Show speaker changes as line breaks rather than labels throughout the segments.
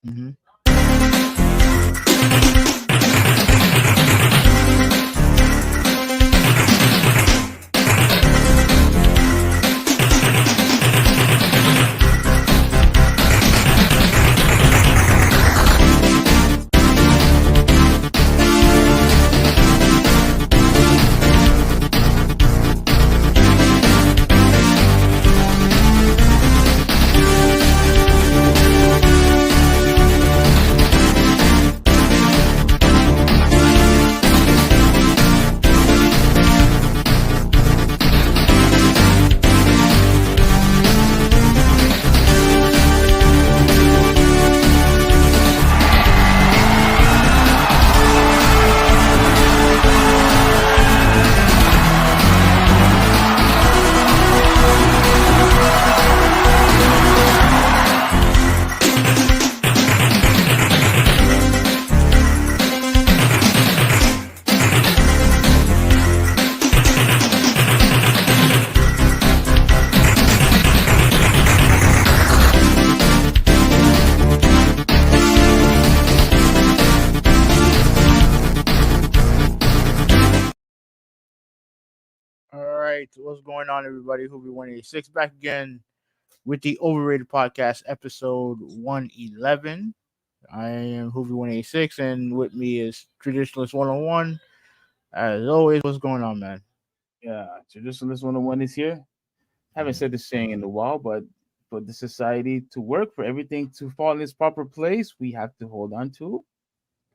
Mm-hmm. All right, what's going on, everybody? Who be 186 back again with the Overrated Podcast, episode 111. I am Hoovy 186, and with me is Traditionalist 101. As always, what's going on, man?
Yeah, Traditionalist 101 is here. Haven't said this saying in a while, but for the society to work, for everything to fall in its proper place, we have to hold on to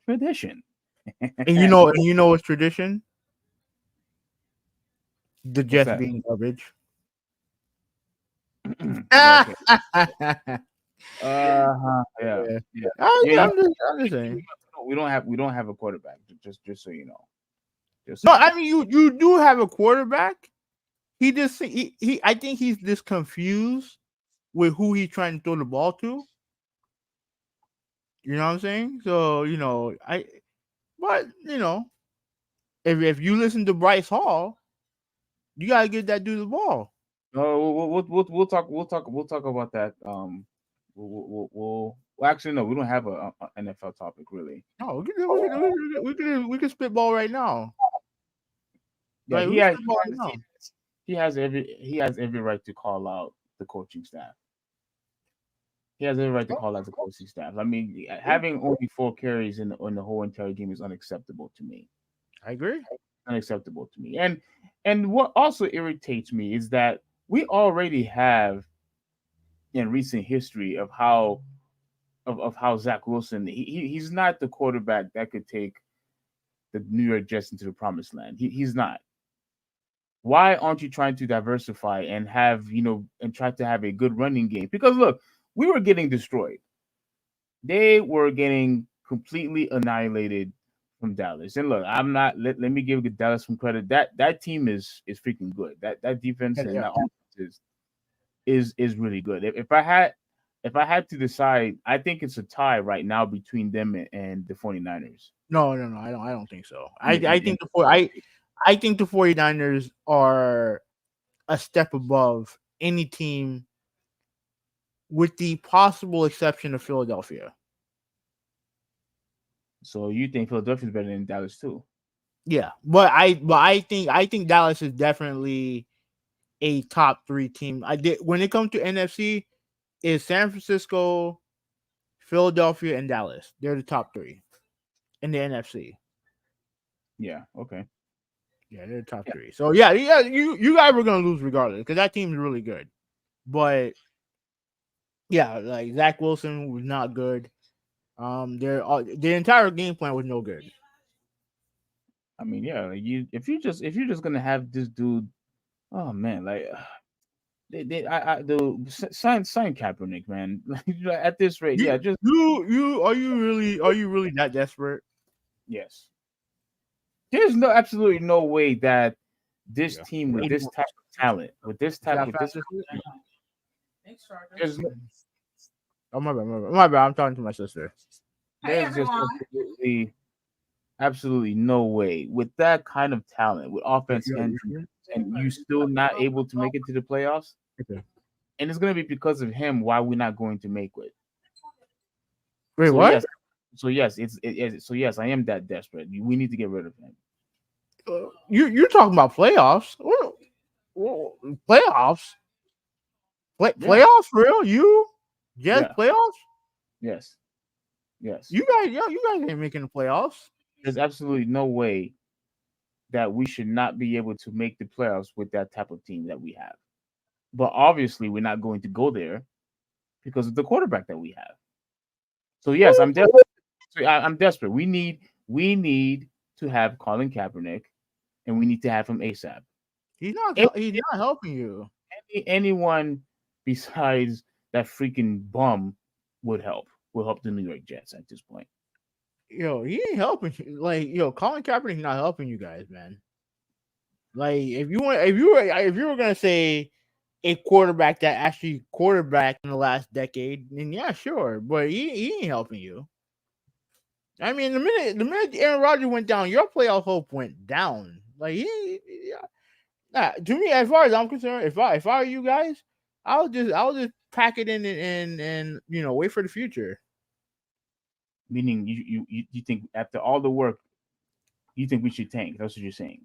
tradition.
And you know what's tradition? The
What's
Jets
that?
being garbage.
Yeah, okay.
Yeah.
Yeah. Yeah.
I,
Yeah,
I'm just saying.
we don't have a quarterback, just so you know. Just so
No,
you
I
know.
mean you do have a quarterback. He I think he's just confused with who he's trying to throw the ball to. You know what I'm saying? So, but if you listen to Bryce Hall, you gotta give that dude the ball.
No, we'll talk about that. Well, actually, no, we don't have a NFL topic really.
No, we can spitball right now.
Yeah,
Like
he
we can
has
spitball right now.
he has every right to call out the coaching staff. He has every right to
Oh,
call out the coaching staff. I mean, having only 4 carries in the whole entire game is unacceptable to me.
I agree.
Unacceptable to me. And what also irritates me is that we already have in recent history of how Zach Wilson he's not the quarterback that could take the New York Jets into the promised land. He's not. Why aren't you trying to diversify and and try to have a good running game? Because look, we were getting destroyed. They were getting completely annihilated from Dallas. And look, I'm not let me give Dallas some credit. That team is freaking good. That defense
Yeah,
and
yeah.
that offense is really good. If I had to decide, I think it's a tie right now between them and the 49ers.
No. I don't think so.
In
I
the,
I
in, in,
think I think the 49ers are a step above any team with the possible exception of Philadelphia.
so you think Philadelphia's better than Dallas too?
Yeah, but I think Dallas is definitely a top 3 team. I did when it comes to NFC is San Francisco, Philadelphia, and Dallas. They're the top 3 in the NFC.
Yeah. Okay.
Yeah, they're the top
Yeah.
3. So yeah, you guys were gonna lose regardless because that team is really good. But yeah, like Zach Wilson was not good. The entire game plan was no good.
I mean, yeah. Like if you're just gonna have this dude, oh man, like they I the sign Kaepernick, man. Like, at this rate,
You
yeah, just
are you really that desperate?
yes. There's no absolutely no way that this
Yeah.
team with this type of talent, with this, there's no,
Oh my bad. I'm talking to my sister.
there's just absolutely no way with that kind of talent, with offense
Yeah,
and
you sure?
and you still not able to make it to the playoffs.
Okay.
And it's gonna be because of him why we're not going to make it.
Wait,
So
what?
yes, so yes, I am that desperate. We need to get rid of him.
You're talking about playoffs? What playoffs?
Yeah,
Playoffs for real? You? Jazz
yeah,
playoffs?
yes, yes.
You guys ain't making the playoffs.
There's absolutely no way that we should not be able to make the playoffs with that type of team that we have. But obviously, we're not going to go there because of the quarterback that we have. So yes, I'm desperate. I'm desperate. We need to have Colin Kaepernick, and we need to have him ASAP.
He's not helping you.
Anyone besides that freaking bum would help. Will help the New York Jets at this point.
Yo, he ain't helping you. Like, yo, Colin Kaepernick's not helping you guys, man. Like, if you were gonna say a quarterback that actually quarterbacked in the last decade, then yeah, sure. But he ain't helping you. I mean, the minute Aaron Rodgers went down, your playoff hope went down. Like, yeah. Nah, to me, as far as I'm concerned, if I were you guys, I'll just pack it in and wait for the future.
Meaning, you think after all the work, you think we should tank? That's what you're saying.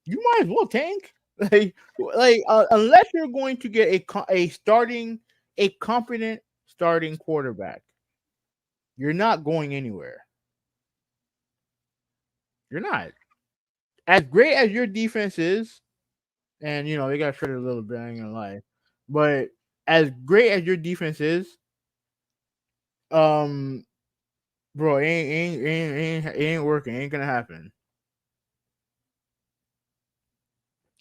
You might as well tank. Unless you're going to get a competent starting quarterback, you're not going anywhere. You're not. As great as your defense is, and they got shredded a little bit. I ain't gonna lie, but as great as your defense is, um, bro, it ain't working. It ain't gonna happen.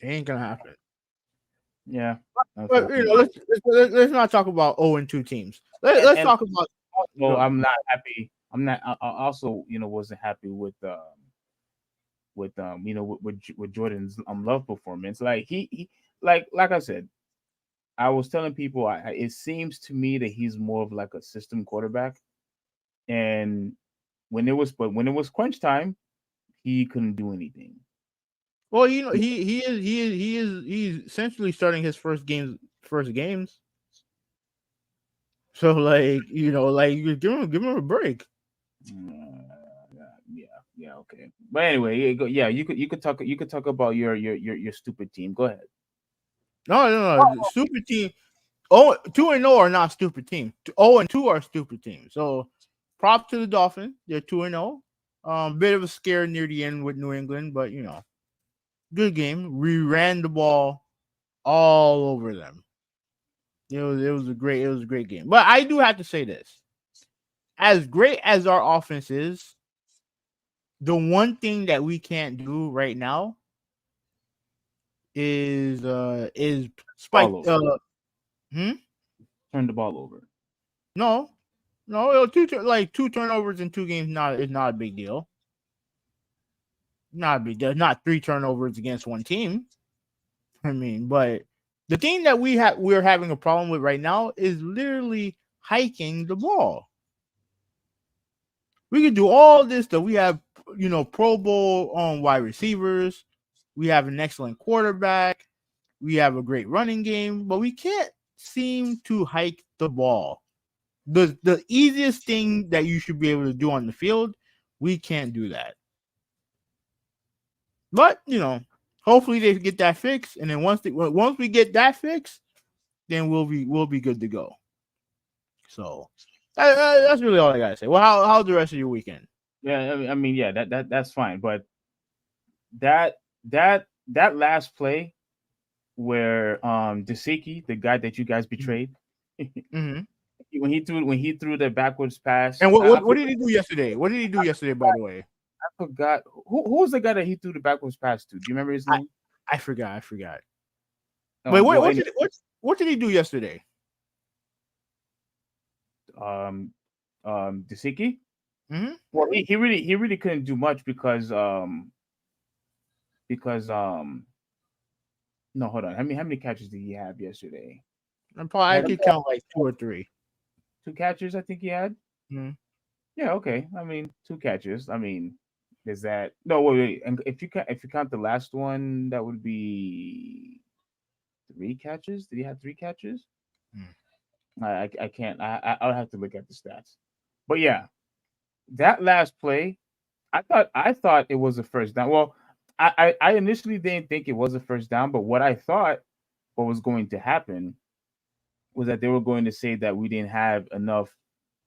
It ain't gonna happen.
Yeah,
But
unfortunately.
let's not talk about 0-2 teams. Let's
And
talk about.
also,
Go.
I'm not happy. I'm not. I also, wasn't happy with Jordan's love performance. Like he like I said, I was telling people, it seems to me that he's more of like a system quarterback. And when it was crunch time, he couldn't do anything.
Well, he's essentially starting his first games. So like you give him a break.
Yeah, okay. But anyway, you could talk about your stupid team. Go ahead.
No, stupid team. Oh, 2-0 are not stupid team. 0-2 are stupid teams. So props to the Dolphins. They're 2-0. Bit of a scare near the end with New England, but good game. We ran the ball all over them. It was a great game. But I do have to say this. As great as our offense is, the one thing that we can't do right now is spike
Ball over.
hmm?
Turn the ball over.
No. No, two turnovers in 2 games is not a big deal. Not a big deal. Not 3 turnovers against one team. I mean, but the thing that we're having a problem with right now is literally hiking the ball. We could do all this stuff. We have, Pro Bowl wide receivers. We have an excellent quarterback. We have a great running game, but we can't seem to hike the ball. The easiest thing that you should be able to do on the field, we can't do that. But hopefully they get that fixed, and then once we get that fixed, then we'll be good to go. So that's really all I gotta say. Well, how's the rest of your weekend?
Yeah, I mean, yeah, that's fine. But that that last play where Dusiki, the guy that you guys betrayed,
Mm-hmm.
when he threw the backwards pass,
And what did he do yesterday? What did he do yesterday? By the way,
I forgot who was the guy that he threw the backwards pass to. Do you remember his
I
name?
I forgot. I forgot. Wait,
Well,
what did he do yesterday?
um, Dusiki.
Mm-hmm.
Well, he really couldn't do much because no, hold on. How many catches did he have yesterday?
And probably
He
I
had
could count like 2 or 3.
two catches, I think he had.
Mm-hmm.
Yeah, okay. I mean, two catches. I mean, is that no? Wait. And if you count the last one, that would be three catches. Did he have three catches? I can't. I'll have to look at the stats. But yeah, that last play, I thought it was a first down. Well, I initially didn't think it was a first down, but what was going to happen was that they were going to say that we didn't have enough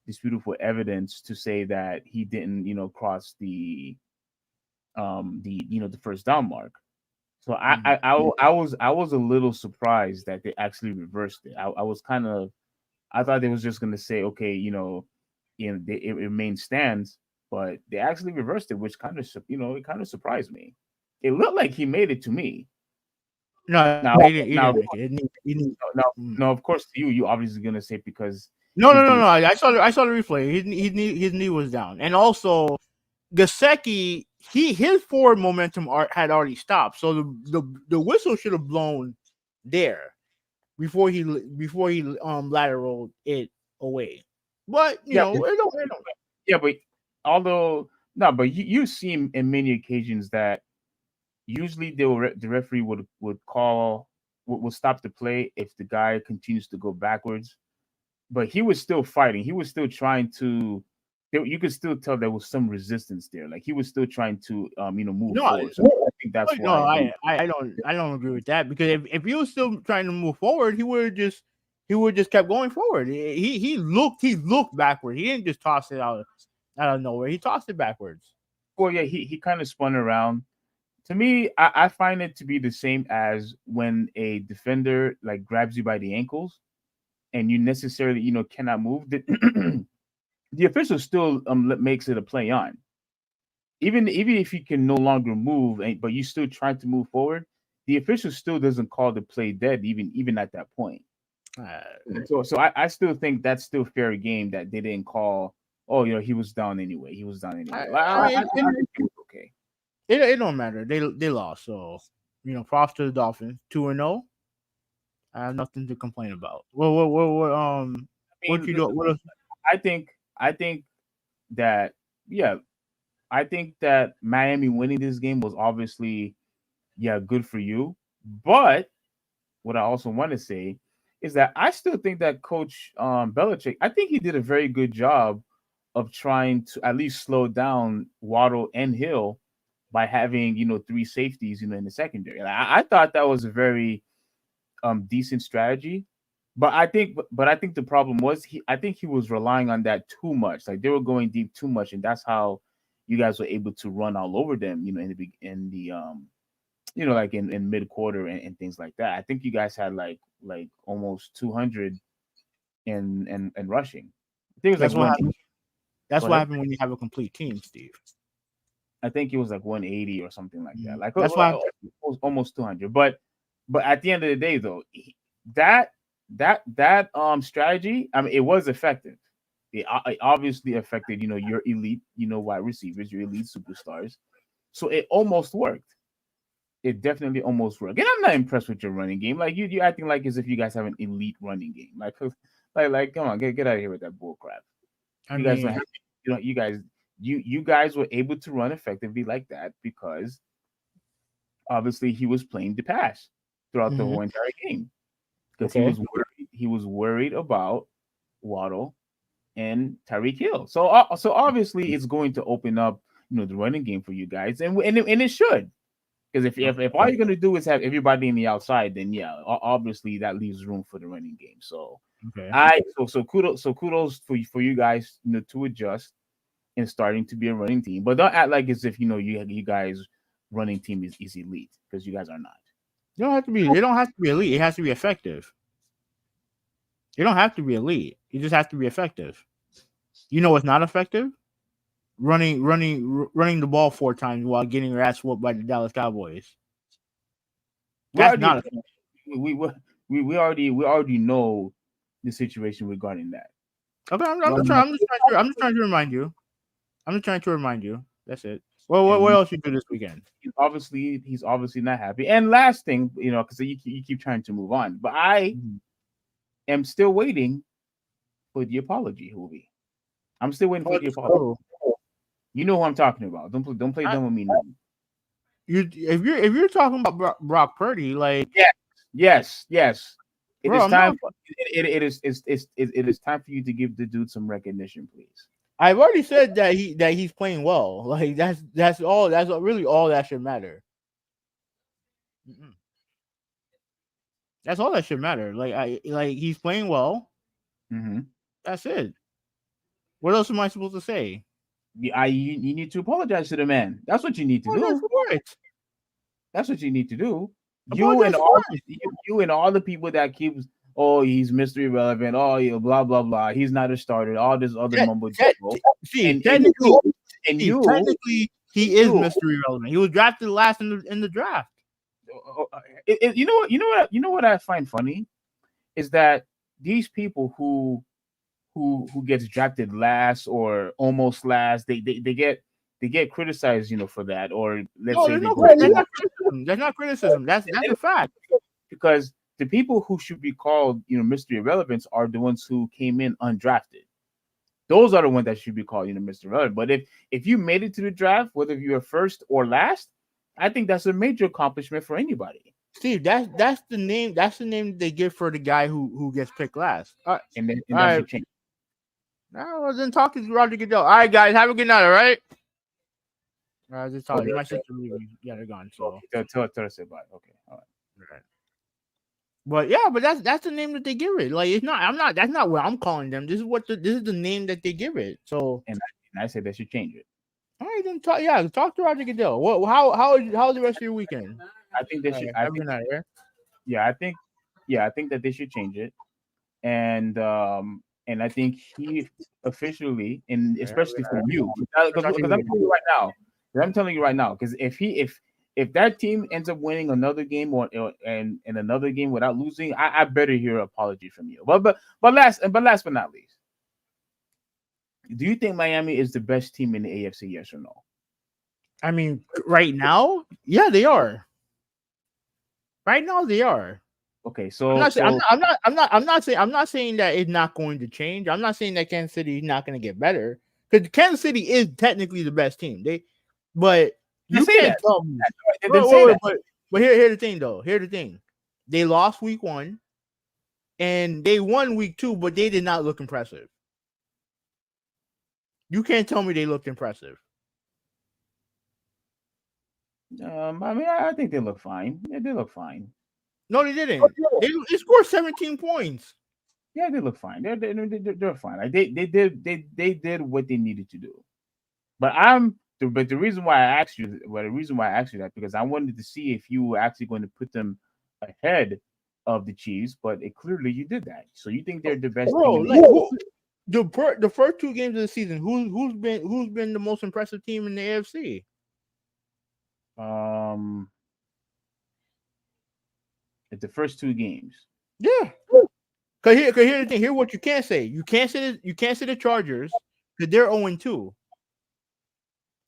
disputable evidence to say that he didn't, cross the first down mark. So I was a little surprised that they actually reversed it. I was kind of I thought they was just gonna say, okay, it remains stands, but they actually reversed it, which it kind of surprised me. It looked like he made it to me.
No,
Now,
he
now,
didn't make it. He didn't.
now,
Mm.
now, of course, you obviously gonna say because
No,
he's
no, no,
the
no. I saw the replay. His knee was down, and also Gasecki, his forward momentum had already stopped, so the whistle should have blown there before he lateraled it away. But
yeah,
it don't.
yeah, but although no, but you've seen in many occasions that usually the referee would call would stop the play if the guy continues to go backwards, but he was still fighting. He was still trying to. You could still tell there was some resistance there. Like he was still trying to move
No,
forward. So I think that's
no,
why.
I don't agree with that, because if he was still trying to move forward, he would just kept going forward. He looked backward. He didn't just toss it out of nowhere. He tossed it backwards.
Well, yeah, he kind of spun around. To me, I find it to be the same as when a defender like grabs you by the ankles and you necessarily cannot move. The official still makes it a play on. Even if you can no longer move, but you still trying to move forward, the official still doesn't call the play dead, even at that point.
Uh,
So I still think that's still fair game that they didn't call. Oh, he was down anyway. He was down anyway.
I mean,
I think it was okay.
it don't matter. They lost, so props to the Dolphins, 2-0. I have nothing to complain about. What
I
you
mean,
do? What else?
I think that yeah, I think that Miami winning this game was obviously good for you. But what I also want to say is that I still think that Coach Belichick, I think he did a very good job of trying to at least slow down Waddle and Hill by having three safeties in the secondary. I thought that was a very decent strategy. But I think the problem was I think he was relying on that too much. Like they were going deep too much, and that's how you guys were able to run all over them. Like in mid quarter and things like that. I think you guys had like almost 200 in rushing. I think it was
That's
like
what
one.
happened. That's
Go
what
ahead.
happened when you have a complete team, Steve.
I think it was like 180 or something like that. Like
That's why.
almost 200. But at the end of the day, though, that strategy, I mean, it was effective. It obviously affected your elite wide receivers, your elite superstars. So it almost worked. It definitely almost worked. And I'm not impressed with your running game. Like you acting like as if you guys have an elite running game. Like come on, get out of here with that bull crap.
I
You guys don't
mean,
have you guys were able to run effectively like that because obviously he was playing the pass throughout the
mhm,
whole entire game because he
okay.
was worried about Waddle and Tyreek Hill. So obviously it's going to open up the running game for you guys, and it should. Because if all you're gonna do is have everybody in the outside, then obviously that leaves room for the running game. So
Okay.
I kudos for you guys to adjust and starting to be a running team, but don't act like as if you guys running team is elite because you guys are not.
You don't have to be. It don't have to be elite. It has to be effective. You don't have to be elite. You just have to be effective. You know what's not effective? Running the ball 4 times while getting your ass whooped by the Dallas Cowboys.
We
That's
already
not effective.
we already know the situation regarding that.
Okay, I'm just trying to remind you. I'm just trying to remind you. That's it. Well, what,
And
what else you do this weekend?
he's obviously not happy. And last thing, because you keep trying to move on, but I
Mhm.
am still waiting for the apology, Hoovy. I'm still waiting for
Oh,
the apology. You know who I'm talking about. Don't play
I,
dumb with me now.
if you're talking about Brock Purdy, like,
Yes. It
bro,
is
I'm not.
time. It is time for you to give the dude some recognition, please.
I've already said that he's playing well. Like that's all. That's really all that should matter. Mm-mm. That's all that should matter. Like he's playing well.
Mm-hmm.
That's it. What else am I supposed to say?
You need to apologize to the man. That's what you need to
Apologize
do.
for what?
That's what you need to do. You and
Apologize for
all
what?
you and all the people that keeps, oh, he's mystery relevant, oh, yeah, blah blah blah. He's not a starter. All this other mumbo jumbo.
See,
And and you and you
technically, he is mystery relevant. He was drafted last in the draft.
you know what I find funny is that these people who gets drafted last or almost last, they get criticized, for that, or let's
No,
say
that's not criticism. That's not criticism. That's a fact.
because the people who should be called, mystery irrelevance are the ones who came in undrafted. Those are the ones that should be called, mystery relevant. But if you made it to the draft, whether you're first or last, I think that's a major accomplishment for anybody.
Steve, that's the name. That's the name they give for the guy who gets picked last.
And then
all
that
right.
should change.
I wasn't talking to Roger Goodell. All right, guys, have a good night. All right. Just talking. My sister leaving. Yeah, they're gone. So
Tell us about it. Okay, all right.
But yeah, but that's the name that they give it. Like it's not. I'm not. That's not what I'm calling them. This is the name that they give it. So
and I said they should change it.
All right, then talk. Yeah, talk to Roger Goodell. What? How's the rest of your weekend?
I think they should. I think, I think that they should change it, and I think he officially, and especially from you, because I'm telling you right now, because if that team ends up winning another game or and another game without losing, I better hear an apology from you. But last but not least, do you think Miami is the best team in the AFC? Yes or no?
I mean, right now, yeah, they are. Right now, they are.
Okay, so
I'm not saying that it's not going to change. I'm not saying that Kansas City is not going to get better because Kansas City is technically the best team. But you can't tell me. But here's the thing, though. Here's the thing. They lost week 1, and they won week 2, but they did not look impressive. You can't tell me they looked impressive.
I mean, I think they look fine. Yeah, they look fine.
No, they didn't. They scored 17 points.
Yeah, they look fine. They're fine. Like they did what they needed to do. But the reason why I asked you, that because I wanted to see if you were actually going to put them ahead of the Chiefs, but clearly you did that. So you think they're the best team?
The first 2 games of the season, who's been the most impressive team in the AFC?
At the first 2 games.
Yeah. Cause here's the thing. Here's what you can't say. You can't say the Chargers because they're 0-2.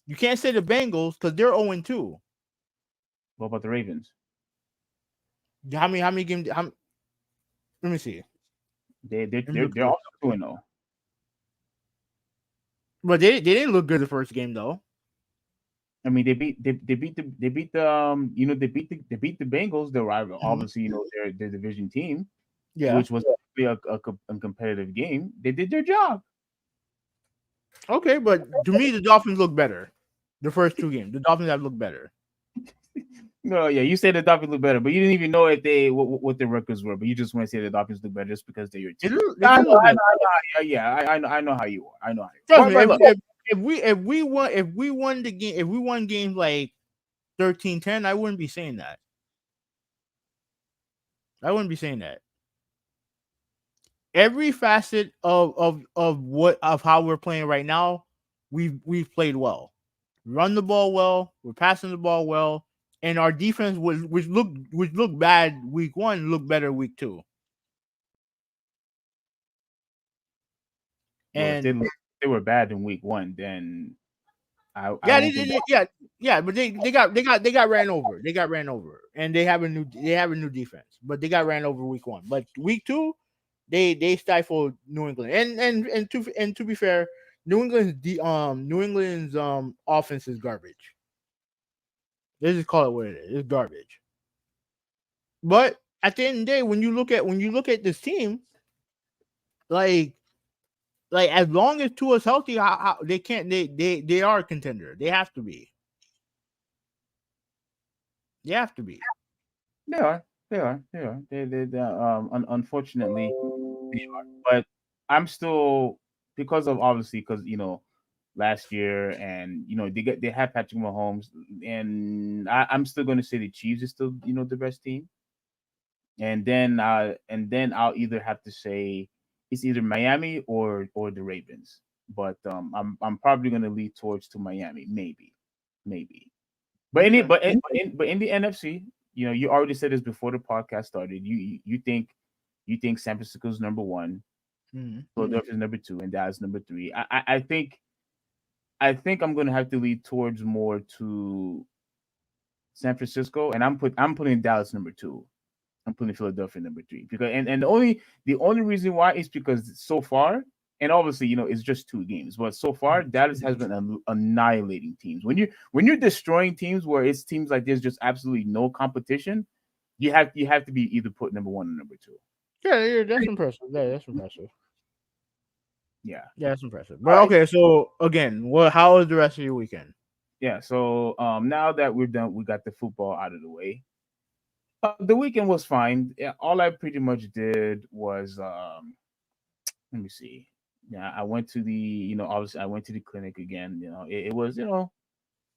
You can't say the Bengals because they're 0-2.
What about the Ravens?
How many games? Let me see.
They're also 2-0.
But they didn't look good the first game though.
I mean, they beat the Bengals. They're obviously their division team, which was a competitive game. They did their job.
Okay, but to me, the Dolphins look better. The first 2 games, the Dolphins have looked better.
No, yeah, you said the Dolphins look better, but you didn't even know if what their records were. But you just want to say the Dolphins look better just because they're your team. I know how you are. I know how you are.
If we won the game, if we won games like 13-10, I wouldn't be saying that. Every facet of how we're playing right now, we've played well. We run the ball well, we're passing the ball well, and our defense which looked bad week 1 looked better week 2. And
they were bad in week 1, then
but they got ran over. They got ran over, and they have a new defense, but they got ran over week 1. But week 2, they stifled New England, and to be fair, New England's offense is garbage. They just call it what it is. It's garbage. But at the end of the day, when you look at this team, like like as long as Tua's healthy, they can't. They are a contender. They have to be. They have to be.
They are. They are. They are. Unfortunately, they are. But I'm still, because of, obviously, because last year, and they have Patrick Mahomes, and I'm still going to say the Chiefs is still the best team, and then I'll either have to say it's either Miami or the Ravens. But I'm probably going to lead towards to Miami, maybe. But in the,
Okay.
but in the NFC, you already said this before the podcast started. You think San Francisco's number one,
Mhm.
Philadelphia's number two, and Dallas number three. I think I'm gonna have to lead towards more to San Francisco, and I'm putting Dallas number two. I'm putting Philadelphia number three, because and the only reason why is because so far, and obviously it's just 2 games, but so far Dallas has been annihilating teams. When you're destroying teams, where it's teams like there's just absolutely no competition, you have to be either put number one or number two.
Yeah, yeah, that's impressive. Yeah, that's impressive.
Yeah.
Yeah, that's impressive.
All
But
right.
okay, so again, how was the rest of your weekend?
Yeah. So now that we're done, we got the football out of the way. The weekend was fine. Yeah, all I pretty much did was let me see. Yeah, I went to obviously I went to the clinic again. It was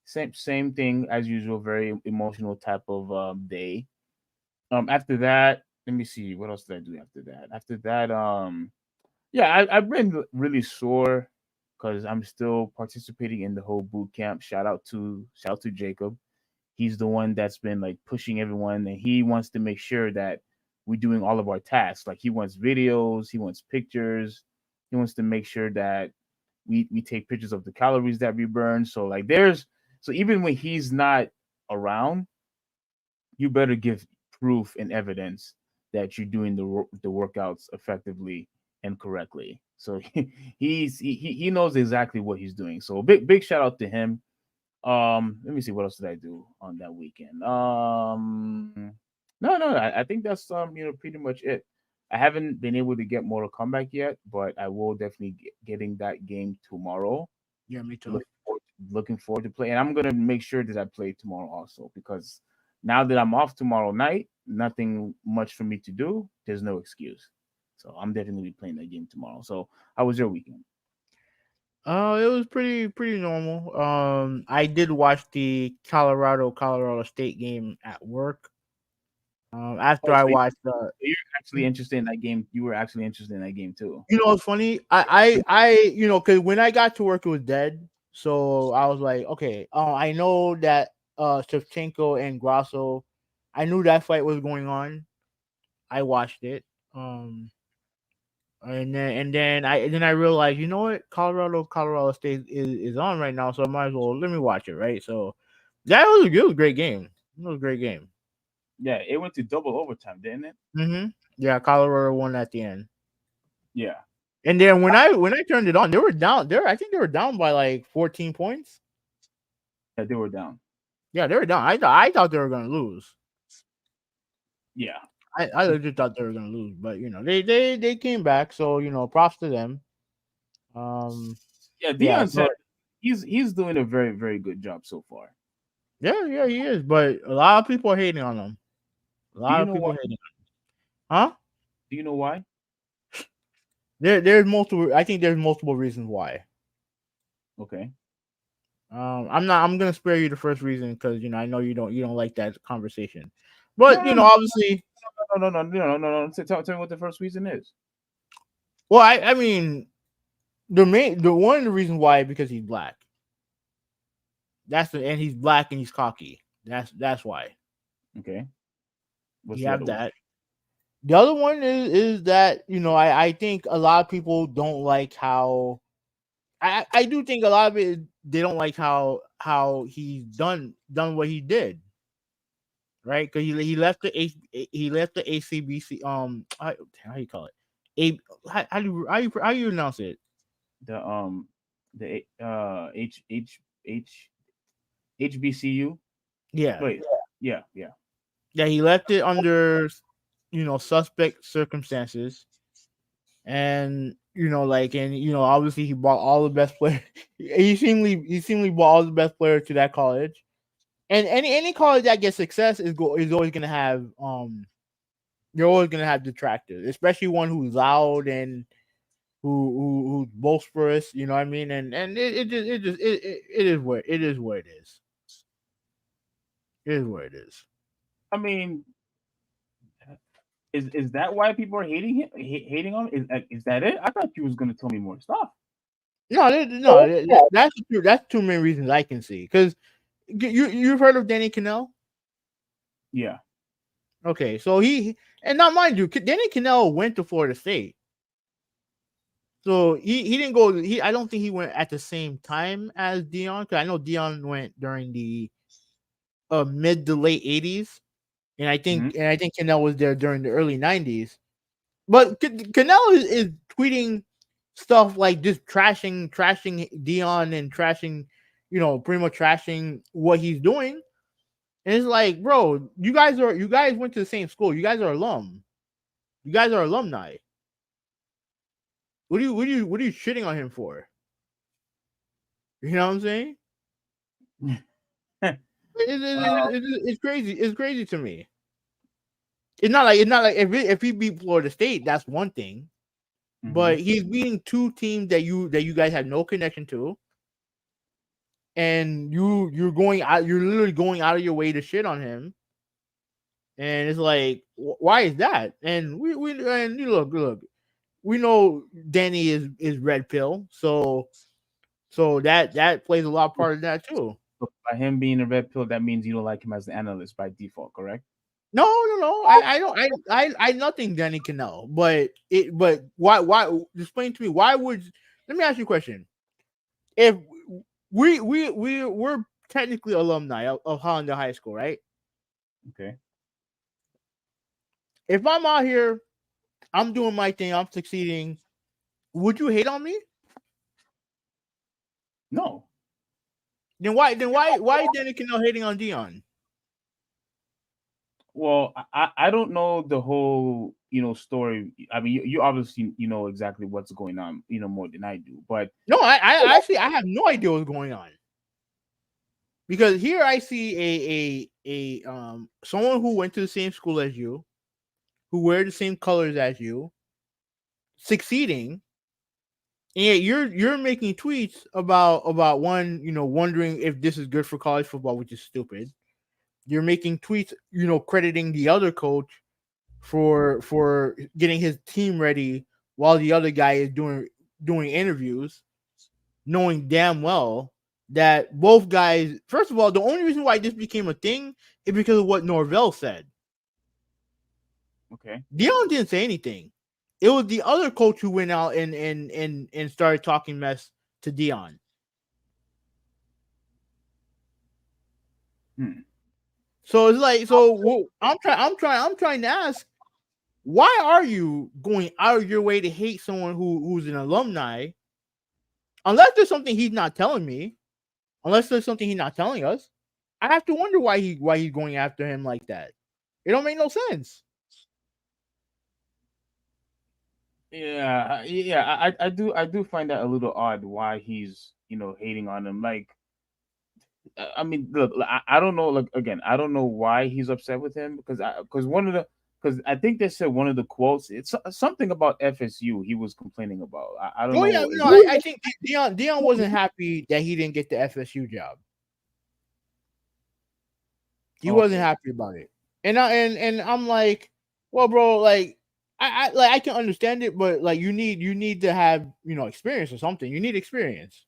same thing as usual. Very emotional type of day. After that, let me see, what else did I do after that. After that, yeah, I've been really sore because I'm still participating in the whole boot camp. Shout out to Jacob. He's the one that's been like pushing everyone, and he wants to make sure that we're doing all of our tasks. Like, he wants videos, he wants pictures, he wants to make sure that we take pictures of the calories that we burn. So like so even when he's not around, you better give proof and evidence that you're doing the workouts effectively and correctly. So he knows exactly what he's doing. So big shout out to him. Let me see, what else did I do on that weekend. No, I think that's pretty much it. I haven't been able to get Mortal Kombat yet, but I will definitely getting that game tomorrow.
Yeah, me too.
Looking forward to play, and I'm gonna make sure that I play tomorrow also, because now that I'm off tomorrow night, nothing much for me to do. There's no excuse, so I'm definitely playing that game tomorrow. So, how was your weekend?
It was pretty normal. I did watch the Colorado State game at work. After
Oh,
I
so
watched
you're actually interested in that game. You were actually interested in that game too.
it's funny. Because when I got to work, it was dead. So I was like, okay. I know that Shevchenko and Grasso. I knew that fight was going on. I watched it. Um, and then I realized, you know what, Colorado State is on right now, so I might as well let me watch it, right? So it was a great game. It was a great game.
Yeah, it went to double overtime, didn't it?
Yeah, Colorado won at the end.
Yeah,
And then when I turned it on, they were down. I think they were down by like 14 points.
yeah, they were down.
Yeah, they were down. I thought they were gonna lose.
Yeah,
I legit thought they were gonna lose, but they came back. So props to them. Um,
yeah.
yeah,
Dion said
so
he's doing a very very good job so far.
yeah, he is. But a lot of people are hating on him. A
Do
lot
you
of
know why?
people hating. Huh?
Do you know why?
There's multiple. I think there's multiple reasons why.
Okay.
I'm gonna spare you the first reason because I know you don't like that conversation,
No,
but
no, no,
obviously,
no, no, no, no, no, no, no. Tell me what the first reason is.
well, I mean the one of the reasons why because he's black. And he's black and he's cocky. That's why
Okay. What's
you
the
have
other one?
that. The other one is that I think a lot of people don't like how I do think a lot of it they don't like how he's done what he did, right? Because he left he left the ACBC how you call it, a how you pronounce it?
The H HBCU.
Yeah,
Wait. Yeah, yeah.
yeah, he left it under suspect circumstances, and like, and obviously he brought all the best players. He seemingly brought all the best players to that college. And any college that gets success is always gonna have you're always gonna have detractors, especially one who's loud and who's boisterous. You know what I mean? And it is what it is. What it is. It is what it is.
I mean, is that why people are hating him? Hating on him? Is that it? I thought you was gonna tell me more stuff.
No, that's two main reasons I can see. Because you've heard of Danny Cannell?
Yeah.
Okay, so and not mind you, Danny Cannell went to Florida State. So he didn't go. I don't think he went at the same time as Deion, because I know Deion went during the mid to late 80s, and I think Cannell was there during the early 90s. But Cannell is tweeting stuff like just trashing Deion and trashing, pretty much trashing what he's doing. And it's like, bro, you guys went to the same school. You guys are alum. You guys are alumni. What are you shitting on him for? You know what I'm saying? It's crazy. It's crazy to me. It's not like if he beat Florida State, that's one thing. But he's beating two teams that you guys have no connection to, and you're literally going out of your way to shit on him. And it's like, why is that? And we look, we know Danny is red pill, so that plays a lot part of that too.
So by him being a red pill, that means you don't like him as an analyst by default, correct?
No. I don't. I nothing Danny Cannell, but why? Explain to me why would? Let me ask you a question. If we're technically alumni of Hollander High School, right?
Okay.
If I'm out here, I'm doing my thing, I'm succeeding, would you hate on me?
No.
Then why is Danny Cannell hating on Deion?
Well, I don't know the whole story. I mean, you obviously know exactly what's going on, more than I do. But
no, I actually I have no idea what's going on, because here I see a someone who went to the same school as you, who wear the same colors as you, succeeding, and you're making tweets about one, wondering if this is good for college football, which is stupid. You're making tweets, crediting the other coach for getting his team ready while the other guy is doing interviews, knowing damn well that both guys. First of all, the only reason why this became a thing is because of what Norvell said.
Okay.
Deion didn't say anything. It was the other coach who went out and started talking mess to Deion. So it's like, I'm trying to ask, why are you going out of your way to hate someone who's an alumni? Unless there's something he's not telling me, unless there's something he's not telling us, I have to wonder why he's going after him like that. It don't make no sense.
Yeah, I do find that a little odd why he's hating on him. Like, I mean, look, I don't know. Like, again, I don't know why he's upset with him, because I think they said one of the quotes. It's something about FSU he was complaining about. I don't know.
Yeah, no, I think Deion wasn't happy that he didn't get the FSU job. He wasn't happy about it, and I'm like, well, bro, like I can understand it, but like you need to have experience or something. You need experience,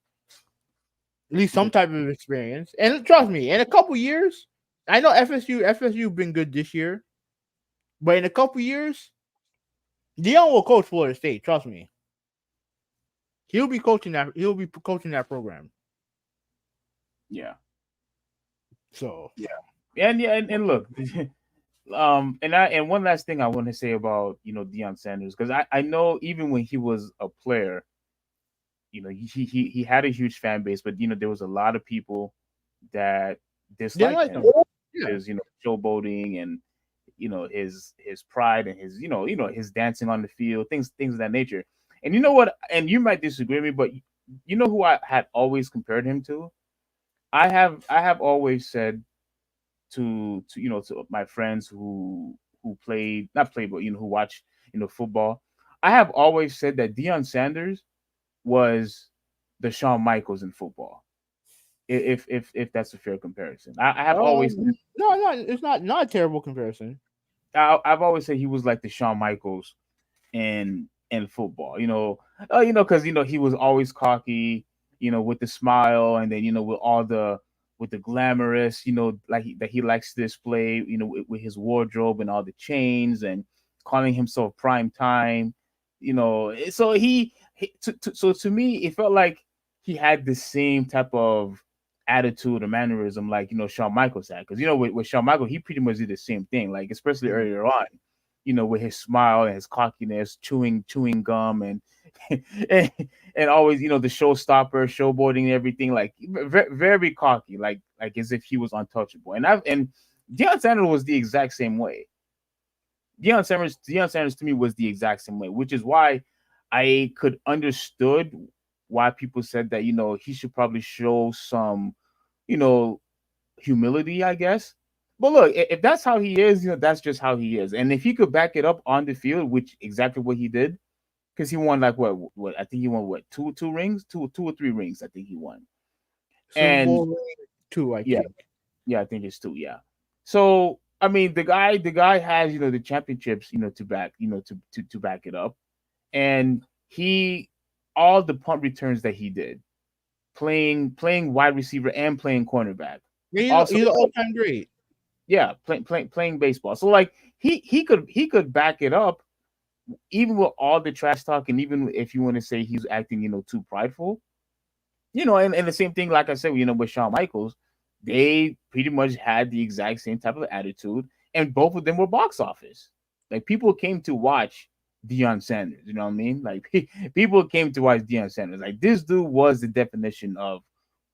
at least some type of experience. And trust me, in a couple years, I know FSU been good this year, but in a couple years, Deion will coach Florida State. Trust me, he'll be coaching that program.
Yeah.
So
yeah, and look, and one last thing I want to say about Deion Sanders, because I know even when he was a player, he had a huge fan base, but there was a lot of people that disliked him. There's showboating and his pride and his his dancing on the field, things of that nature. And you know what? And you might disagree with me, but you know who I had always compared him to? I have always said to to my friends who play not play but who watch football. I have always said that Deion Sanders was the Shawn Michaels in football. If that's a fair comparison, I have always
No, it's not a terrible comparison.
I've always said he was like the Shawn Michaels in football. Because he was always cocky, with the smile, and then with all the with the glamorous, like that he likes to display, with his wardrobe and all the chains and calling himself prime time. So so to me, it felt like he had the same type of attitude or mannerism like Shawn Michaels had, because with Shawn Michaels he pretty much did the same thing, like especially
Mhm.
earlier on, with his smile and his cockiness, chewing gum and, and always, the showstopper, showboating and everything, like very, very cocky, like as if he was untouchable. And Deion Sanders was the exact same way. Deion Sanders to me was the exact same way, which is why I could understood why people said that he should probably show some you know humility, I guess. But look, if that's how he is, that's just how he is. And if he could back it up on the field, which exactly what he did, because he won like what I think he won what two rings, two or three rings. I think he won.
Super
And
Bowl two, I
yeah,
think.
yeah, I think it's two. Yeah. So I mean, the guy has the championships to back to back it up, and he all the punt returns that he did, playing wide receiver and playing cornerback.
Yeah,
Also,
he's an all-time great.
yeah, playing baseball. So like he could back it up even with all the trash talk, and even if you want to say he's acting too prideful, and the same thing, like I said, with Shawn Michaels, they pretty much had the exact same type of attitude, and both of them were box office. Like people came to watch Deion Sanders, you know what I mean? Like people came to watch Deion Sanders. Like this dude was the definition of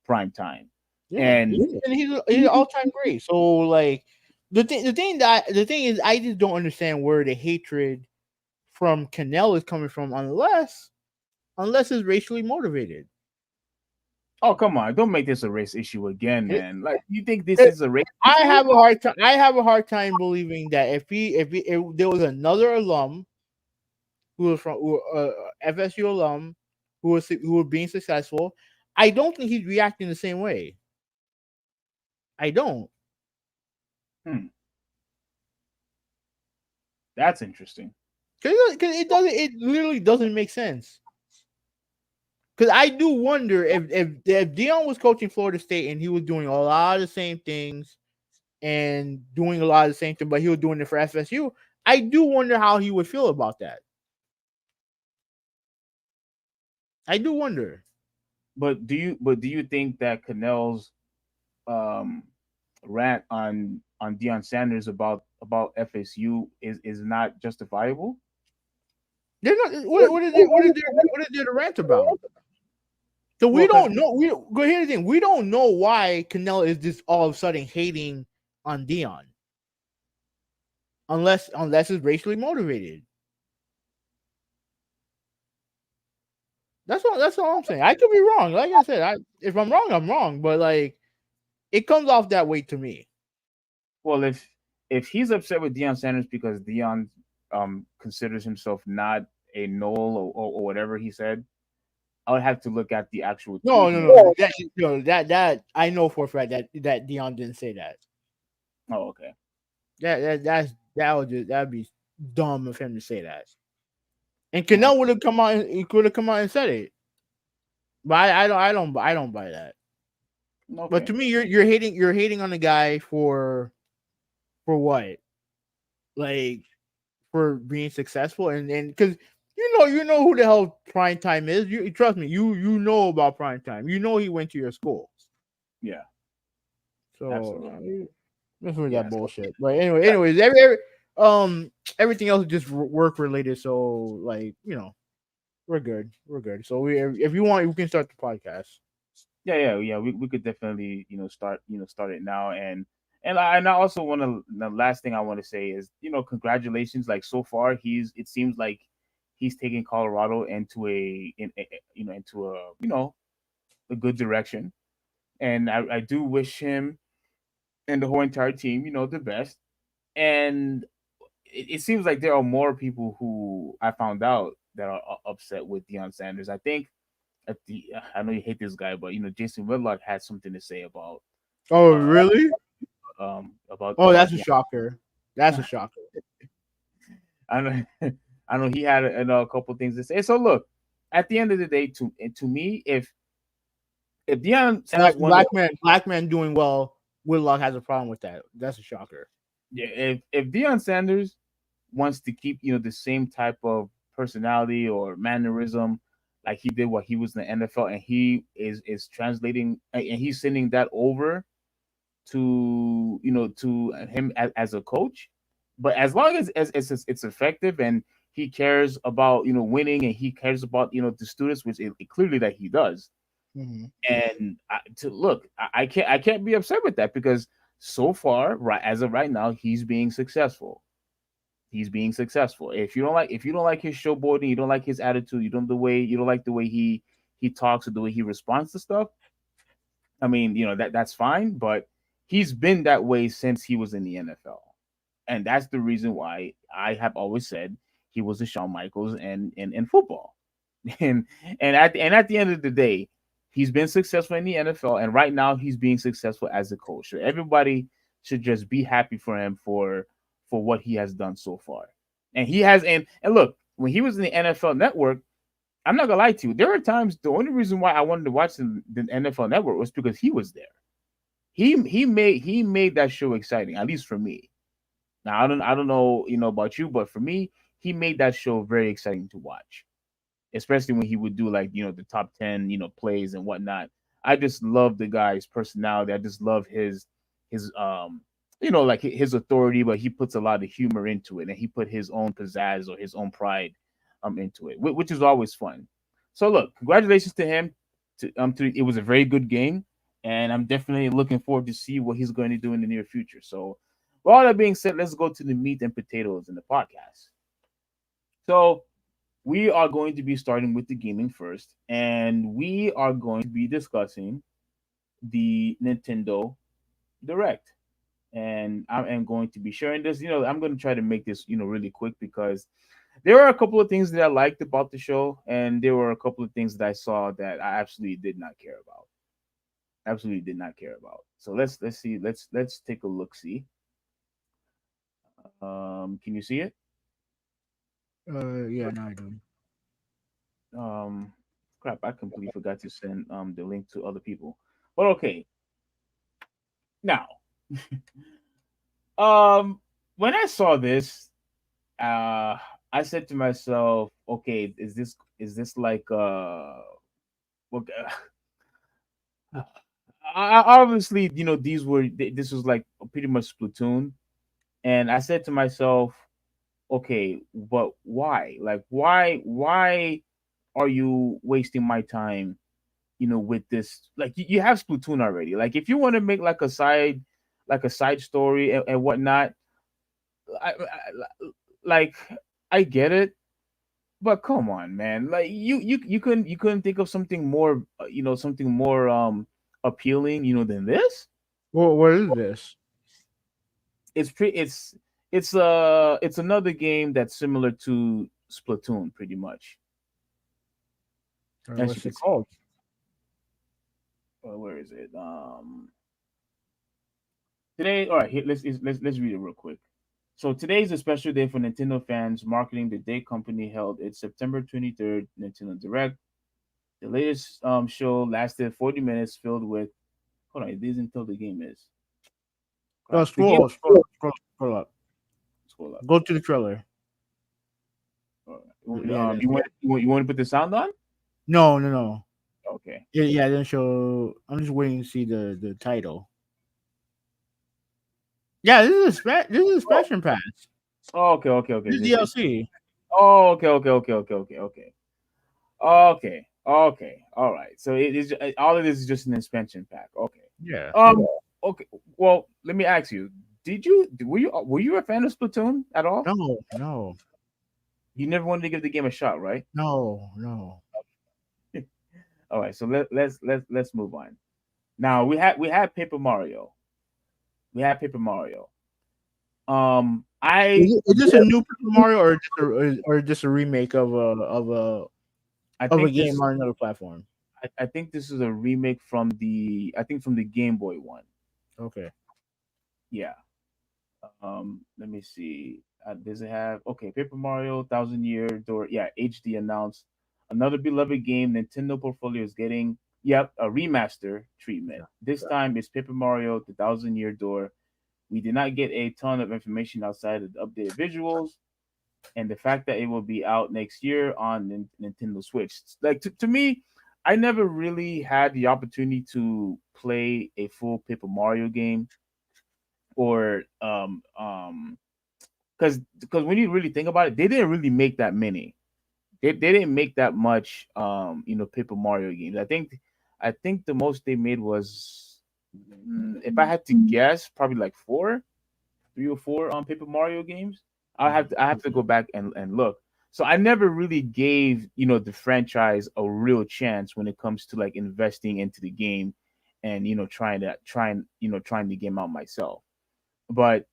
prime time,
Yeah,
and
and he's an all-time great. So like the thing is, I just don't understand where the hatred from Cannell is coming from, unless it's racially motivated.
oh come on, don't make this a race issue again,
It,
man. Like you think this
it,
is a race
I
issue?
have a hard time. I have a hard time believing that if there was another alum who was from FSU alum who was being successful, I don't think he's reacting the same way. I don't.
Hmm, that's interesting.
Because it literally doesn't make sense. Because I do wonder if Dion was coaching Florida State and he was doing a lot of the same things and doing a lot of the same thing, but he was doing it for FSU. I do wonder how he would feel about that. I do wonder.
But do you think that Cannell's um rant on Deion Sanders about FSU is not justifiable?
They're not. What is there to rant about? So we
Well, because
don't know. We go here's the thing. We don't know why Cannell is just all of a sudden hating on Dion, unless it's racially motivated. That's all I'm saying. I could be wrong. Like I said, if I'm wrong, I'm wrong. But like it comes off that way to me.
well, if he's upset with Deion Sanders because Deion considers himself not a null or whatever he said, I would have to look at the actual
No,
tweet
no,
and
no. That I know for a fact that Dion didn't say that.
oh okay.
That'd be dumb of him to say that. And
Oh,
Cannell would have come out. He could have come out and said it. But I don't buy that. But
okay.
to me, you're hating on the guy for what? Like for being successful and because you know who the hell prime time is. You trust me, you know about prime time. You know he went to your school.
Yeah,
So
absolutely.
that's with that
Yes.
bullshit. But anyway,
Yeah.
um everything else is just work related. So like we're good. We're good. So if you want, we can start the podcast.
Yeah. We could definitely start it now, and I also want to, the last thing I want to say is congratulations, like so far it seems like he's taking Colorado into into a a good direction. And I do wish him and the whole entire team, the best. And it seems like there are more people who I found out that are upset with Deion Sanders. I think I know you hate this guy, but Jason Whitlock had something to say
Oh,
uh
really? Oh,
about
that's a
Deion.
shocker. That's a shocker.
I know I know he had a couple things to say. So look, at the end of the day, to me, if Deion Sanders won the
Black man doing well, Whitlock has a problem with that. That's a shocker.
yeah, if Deion Sanders wants to keep the same type of personality or mannerism like he did while he was in the NFL, and he is translating and he's sending that over to to him as a coach, but as long as it's effective and he cares about winning and he cares about the students, which clearly that he does.
Mm-hmm.
And to look, I can't be upset with that because so far, right as of right now, he's being successful. He's being successful. If you don't like his showboating, you don't like his attitude, you don't like the way he talks or the way he responds to stuff. I mean, that's fine, but he's been that way since he was in the NFL. And that's the reason why I have always said he was the Shawn Michaels in football. And at the end of the day, he's been successful in the NFL, and right now he's being successful as a coach. So everybody should just be happy for him for what he has done so far. And he has and look, when he was in the NFL Network, I'm not gonna lie to you. There are times the only reason why I wanted to watch the NFL Network was because he was there. He made that show exciting, at least for me. Now I don't know about you, but for me, he made that show very exciting to watch, especially when he would do like the top 10 plays and whatnot. I just love the guy's personality. I just love his like his authority, but he puts a lot of humor into it, and he put his own pizzazz or his own pride into it, which is always fun. So look, congratulations to him. It was a very good game, and I'm definitely looking forward to see what he's going to do in the near future. So, with all that being said, let's go to the meat and potatoes in the podcast. So we are going to be starting with the gaming first, and we are going to be discussing the Nintendo Direct. And I am going to be sharing this. I'm going to try to make this really quick because there are a couple of things that I liked about the show, and there were a couple of things that I saw that I absolutely did not care about. Absolutely did not care about. So let's see. Let's take a look. See, can you see it?
Yeah, no, I do.
Um, Crap, I completely forgot to send the link to other people. But okay, now, um, when I saw this, uh, I said to myself, okay, is this like okay, obviously this was like pretty much Splatoon, and I said to myself, okay, but why? Like, why are you wasting my time? With this, like you have Splatoon already. Like, if you want to make like a side story and whatnot, like I get it, but come on, man. Like you couldn't think of something more, something more appealing, than this.
Well, what is this?
It's pre it's another game that's similar to Splatoon, pretty much. As you
What's
can
it
see,
called?
where is it? Today, all right. Here, let's read it real quick. So today is a special day for Nintendo fans, marketing the day company held its September 23rd Nintendo Direct. The latest show lasted 40 minutes, filled with. Hold on, it doesn't tell the game is.
Oh,
Crap. The game.
scroll up.
Scroll up.
Go to the trailer.
All right.
Yeah,
You want to put the sound on?
no.
Okay.
Yeah, it didn't show. I'm just waiting to see the title. Yeah, this is a
Oh,
expansion pass.
okay, okay, okay.
This is
This.
DLC.
Oh, okay, okay, okay, okay, okay, okay. Okay, okay, all right. So it is all of this is just an expansion pack. Okay.
Yeah.
Okay. Well, let me ask you: were you a fan of Splatoon at all?
No.
You never wanted to give the game a shot, right?
No, no.
All right, so let's move on. Now we had Paper Mario. We had Paper Mario. I
Is this a new Paper Mario or just a remake
I
of a
think
game
this
on another platform?
I think this is a remake from the Game Boy one.
Okay.
Yeah. Let me see. Does it have okay? Paper Mario Thousand Year Door. Yeah, HD announced another beloved game. Nintendo portfolio is getting a remaster treatment. This time it's Paper Mario: The Thousand Year Door. We did not get a ton of information outside of the updated visuals and the fact that it will be out next year on Nintendo Switch. Like to me, I never really had the opportunity to play a full Paper Mario game or because when you really think about it, they didn't really make that many. They didn't make that much Paper Mario games. I think the most they made was if I had to guess, probably like four, 3 or 4 Paper Mario games. I have to go back and look. So I never really gave the franchise a real chance when it comes to like investing into the game and trying the game out myself. But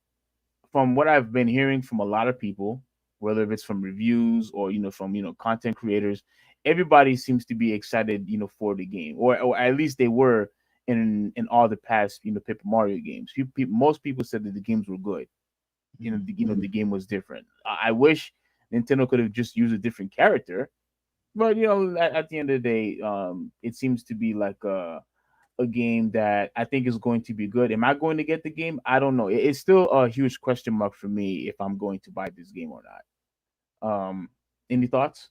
from what I've been hearing from a lot of people, whether it's from reviews or from content creators, everybody seems to be excited for the game, or at least they were in all the past Paper Mario games. Most people said that the games were good. The game was different. I wish Nintendo could have just used a different character, but at the end of the day, it seems to be like a game that I think is going to be good. Am I going to get the game? I don't know. It's still a huge question mark for me if I'm going to buy this game or not. Any thoughts?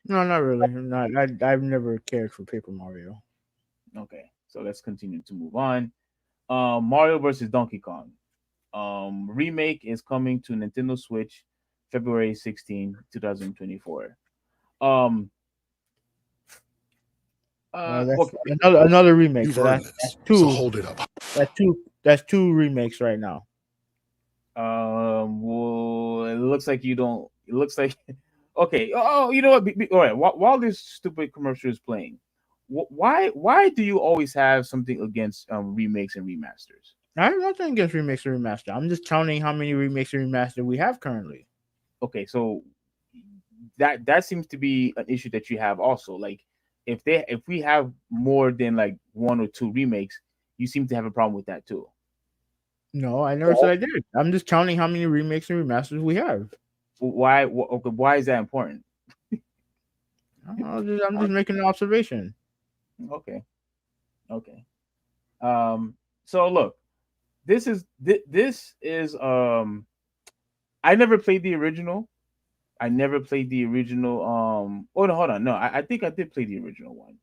No, not really. Not. I've never cared for Paper Mario.
Okay, so let's continue to move on. Mario versus Donkey Kong. Remake is coming to Nintendo Switch February 16, 2024. Um,
That's
okay.
another remake.
You've
So
earned
that's
this, so
two.
hold it up.
That's two remakes right now.
Well, it looks like you don't. It looks like okay. Oh, you know what? All right. While this stupid commercial is playing, why do you always have something against remakes and remasters?
I have nothing against remakes and remaster. I'm just counting how many remakes and remaster we have currently.
Okay, so that seems to be an issue that you have also. Like if we have more than like 1 or 2 remakes, you seem to have a problem with that too.
No, I never said I did. I'm just counting how many remakes and remasters we have.
Okay, why is that important?
I'm just making an observation.
Okay, okay. So look, this is I never played the original. I never played the original. Oh no, hold on. No, I think I did play the original one.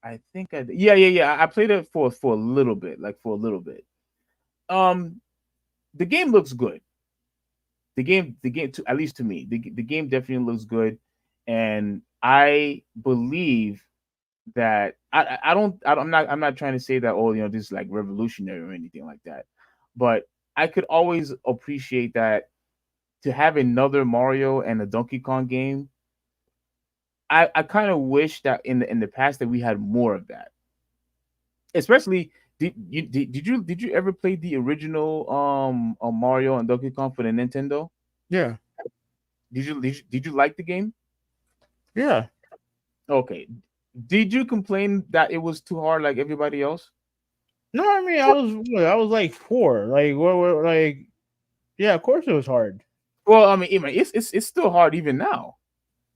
I think I did. Yeah. I played it for a little bit, like for a little bit. Um, the game looks good. The game, to, at least to me, the game definitely looks good, and I believe that I'm not trying to say that this is like revolutionary or anything like that, but I could always appreciate that to have another Mario and a Donkey Kong game. I kind of wish that in the past that we had more of that. Especially did you ever play the original Mario and Donkey Kong for the Nintendo?
Yeah,
Did you like the game?
yeah.
Okay. Did you complain that it was too hard like everybody else?
No, I mean I was like 4. Like what like yeah, of course it was hard.
Well, I mean, it's still hard even now.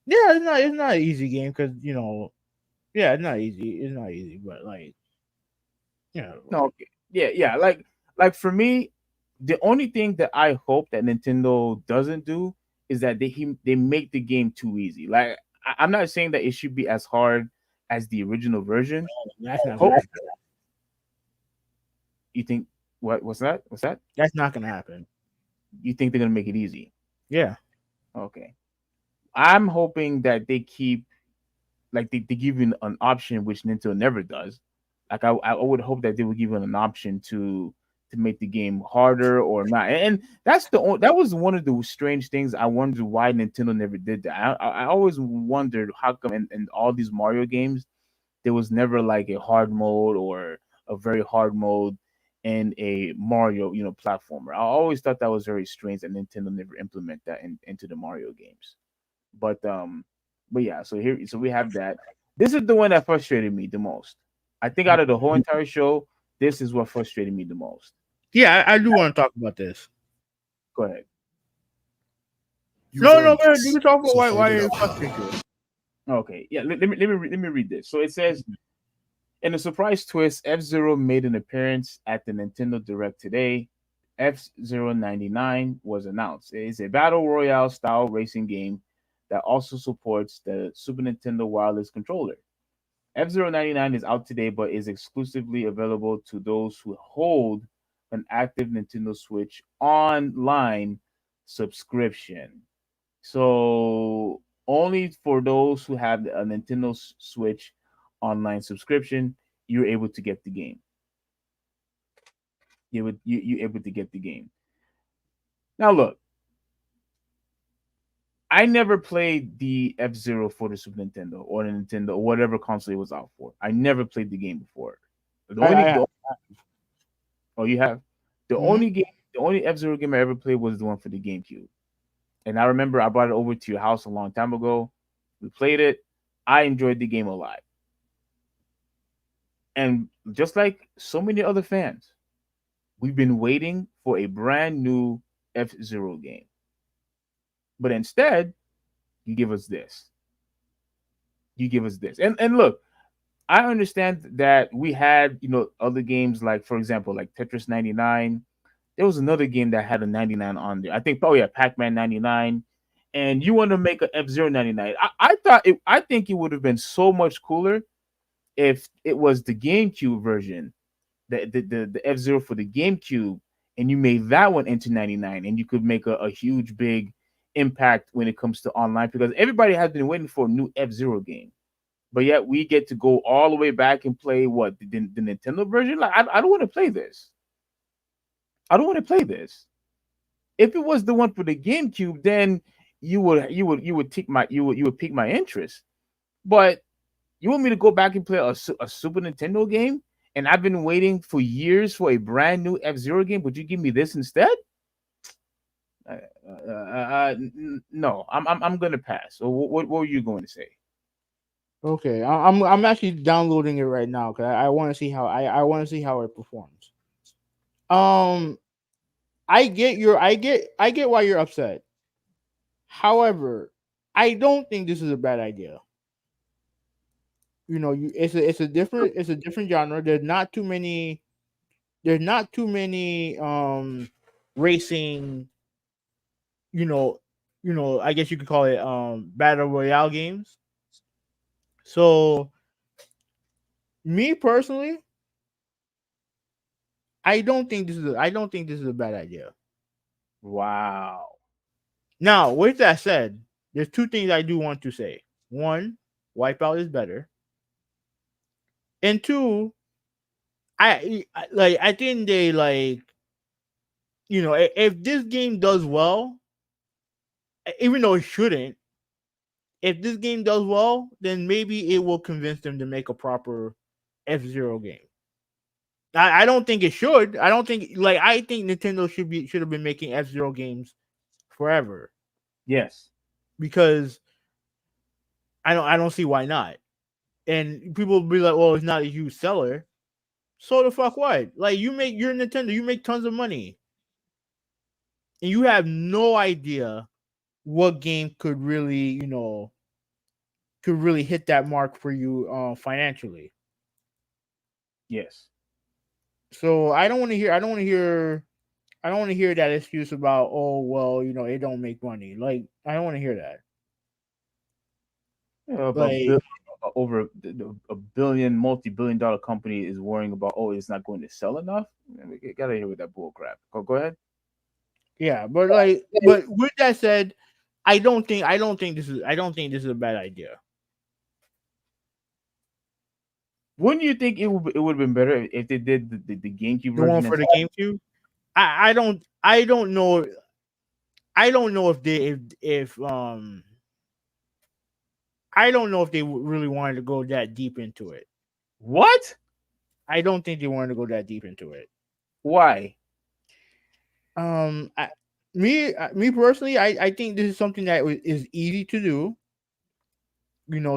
Yeah, it's not an easy game because yeah, it's not easy. It's not easy, but like
No, okay. Yeah. Like for me, the only thing that I hope that Nintendo doesn't do is that they make the game too easy. Like I'm not saying that it should be as hard as the original version.
that's not
Hope
gonna happen.
you think what's that? What's that?
That's not gonna happen.
You think they're gonna make it easy?
Yeah.
Okay. I'm hoping that they keep like they give you an option which Nintendo never does. Like I would hope that they would give you an option to to make the game harder or not. And that was one of the strange things. I wondered why Nintendo never did that. I always wondered how come in all these Mario games there was never like a hard mode or a very hard mode in a Mario, platformer. I always thought that was very strange that Nintendo never implement that into the Mario games. But yeah, so we have that. This is the one that frustrated me the most. I think out of the whole entire show, this is what frustrated me the most.
Yeah, I do want to talk about this.
Go ahead.
No, go ahead. You can talk about why it frustrates you.
Okay, yeah. Let me read this. So it says, in a surprise twist, F-Zero made an appearance at the Nintendo Direct today. F-Zero 99 was announced. It is a battle royale style racing game that also supports the Super Nintendo wireless controller. F-Zero 99 is out today, but is exclusively available to those who hold an active Nintendo Switch online subscription. So only for those who have a Nintendo Switch online subscription, you're able to get the game. You're able to get the game. Now look, I never played the F-Zero for the Super Nintendo or the Nintendo or whatever console it was out for. I never played the game before. Oh, you have the only game, the only F-Zero game I ever played was the one for the GameCube. And I remember I brought it over to your house a long time ago. We played it. I enjoyed the game a lot. And just like so many other fans, we've been waiting for a brand new F-Zero game. But instead, you give us this. You give us this. And look, I understand that we had, other games like, for example, like Tetris 99. There was another game that had a 99 on there. I think, oh yeah, Pac-Man 99. And you want to make an F-Zero 99. I think it would have been so much cooler if it was the GameCube version, the F-Zero for the GameCube, and you made that one into 99, and you could make a huge, big impact when it comes to online, because everybody has been waiting for a new F-Zero game. But yet we get to go all the way back and play what the Nintendo version. Like I don't want to play this. I don't want to play this. If it was the one for the GameCube, then you would pique my interest. But you want me to go back and play a Super Nintendo game, and I've been waiting for years for a brand new F-Zero game, but you give me this instead? No, I'm gonna pass. So what were you going to say?
Okay, I'm actually downloading it right now because I want to see how I want to see how it performs. I get why you're upset. However, I don't think this is a bad idea. It's a different genre. There's not too many racing, I guess you could call it battle royale games. So me personally, I don't think this is a bad idea.
Wow.
Now, with that said, there's two things I do want to say. One, Wipeout is better. And two, I like at the end of the day, like, if this game does well, even though it shouldn't, if this game does well, then maybe it will convince them to make a proper F-Zero game. I don't think it should. I think Nintendo should have been making F-Zero games forever.
Yes.
Because I don't see why not. And people will be like, well, it's not a huge seller. So the fuck what? Like, you're Nintendo, you make tons of money. And you have no idea what game could really, hit that mark for you financially.
Yes.
So I don't want to hear that excuse about, oh well, it don't make money. Like, I don't want to hear that.
Over a billion, multi-billion-dollar company is worrying about, oh, it's not going to sell enough. We gotta hear with that bull crap. Go ahead.
Yeah, but with that said, I don't think this is a bad idea.
Wouldn't you think it would have been better if they did the GameCube
The one
version
for the
instead?
GameCube. I don't know. I don't know if they if I don't know if they really wanted to go that deep into it.
What?
I don't think they wanted to go that deep into it.
Why?
I, me personally, I think this is something that is easy to do.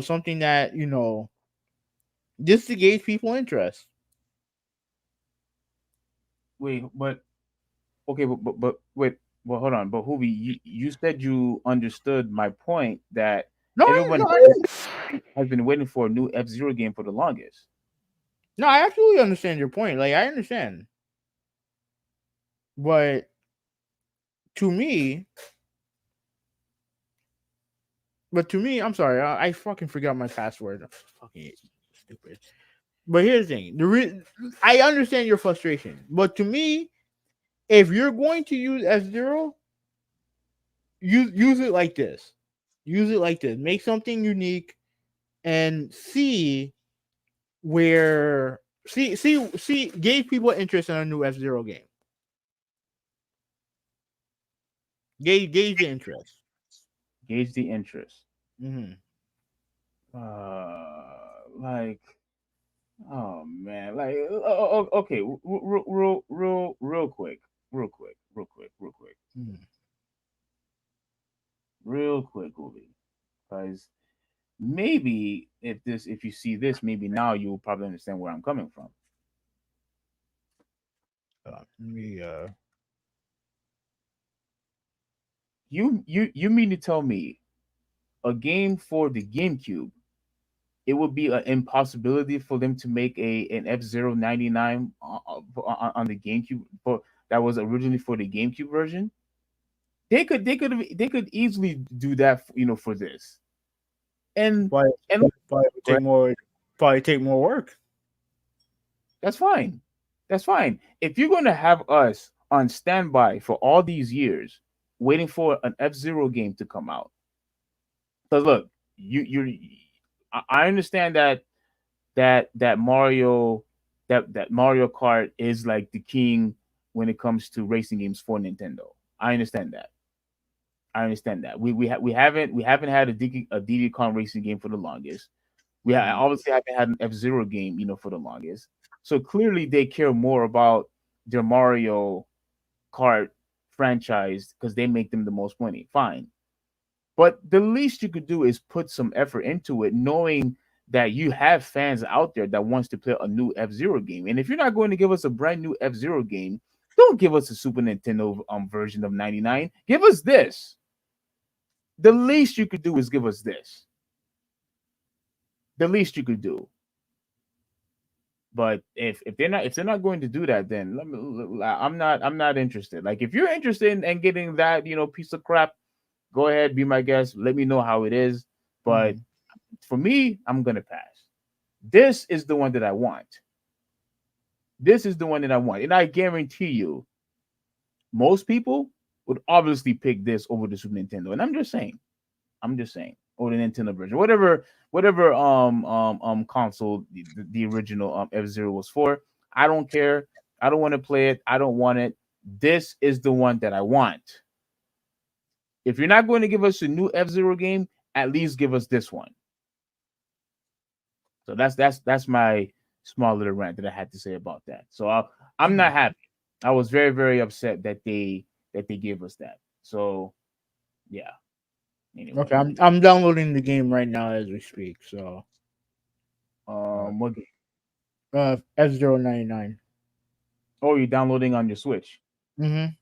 Something that just to gauge people interest.
Wait, but okay, but wait, well, hold on. But Hubi, you said you understood my point that
No,
everyone
no,
has been waiting for a new F-Zero game for the longest.
no. I absolutely understand your point. Like I understand, but to me, I'm sorry. I fucking forgot my password. I'm fucking stupid. But here's the thing: I understand your frustration, but to me, if you're going to use F-Zero, use it like this. Use it like this. Make something unique and gauge people interest in a new F-Zero game. Gauge the interest.
Gauge the interest.
Mm-hmm.
Like, oh man, like, okay, real quick,
Mm-hmm.
real quick, Ubi, because maybe if you see this, maybe now you'll probably understand where I'm coming from.
Let me
You mean to tell me a game for the GameCube, it would be an impossibility for them to make an F-Zero 99 on the GameCube for that was originally for the GameCube version? They could easily do that, for this. And
probably,
and
probably take more work.
that's fine. That's fine. If you're going to have us on standby for all these years waiting for an F-Zero game to come out. Cuz look, I understand that that Mario Kart is like the king when it comes to racing games for Nintendo. I understand that. I understand that. We haven't had a Diddy Kong racing game for the longest. Obviously haven't had an F-Zero game, for the longest. So clearly they care more about their Mario Kart franchise because they make them the most money. Fine. But the least you could do is put some effort into it, knowing that you have fans out there that wants to play a new F-Zero game. And if you're not going to give us a brand new F-Zero game, don't give us a Super Nintendo version of 99. Give us this. The least you could do is give us this. The least you could do. But if they're not going to do that, then I'm not interested. Like if you're interested in getting that piece of crap, go ahead, be my guest. Let me know how it is. But for me, I'm gonna pass. This is the one that I want. This is the one that I want, and I guarantee you, most people would obviously pick this over the Super Nintendo. And I'm just saying. Or the Nintendo version, whatever console the original F-Zero was for. I don't care. I don't want to play it. I don't want it. This is the one that I want. If you're not going to give us a new F-Zero game, at least give us this one. So that's my small little rant that I had to say about that. So I'm not happy. I was very, very upset that they gave us that. So yeah. Anyway.
Okay, I'm downloading the game right now as we speak. So,
what game?
F-Zero 99.
Oh, you're downloading on your Switch.
Mm-hmm.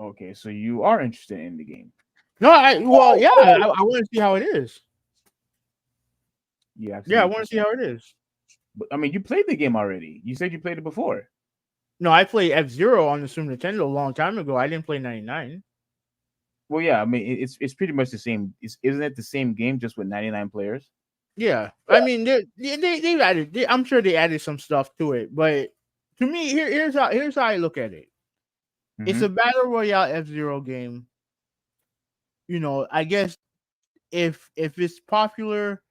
Okay, so you are interested in the game.
No, I want to see how it is.
Yeah,
I want to see how it is.
But I mean, you played the game already. You said you played it before.
No, I played F-Zero on the Super Nintendo a long time ago. I didn't play 99.
Well, yeah, I mean, it's pretty much the same. Isn't it the same game just with 99 players?
Yeah, I mean they've added. I'm sure they added some stuff to it, but to me, here's how I look at it.
Mm-hmm.
It's a battle royale F-Zero game. I guess if it's popular,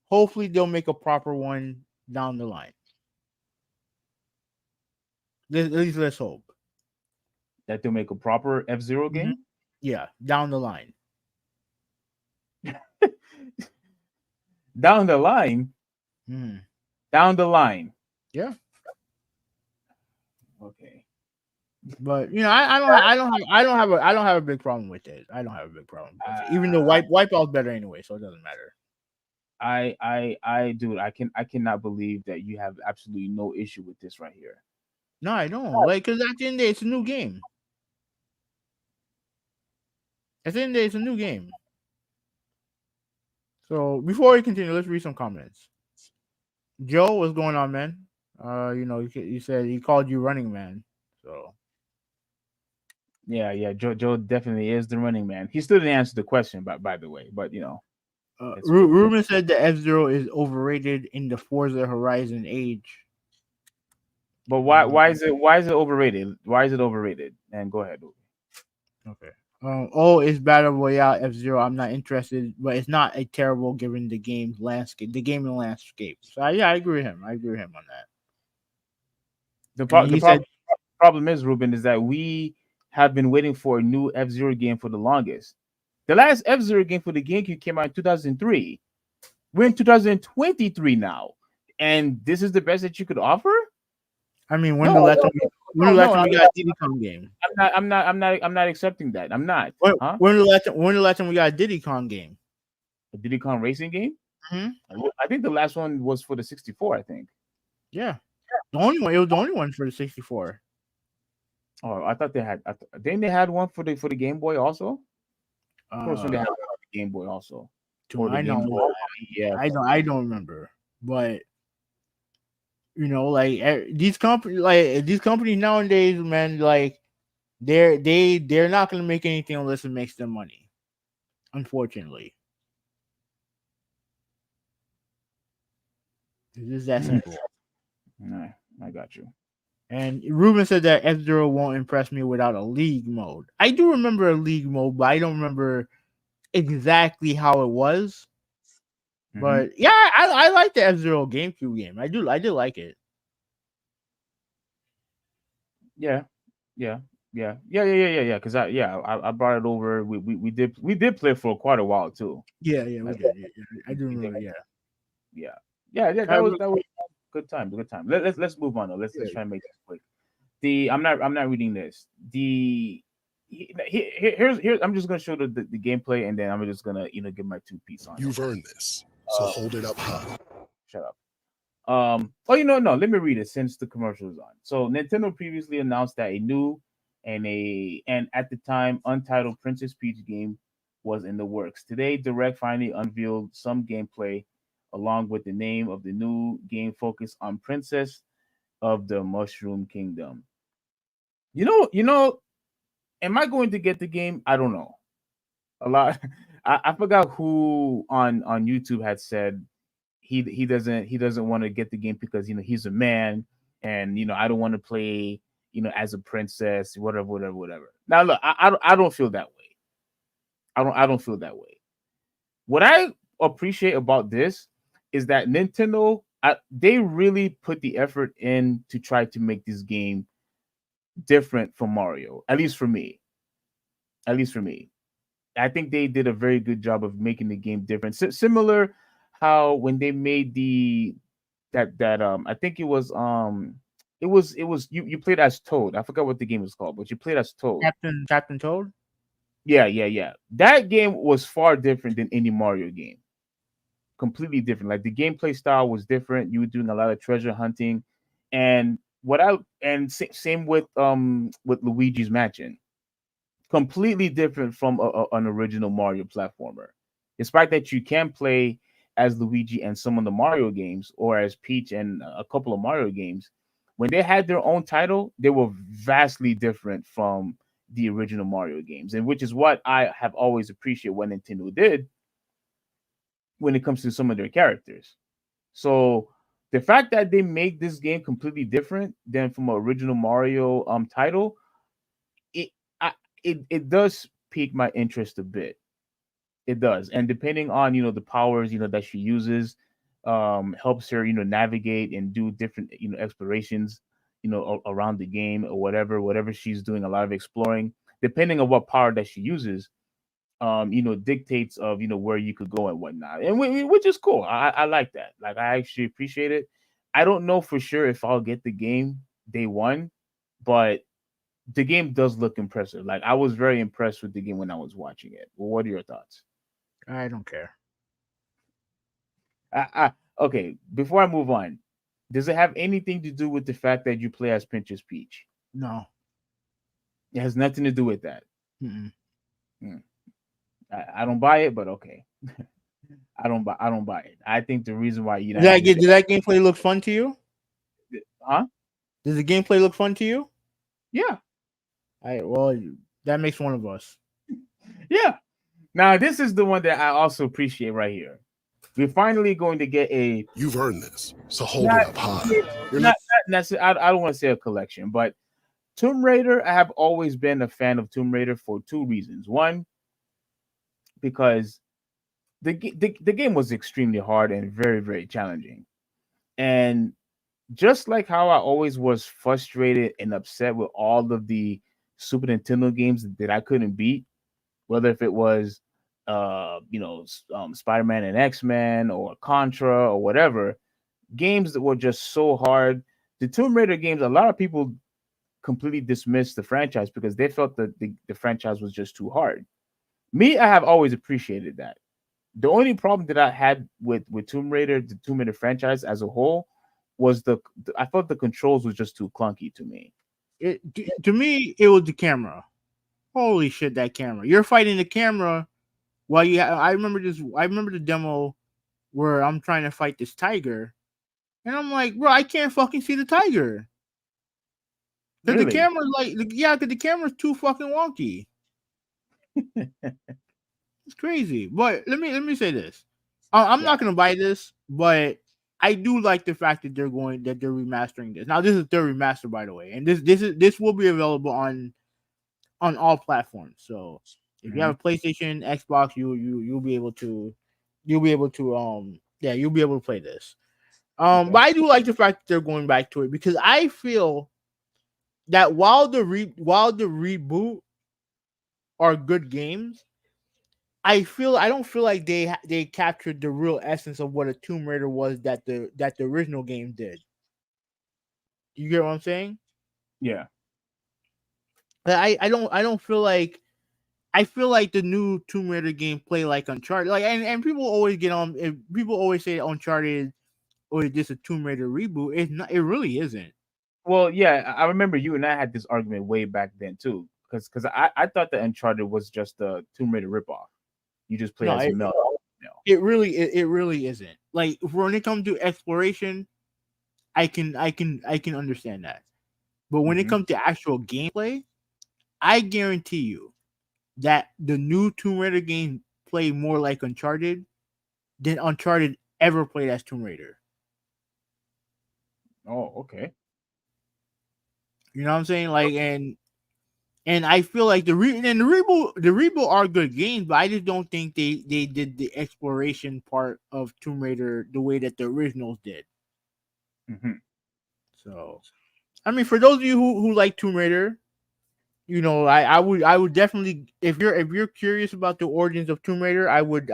hopefully they'll make a proper one down the line. At least let's hope.
That they'll make a proper F-Zero
Mhm.
game.
Yeah, down the line.
Down the line.
Mhm.
Down the line.
Yeah,
Okay.
but I don't have a big problem with it. I don't have a big problem with it. Even though Wipeout's better anyway, so it doesn't matter.
I do. I cannot believe that you have absolutely no issue with this right here.
No, I don't. Like, because at the end of the day, it's a new game. At the end of the day, it's a new game. So before we continue, let's read some comments. Joe, what's going on, man? You said he called you running man. So
Yeah. Joe definitely is the running man. He still didn't answer the question, by the way. But it's
Ruben said the F-Zero is overrated in the Forza Horizon age.
But why is it overrated? Why is it overrated? And go ahead.
Okay. It's Battle Royale F-Zero. I'm not interested, but it's not a terrible given the game's landscape, the gaming landscape. So I agree with him. I agree with him on that.
The problem is, Ruben, is that we have been waiting for a new F-Zero game for the longest. The last F-Zero game for the GameCube came out in 2003. We're in 2023 now, and this is the best that you could offer.
I mean, when the last time we got a Diddy Kong game?
I'm not accepting that. I'm not.
When the last time we got a Diddy Kong game?
A Diddy Kong racing game?
Mm-hmm.
I think the last one was for the 64. I think.
Yeah, the only one. It was the only one for the 64.
Oh, I thought they had. Didn't they had one for the Game Boy also? Of course, when they had one for the Game Boy also.
I know. Yeah, I don't remember, but like these companies nowadays, man, like they're not gonna make anything unless it makes them money. Unfortunately, it's just that simple.
No, I got you.
And Ruben said that F-Zero won't impress me without a league mode. I do remember a league mode, but I don't remember exactly how it was. Mm-hmm. But yeah, I like the F-Zero GameCube game. I did like it.
Yeah. Because I brought it over. We did play for quite a while too.
Yeah, we did. Yeah. I do remember.
Yeah. That was good time. Good time. Let's move on though. Let's try and make this quick. I'm not reading this. Here's I'm just gonna show the gameplay, and then I'm just gonna give my 2 piece on.
You've earned this, so hold it up high.
Shut up. No. Let me read it since the commercial is on. So Nintendo previously announced that a new and at the time untitled Princess Peach game was in the works. Today, Direct finally unveiled some gameplay along with the name of the new game focused on Princess of the Mushroom Kingdom. Am I going to get the game? I don't know. A lot. I forgot who on YouTube had said he doesn't want to get the game because he's a man and I don't want to play as a princess, whatever. Now look, I don't feel that way. I don't feel that way. What I appreciate about this is that Nintendo they really put the effort in to try to make this game different from Mario, at least for me. I think they did a very good job of making the game different. Similar how when they made I think it was you played as Toad. I forgot what the game was called, but you played as Toad.
Captain Toad?
Yeah. That game was far different than any Mario game. Completely different. Like the gameplay style was different. You were doing a lot of treasure hunting, and same with Luigi's Mansion. Completely different from an original Mario platformer. Despite that you can play as Luigi and some of the Mario games, or as Peach and a couple of Mario games, when they had their own title, they were vastly different from the original Mario games, and which is what I have always appreciated what Nintendo did when it comes to some of their characters. So the fact that they make this game completely different than from an original Mario title, it does pique my interest a bit. It does, and depending on the powers that she uses, helps her, navigate and do different, explorations, around the game or whatever she's doing, a lot of exploring, depending on what power that she uses, dictates of, where you could go and whatnot, and which is cool. I like that. Like, I actually appreciate it. I don't know for sure if I'll get the game day one, but the game does look impressive. Like, I was very impressed with the game when I was watching it. Well, what are your thoughts?
I don't care.
Okay, before I move on, does it have anything to do with the fact that you play as Princess Peach?
No.
It has nothing to do with that.
Mm-mm.
I don't buy it, but okay. I don't buy it. I think the reason why
Did that gameplay look fun to you?
Huh?
Does the gameplay look fun to you?
Yeah.
Well, that makes one of us.
Yeah. Now, this is the one that I also appreciate right here. We're finally going to get a.
You've earned this, so hold it up high.
Not necessarily. I don't want to say a collection, but Tomb Raider. I have always been a fan of Tomb Raider for two reasons. One, because the game was extremely hard and very, very challenging, and just like how I always was frustrated and upset with all of the Super Nintendo games that I couldn't beat, whether if it was Spider-Man and X-Men or Contra or whatever, games that were just so hard. The Tomb Raider games, a lot of people completely dismissed the franchise because they felt that the franchise was just too hard. Me, I have always appreciated that. The only problem that I had with Tomb Raider, the Tomb Raider franchise as a whole, was I felt the controls was just too clunky to me.
To me, it was the camera. Holy shit, that camera! You're fighting the camera while you. I remember this. I remember the demo where I'm trying to fight this tiger, and I'm like, bro, I can't fucking see the tiger. Because the camera's because the camera's too fucking wonky. It's crazy. But let me say this. I'm not gonna buy this, but I do like the fact that they're remastering this. Now, this is their remaster, by the way, and this will be available on all platforms. So if you have a PlayStation, Xbox, you'll be able to you'll be able to play this. But I do like the fact that they're going back to it because I feel that while the reboot are good games, I don't feel like they captured the real essence of what a Tomb Raider was that the original game did. You get what I'm saying?
Yeah.
I don't feel like I feel like the new Tomb Raider game play like Uncharted. Like and people always get on people always say Uncharted or just a Tomb Raider reboot. It's not, it really isn't.
Well, yeah, I remember you and I had this argument way back then too. Because I thought that Uncharted was just a Tomb Raider ripoff. You just play as Mel.
It really isn't. Like when it comes to exploration, I can understand that. But when it comes to actual gameplay, I guarantee you that the new Tomb Raider game play more like Uncharted than Uncharted ever played as Tomb Raider.
Oh, okay.
You know what I'm saying? Like and I feel like the reboot are good games, but I just don't think they did the exploration part of Tomb Raider the way that the originals did.
Mm-hmm.
So, I mean, for those of you who like Tomb Raider, you know, I would definitely if you're curious about the origins of Tomb Raider, I would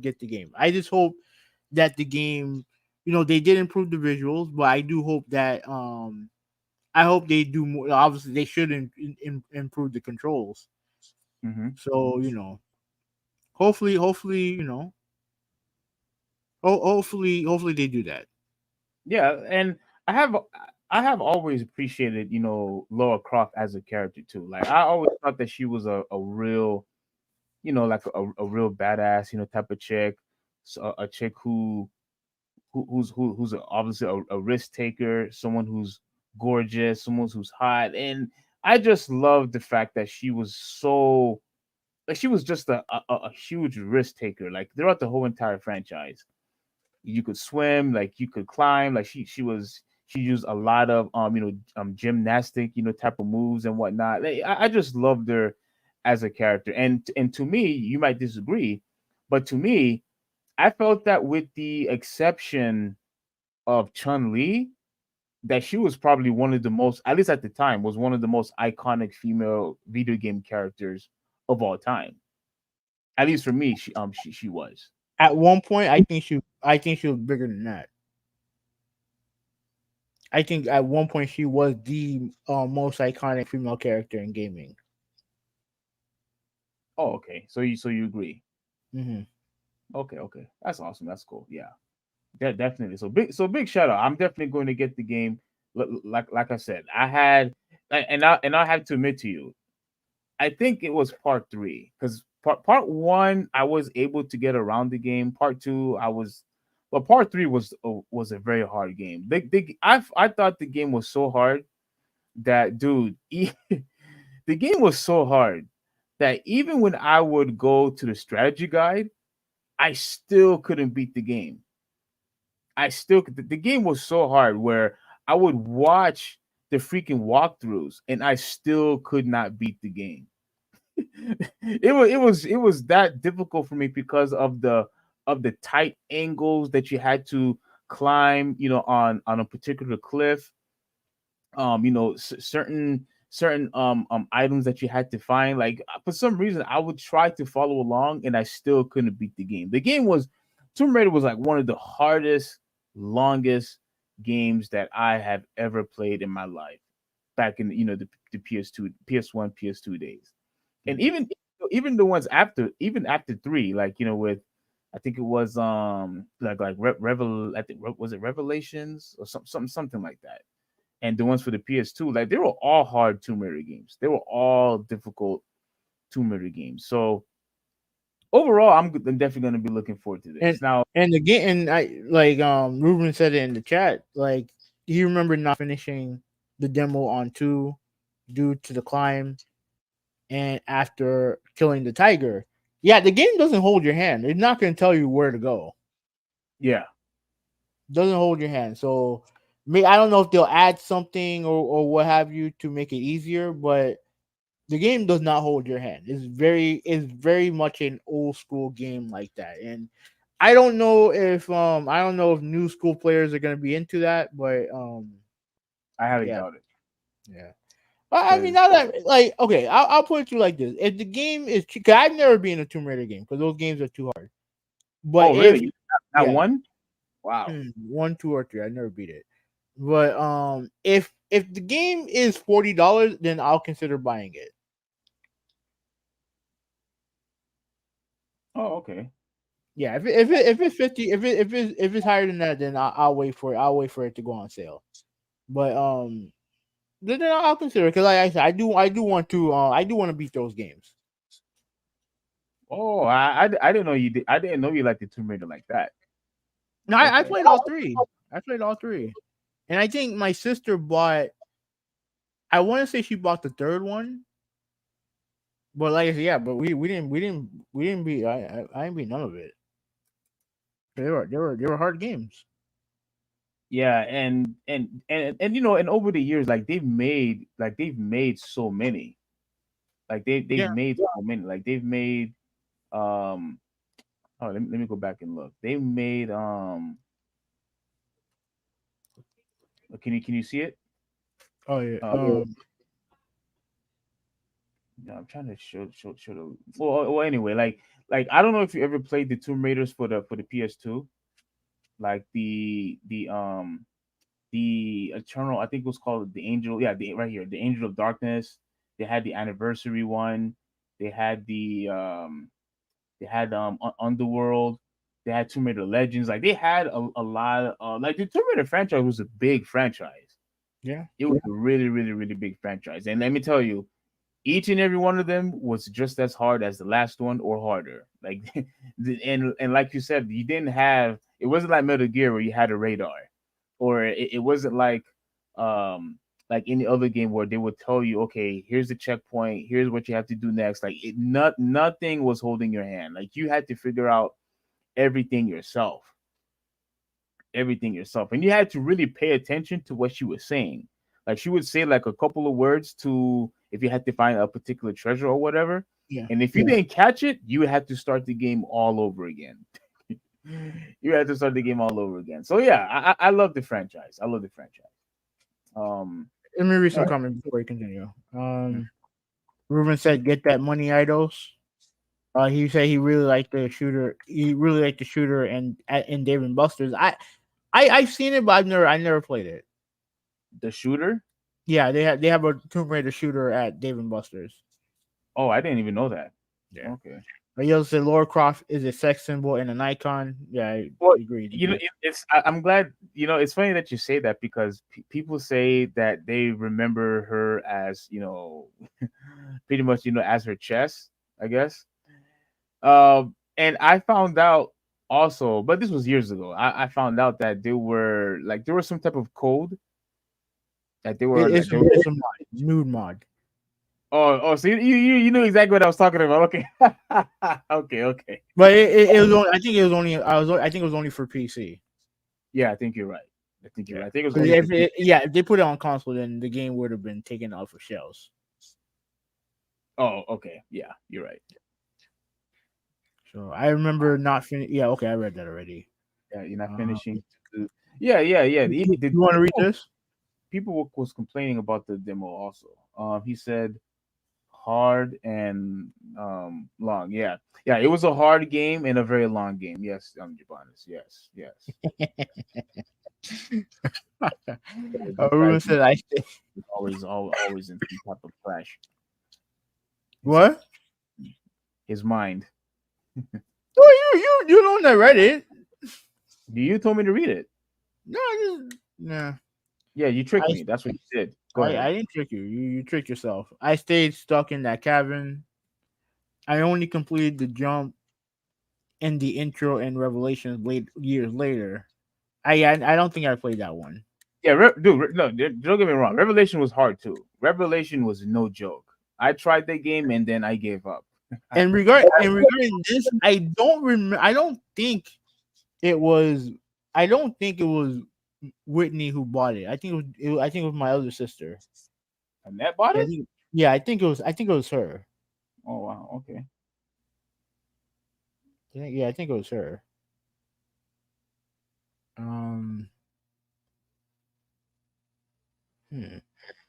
get the game. I just hope that the game, you know, they did improve the visuals, but I do hope that I hope they do more. Obviously, they should improve the controls.
Mm-hmm.
So you know, hopefully, you know, hopefully they do that.
Yeah, and I have always appreciated, Lara Croft as a character too. Like, I always thought that she was a real, like a real badass, type of chick. So a chick who's obviously a risk taker, someone who's gorgeous, someone who's hot, and I just love the fact that she was so like she was just a huge risk taker, like throughout the whole entire franchise. You could swim, like you could climb, like she used a lot of gymnastic, type of moves and whatnot. Like, I just loved her as a character, and to me, you might disagree, but to me, I felt that with the exception of Chun-Li, that she was probably one of the most, at least at the time, was one of the most iconic female video game characters of all time. At least for me, she was.
At one point, I think she was bigger than that. I think at one point she was the most iconic female character in gaming.
Oh, okay. So you agree?
Hmm.
Okay. That's awesome. That's cool. Yeah. Definitely. So big shout out. I'm definitely going to get the game. Like I said, I had, and I have to admit to you, I think it was part three, because part one I was able to get around the game. Part two I was, but part three was a very hard game. I thought the game was so hard that, dude, the game was so hard that even when I would go to the strategy guide, I still couldn't beat the game. The game was so hard where I would watch the freaking walkthroughs and I still could not beat the game. It was that difficult for me because of the tight angles that you had to climb, on a particular cliff. Certain items that you had to find. Like, for some reason, I would try to follow along and I still couldn't beat the game. Tomb Raider was like one of the hardest, longest games that I have ever played in my life. Back in the PS2, PS1, PS2 days, and even the ones after three, like, with, I think it was like Revel, I think, was it Revelations or something like that, and the ones for the PS2, like, they were all hard Tomb Raider games. They were all difficult Tomb Raider games. So overall, I'm definitely going to be looking forward to
And
this. Now,
and the game, and I like Ruben said it in the chat. Like, he remembered not finishing the demo on 2 due to the climb, and after killing the tiger. Yeah, the game doesn't hold your hand. It's not going to tell you where to go.
yeah,
Doesn't hold your hand. So, I don't know if they'll add something or what have you to make it easier, but the game does not hold your hand. It's very much an old school game like that. And I don't know if new school players are going to be into that, but
I highly
yeah.
doubt it.
Yeah. I mean,
'Cause-
now that, like, okay, I'll put it to you like this: if the game is, because I've never been in a Tomb Raider game because those games are too hard. But
oh,
if
really? Not
yeah,
one? Wow.
1, 2, or 3, I never beat it. But if the game is $40, then I'll consider buying it.
Oh, okay.
Yeah, if it's 50, if it's higher than that, then I'll wait for it. I'll wait for it to go on sale. But then I'll consider it, because, like I said, I do want to beat those games.
Oh, I didn't know you did. I didn't know you liked the Tomb Raider like that.
No, I
Okay.
played all three. I played all three, and I think my sister bought. I want to say she bought the third one, but like I said, yeah, but we didn't beat. I didn't beat none of it. They were hard games.
Yeah, and over the years, like, they've made so many. Like, they've
Yeah.
made so many. Like, they've made um oh, let me go back and look. They made can you see it?
Oh yeah.
No, I'm trying to show the, well, anyway, like, I don't know if you ever played the Tomb Raiders for the PS2, like the Eternal, I think it was called the Angel. Yeah, right here, the Angel of Darkness. They had the anniversary one. They had Underworld. They had Tomb Raider Legends. Like, they had a lot of, like, the Tomb Raider franchise was a big franchise.
Yeah.
It was a really, really, really big franchise. And let me tell you, each and every one of them was just as hard as the last one, or harder. Like, and like you said, you didn't have, it wasn't like Metal Gear where you had a radar, or it wasn't like any other game where they would tell you, okay, here's the checkpoint, here's what you have to do next. Like, nothing was holding your hand. Like, you had to figure out everything yourself, and you had to really pay attention to what she was saying. Like, she would say like a couple of words to, if you had to find a particular treasure or whatever,
Yeah.
and if you didn't catch it, you would have to start the game all over again. You had to start the game all over again. So yeah, I love the franchise. I love the franchise.
Let me read some
Alright.
comments before we continue. Ruben said, "Get that money, idols." He said he really liked the shooter. He really liked the shooter and in Dave and Buster's. I've seen it, but I never played it.
The shooter.
Yeah, they have a Tomb Raider shooter at Dave and Buster's.
Oh, I didn't even know that.
Yeah.
Okay.
But he also said Lara Croft is a sex symbol and an icon. Yeah, I
Well,
agree.
you know, I'm glad. You know, it's funny that you say that because people say that they remember her as, pretty much, as her chess, I guess. And I found out also, but this was years ago. I found out that there was some type of code that they were like,
It's a mod, nude mod.
So you knew exactly what I was talking about. Okay. Okay.
But it was only. I think it was only. I think it was only for PC.
Yeah, I think you're right. I think it was
'Cause
only
if
for PC.
if they put it on console, then the game would have been taken off for shelves.
Oh, okay. Yeah, you're right.
So I remember not finishing. Yeah, okay, I read that already.
Yeah, you're not finishing. Yeah.
You want to read this?
People was complaining about the demo also. He said hard and long. Yeah. It was a hard game and a very long game. Yes, Jabanis. Yes.
Ruben said I stay.
Always in some type of clash.
What?
His mind.
Oh, you don't know Reddit.
You told me to read it.
No.
Yeah, you tricked me. That's what you did. Go ahead.
I didn't trick you. You tricked yourself. I stayed stuck in that cabin. I only completed the jump in the intro and Revelations years later. I don't think I played that one.
Yeah, dude. No, don't get me wrong. Revelation was hard too. Revelation was no joke. I tried that game and then I gave up.
And regarding this, I don't remember. I don't think it was Whitney who bought it. I think it was my other sister.
Annette bought it?
I think it was her.
Oh wow, okay.
I think it was her.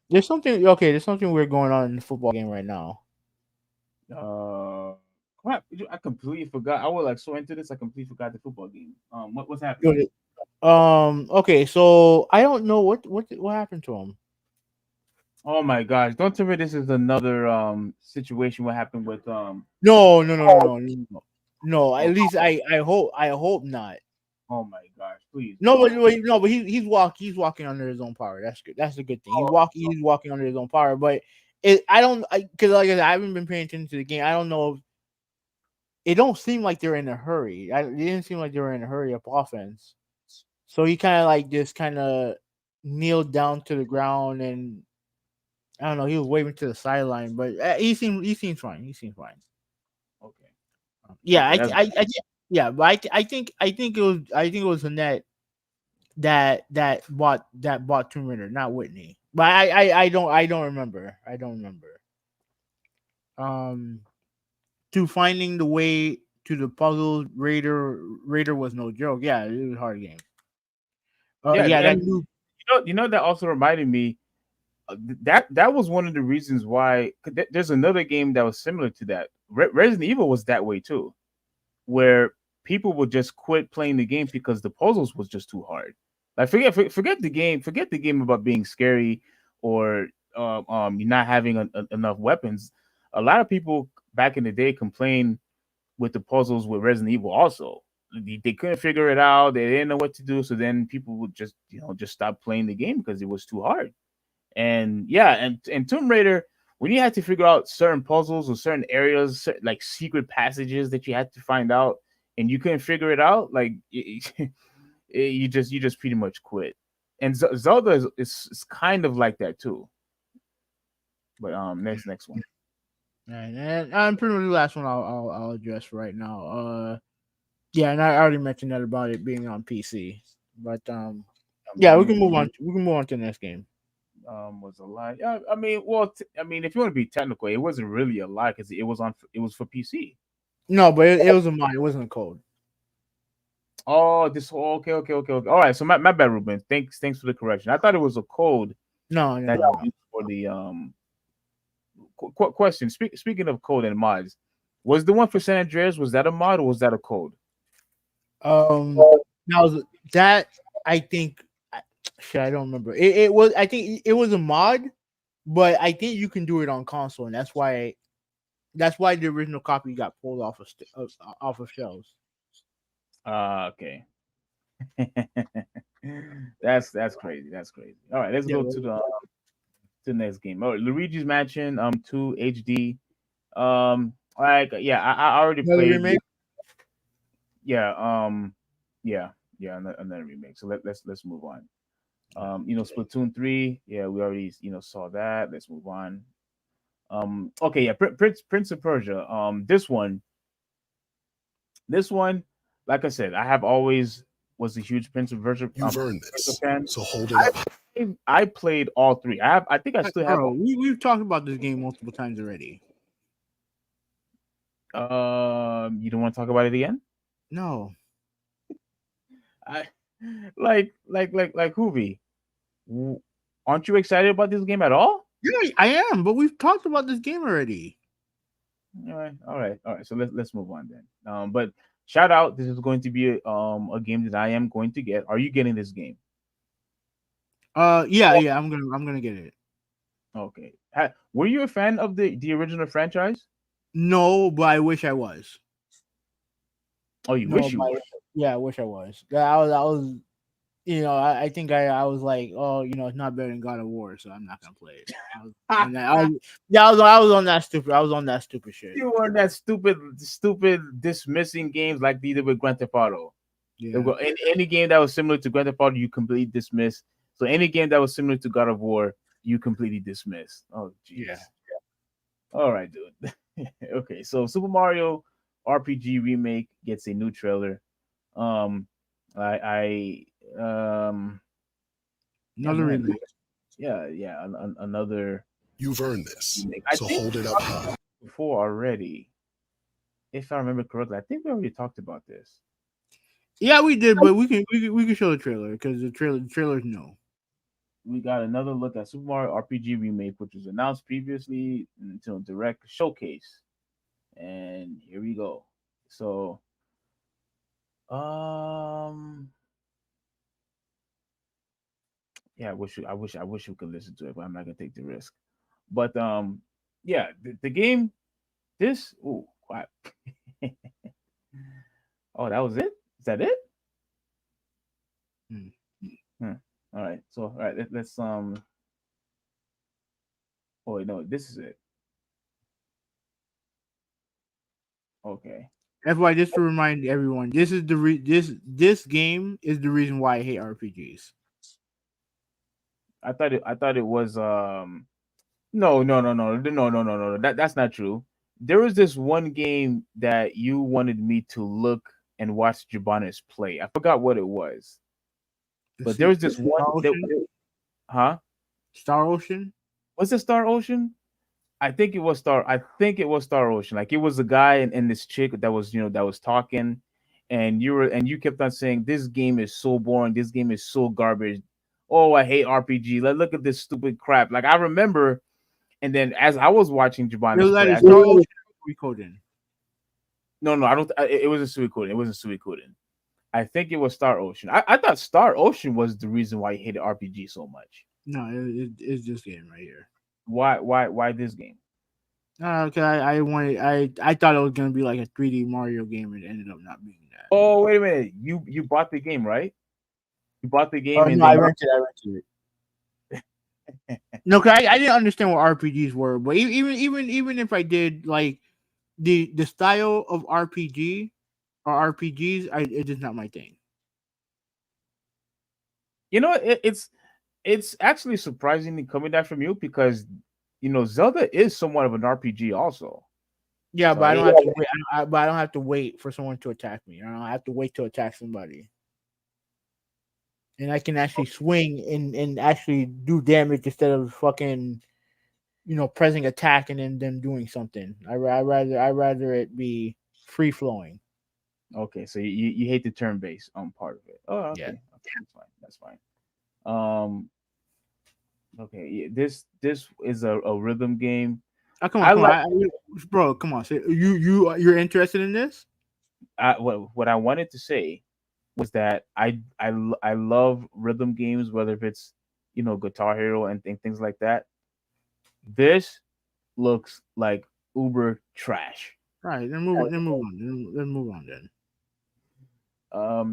There's something weird going on in the football game right now.
Crap! I completely forgot. I was like so into this, I completely forgot the football game. What's happening?
Okay, so I don't know what happened to him.
Oh my gosh! Don't tell me this is another situation. What happened with
No. At least I hope not.
Oh my gosh! Please.
No, but he's walking under his own power. That's good. That's a good thing. He's walking under his own power. But because like I said, I haven't been paying attention to the game. I don't know. It don't seem like they're in a hurry. It didn't seem like they were in a hurry up offense. So he kind of kneeled down to the ground and I don't know. He was waving to the sideline, but he seemed fine. He seemed fine.
Okay.
Yeah, but I think it was Annette that bought Tomb Raider, not Whitney. But I don't remember. To finding the way to the puzzle, Raider was no joke. Yeah, it was a hard game.
That also reminded me that was one of the reasons why there's another game that was similar to that. Resident Evil was that way too, where people would just quit playing the game because the puzzles was just too hard. Like forget the game about being scary or not having enough weapons. A lot of people back in the day complained with the puzzles with Resident Evil also. They couldn't figure it out. They didn't know what to do. So then people would just stop playing the game because it was too hard. And Tomb Raider, when you had to figure out certain puzzles or certain areas, like secret passages that you had to find out, and you couldn't figure it out, like you just pretty much quit. And Zelda is kind of like that too. But next one.
All right, and I'm pretty much the last one I'll address right now. And I already mentioned that about it being on PC, but we can move on. We can move on to the next game.
Was a lie. Yeah, I mean, if you want to be technical, it wasn't really a lie because it was for PC.
No, but it was a mod. It wasn't a code.
Oh, this whole okay. All right, so my bad, Ruben. Thanks for the correction. I thought it was a code
No,
that
no.
you used for the question. Speaking of code and mods, was the one for San Andreas, was that a mod or was that a code?
Now that I think, shit, I don't remember. It was. I think it was a mod, but I think you can do it on console, and that's why. That's why the original copy got pulled off of shelves.
Okay. That's crazy. That's crazy. All right, let's
Yeah,
go to the next game. Oh, Luigi's Mansion 2 HD. Like yeah, I already
another
played.
remake.
Yeah, yeah, another remake. So let's move on. Splatoon 3. Yeah, we already saw that. Let's move on. Okay, yeah, Prince of Persia. This one, like I said, I have always was a huge Prince of Persia
You've earned
Persia
this,
fan.
so hold it up.
I played all three. I think I still have.
Bro, we've talked about this game multiple times already.
You don't want to talk about it again?
No,
I like Hoovy. Aren't you excited about this game at all?
yeah, I am. But we've talked about this game already.
All right. So let's move on then. But shout out. This is going to be a game that I am going to get. Are you getting this game?
Yeah. I'm gonna get it.
Okay. Were you a fan of the original franchise?
No, but I wish I was.
Oh, you
No,
wish you
but
were.
yeah, I wish I was. Yeah, I was. I think I was like, oh, it's not better than God of War, so I'm not gonna play it. I was on that stupid. I was on that stupid shit.
You were that stupid dismissing games like they did with Grand Theft Auto.
Yeah.
Any game that was similar to Grand Theft Auto, you completely dismiss. So any game that was similar to God of War, you completely dismiss. Oh, jeez.
Yeah.
All right, dude. Okay, so Super Mario RPG remake gets a new trailer. I
Another
man,
remake.
another
You've earned this,
remake. I
so
think
hold it up high.
before already, if I remember correctly. I think we already talked about this.
Yeah, we did, but we can show the trailer because the trailer's no.
We got another look at Super Mario RPG remake, which was announced previously until direct showcase, and here we go. So, yeah, I wish we could listen to it, but I'm not gonna take the risk. But yeah, the game, this, ooh, quiet. Oh, that was it? Is that it? Hmm. All right. So, all right, let's Oh wait, no, this is it. Okay.
That's why, just to remind everyone, this is this game is the reason why I hate RPGs.
I thought it was no. That's not true. There was this one game that you wanted me to look and watch Jabanis play. I forgot what it was. But there was this one huh?
Star Ocean?
Was it Star Ocean? I think it was Star Ocean. Like it was a guy and this chick that was, that was talking, and you kept on saying this game is so boring, this game is so garbage. Oh, I hate RPG. Like, look at this stupid crap. Like I remember, and then as I was watching Jabanis play,
Star Ocean Suikoden.
No, I don't. It wasn't Suikoden. It wasn't Suikoden. I think it was Star Ocean. I thought Star Ocean was the reason why you hated RPG so much.
No, it's this game right here.
Why this game?
Okay, I thought it was gonna be like a 3D Mario game, and it ended up not being that.
Oh, wait a minute. You bought the game, right? You bought the game,
Oh,
and
no, I rented it. No, cause I didn't understand what RPGs were, but even if I did, like the style of RPG or RPGs, it is not my thing.
It's actually surprisingly coming that from you because Zelda is somewhat of an RPG also.
Yeah,
So
but I don't have to wait. But I don't have to wait for someone to attack me. I don't have to wait to attack somebody, and I can actually swing and actually do damage instead of fucking, pressing attack and then them doing something. I rather it be free flowing.
Okay, so you hate the turn based part of it. Oh,
Yeah.
okay, that's fine. That's fine. Um, okay, this is a rhythm game.
Oh, come on,
I
come on,
like
bro. Come on, so you're interested in this?
what I wanted to say was that I love rhythm games, whether if it's Guitar Hero and things like that. This looks like uber trash.
All right, then move on. Then move on. Then.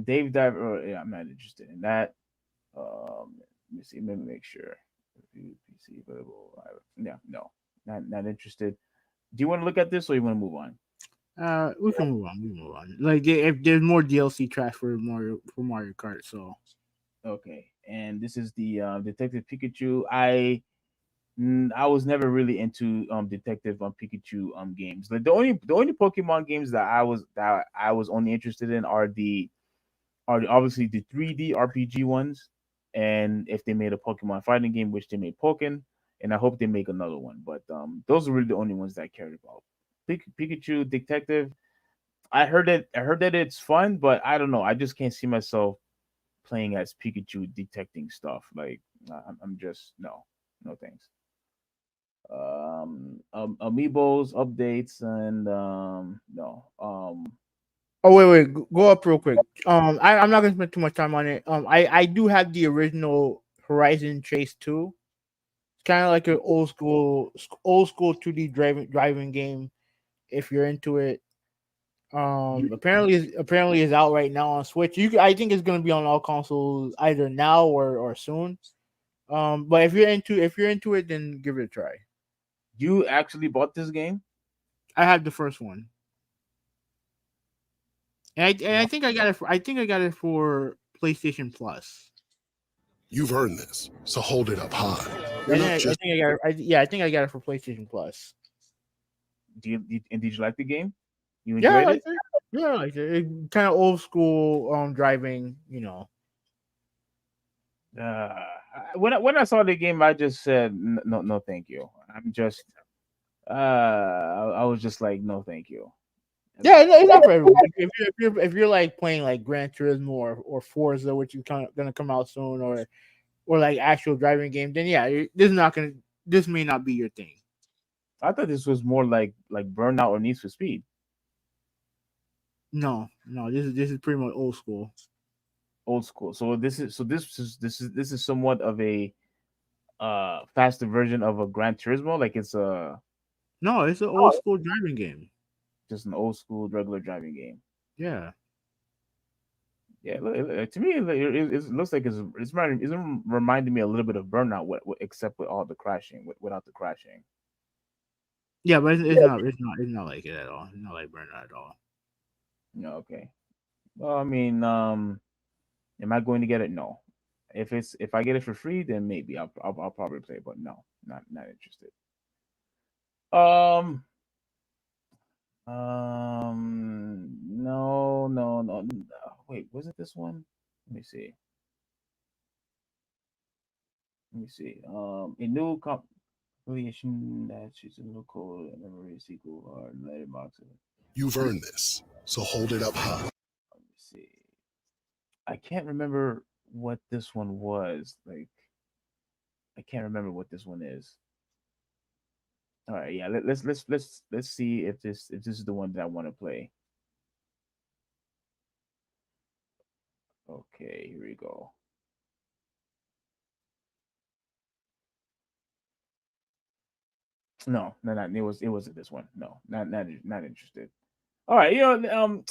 Dave Diver. Yeah, I'm not interested in that. Let me see. Let me make sure. Review PC available. Yeah, no, not interested. Do you want to look at this or you want to move on?
We can move on. We can move on. Like if there's more DLC tracks for Mario Kart, so
Okay, and this is the Detective Pikachu. I was never really into Detective Pikachu games. Like the only Pokemon games that I was only interested in obviously the 3D RPG ones, and if they made a Pokemon fighting game, which they made Pokken, and I hope they make another one. But those are really the only ones that I cared about. Pikachu Detective. I heard that it's fun, but I don't know. I just can't see myself playing as Pikachu detecting stuff. Like I'm just no thanks. Amiibos updates and no
oh wait, go up real quick. I'm not gonna spend too much time on it. I do have the original Horizon Chase 2. It's kind of like an old school 2D driving game. If you're into it, apparently is out right now on Switch. I think it's gonna be on all consoles either now or soon. But if you're into it, then give it a try.
you actually bought this game.
I have the first one, and I
Wow.
think I got it for PlayStation Plus.
You've earned this, so hold it up high. You're
I
not
think I
just
think I got it. Yeah, I think I got it for PlayStation Plus.
Did you like the game? You
Yeah, I
enjoyed
like
it?
it. Yeah, I like it. Kind of old school driving.
uh when I saw the game, I just said no, no thank you. I'm just I was just like no thank you.
Yeah, it's not for everyone. If you're like playing like Gran Turismo or Forza, which is kind of gonna come out soon, or like actual driving game, then yeah, this may not be your thing.
I thought this was more like Burnout or Need for Speed.
No, no, this is pretty much old school.
Old school. So this is somewhat of a faster version of a Gran Turismo. Like it's a
No, it's an old school driving game.
just an old school regular driving game.
Yeah,
Yeah, to me, it looks like it's reminding me a little bit of Burnout, except with all the crashing, without the crashing.
yeah, but it's not like it at all. It's not like Burnout at all.
Okay. Well, I mean, am I going to get it? No. If I get it for free, then maybe I'll probably play, but no, not interested. Um, no, no, no. Wait, was it this one? Let me see. Let me see. A new compilation that she's a new code and memory sequel or letterbox.
you've earned this, so hold it up high.
Let me see. I can't remember what this one was. Like, I can't remember what this one is. All right, yeah. Let's see if this is the one that I want to play. Okay, here we go. No, no, not it wasn't this one. No, not interested. All right,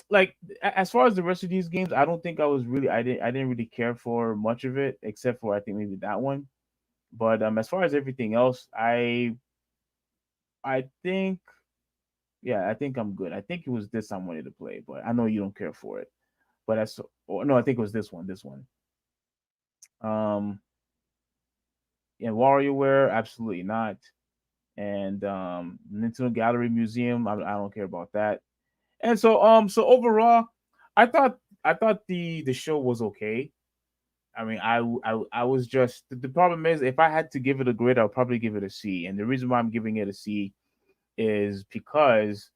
like as far as the rest of these games, I don't think I didn't really care for much of it, except for I think maybe that one. But as far as everything else, I think yeah, I think I'm good. I think it was this I wanted to play, but I know you don't care for it. But no, I think it was this one. This one. Um, yeah, WarioWare, absolutely not. And Nintendo Gallery Museum, I don't care about that. And so overall, I thought the show was okay. I mean, I was just the problem is if I had to give it a grade, I'll probably give it a C. And the reason why I'm giving it a C is because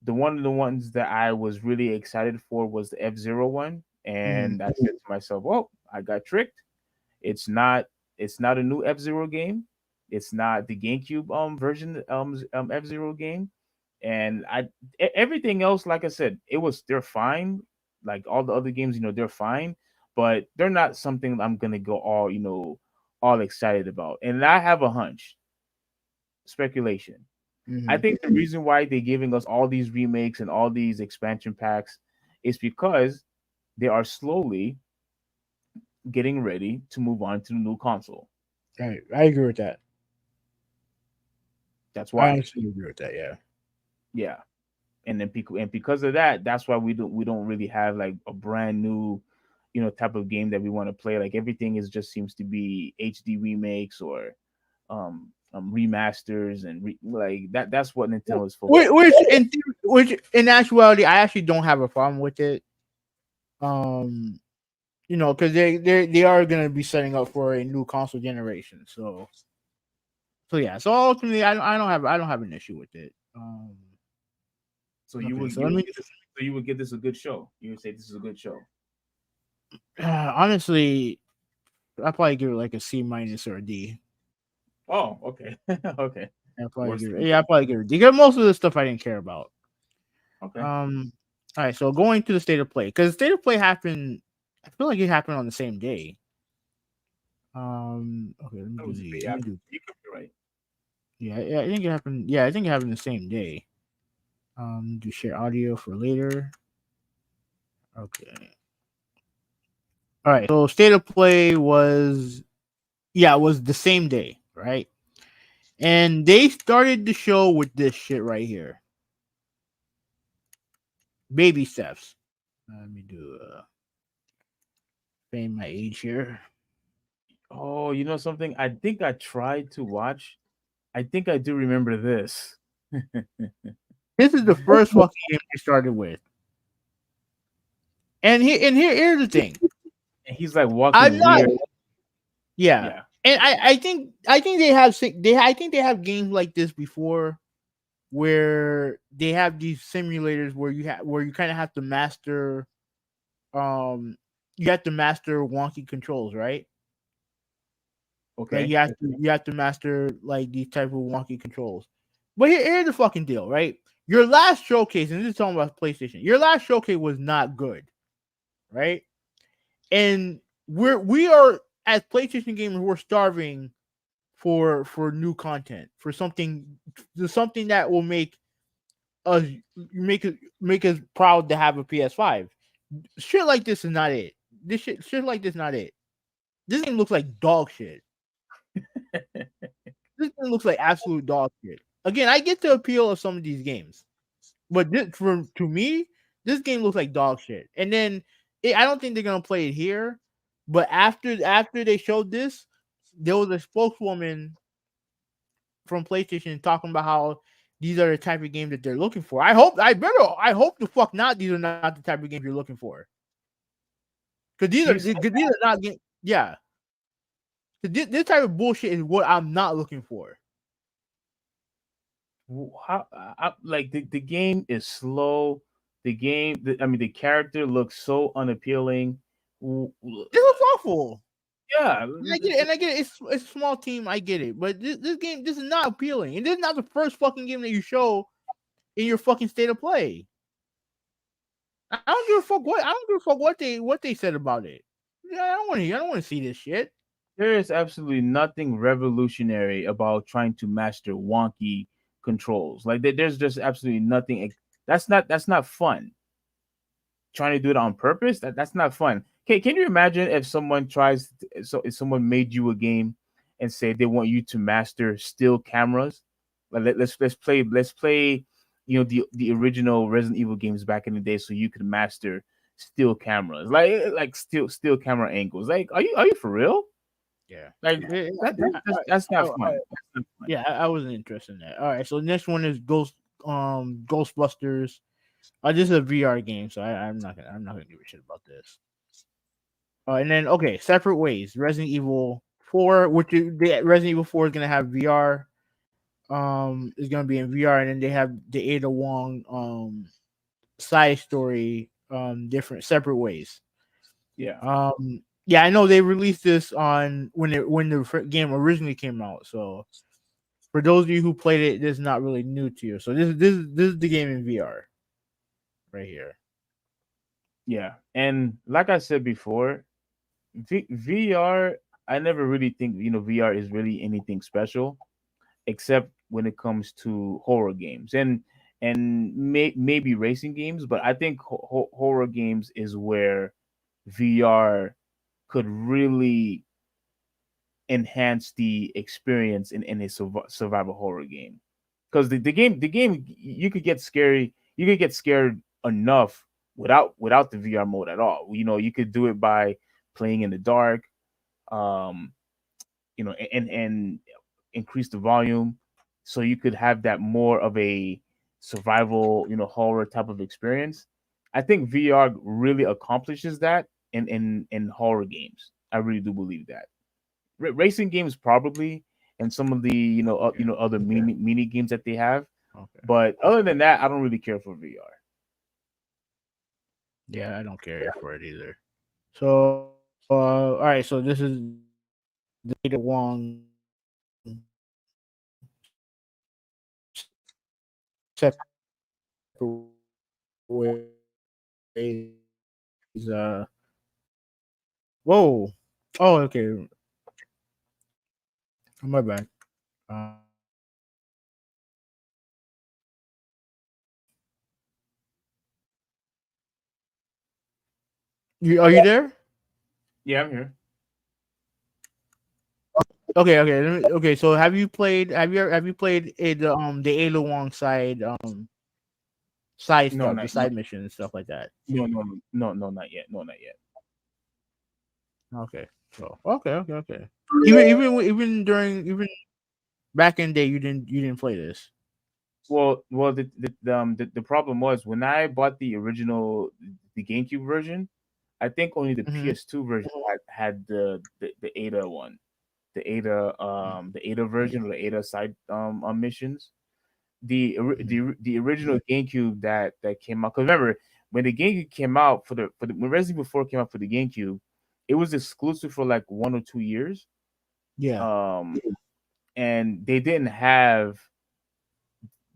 one of the ones that I was really excited for was the F-Zero one, and I said to myself, "Well, I got tricked. It's not a new F-Zero game. It's not the GameCube version F-Zero game." And everything else, like I said, they're fine. Like all the other games, they're fine, but they're not something I'm gonna go all excited about. And I have a hunch, speculation. I
Mm-hmm.
think the reason why they're giving us all these remakes and all these expansion packs is because they are slowly getting ready to move on to the new console.
Right. I agree with that.
That's
I
why.
honestly agree with that. Yeah.
Yeah. Because of that, that's why we don't really have like a brand new, type of game that we want to play. Like everything is just seems to be HD remakes or remasters and like that. That's what Nintendo is focused.
Which in actuality, I actually don't have a problem with it. Um, because they are gonna be setting up for a new console generation. So yeah. So ultimately, I don't have an issue with it.
So
Okay. So let me
you would give this a good show. You would say this is a good show.
honestly, I probably give it like a C minus or a D.
Oh, okay, okay. Worse than
I probably give it a D. Because most of the stuff I didn't care about.
okay.
Um, all right. So going to the state of play, because state of play happened. I feel like it happened on the same day. Okay. Let me
That
do
was
the.
yeah.
Let me do.
You could be right.
Yeah. I think it happened. Yeah. I think it happened the same day. Do share audio for later. Okay. All right. So state of play was the same day, right? And they started the show with this shit right here. Baby steps. Let me do fame my age here.
Oh, you know something? I think I tried to watch. I think I do remember this.
This is the first fucking game they started with. Here's the thing.
And he's like
I'm
walking
not
weird.
yeah.
Yeah.
And I think they have games like this before where they have these simulators where you kind of have to master um you have to master wonky controls, right? Like
Okay.
you have to master like these type of wonky controls. But here's the fucking deal, right? Your last showcase, and this is talking about PlayStation, your last showcase was not good, right? And we are as PlayStation gamers, we're starving for new content, for something that will us make us proud to have a PS5. Shit like this is not it. This shit like this not it. This game looks like dog shit. This game looks like absolute dog shit. Again, I get the appeal of some of these games, but to me, this game looks like dog shit. And then I don't think they're gonna play it here. But after they showed this, there was a spokeswoman from PlayStation talking about how these are the type of games that they're looking for. I hope the fuck not. These are not the type of games you're looking for. Because
Here's
these are not games. Yeah, this type of bullshit is what I'm not looking for.
how like the game is slow. I mean, the character looks so unappealing.
This looks awful.
Yeah,
And I get it. It's a small team. I get it, but this game, this is not appealing, and this is not the first fucking game that you show in your fucking state of play. I don't give a fuck what they said about it. Yeah, I don't want to see this shit.
there is absolutely nothing revolutionary about trying to master wonky controls. Like there's just absolutely nothing. That's not fun. Trying to do it on purpose, that's not fun. Can you imagine if someone if someone made you a game and say they want you to master still cameras? Like let's play the original Resident Evil games back in the day, so you could master still cameras, like still camera angles. Like, are you for real?
Yeah,
Like that's not fun. That's not fun.
yeah. I wasn't interested in that. All right, so next one is Ghostbusters. This is a VR game, so I'm not gonna give a shit about this. And then okay, separate ways. Resident Evil 4, which is the Resident Evil 4 is gonna have VR. is gonna be in VR, and then they have the Ada Wong side story different separate ways.
Yeah.
Yeah, I know they released this on when the game originally came out. So for those of you who played it, this is not really new to you. So this is the game in VR right here.
Yeah. And like I said before, VR, I never really think, VR is really anything special except when it comes to horror games and maybe racing games, but I think horror games is where VR could really enhance the experience in a survival horror game. Because the game you could get scary, you could get scared enough without the VR mode at all. You could do it by playing in the dark, um, and increase the volume, so you could have that more of a survival, horror type of experience. I think VR really accomplishes that in horror games. I really do believe that. Racing games probably, and some of the other mini games that they have.
Okay.
But other than that, I don't really care for VR.
Yeah, I don't care for it either. So all right, so this is the Ada Wong separate ways. Whoa. Oh, okay. My bad. Are you there?
Yeah, I'm here.
Okay. So have you played? Have you played the Ada Wong side
No,
stuff, the
not no,
side missions and stuff like that?
no, not yet. No, not yet.
Okay. So okay. Even during even back in the day, you didn't play this.
Well, the problem was when I bought the original, the GameCube version. I think only the
Mm-hmm.
PS2 version had the Ada one, the Ada version or the Ada side missions. The original GameCube that came out. Because remember, when the GameCube came out for the when Resident Evil 4 came out for the GameCube, it was exclusive for like 1 or 2 years.
Yeah.
Um, and they didn't have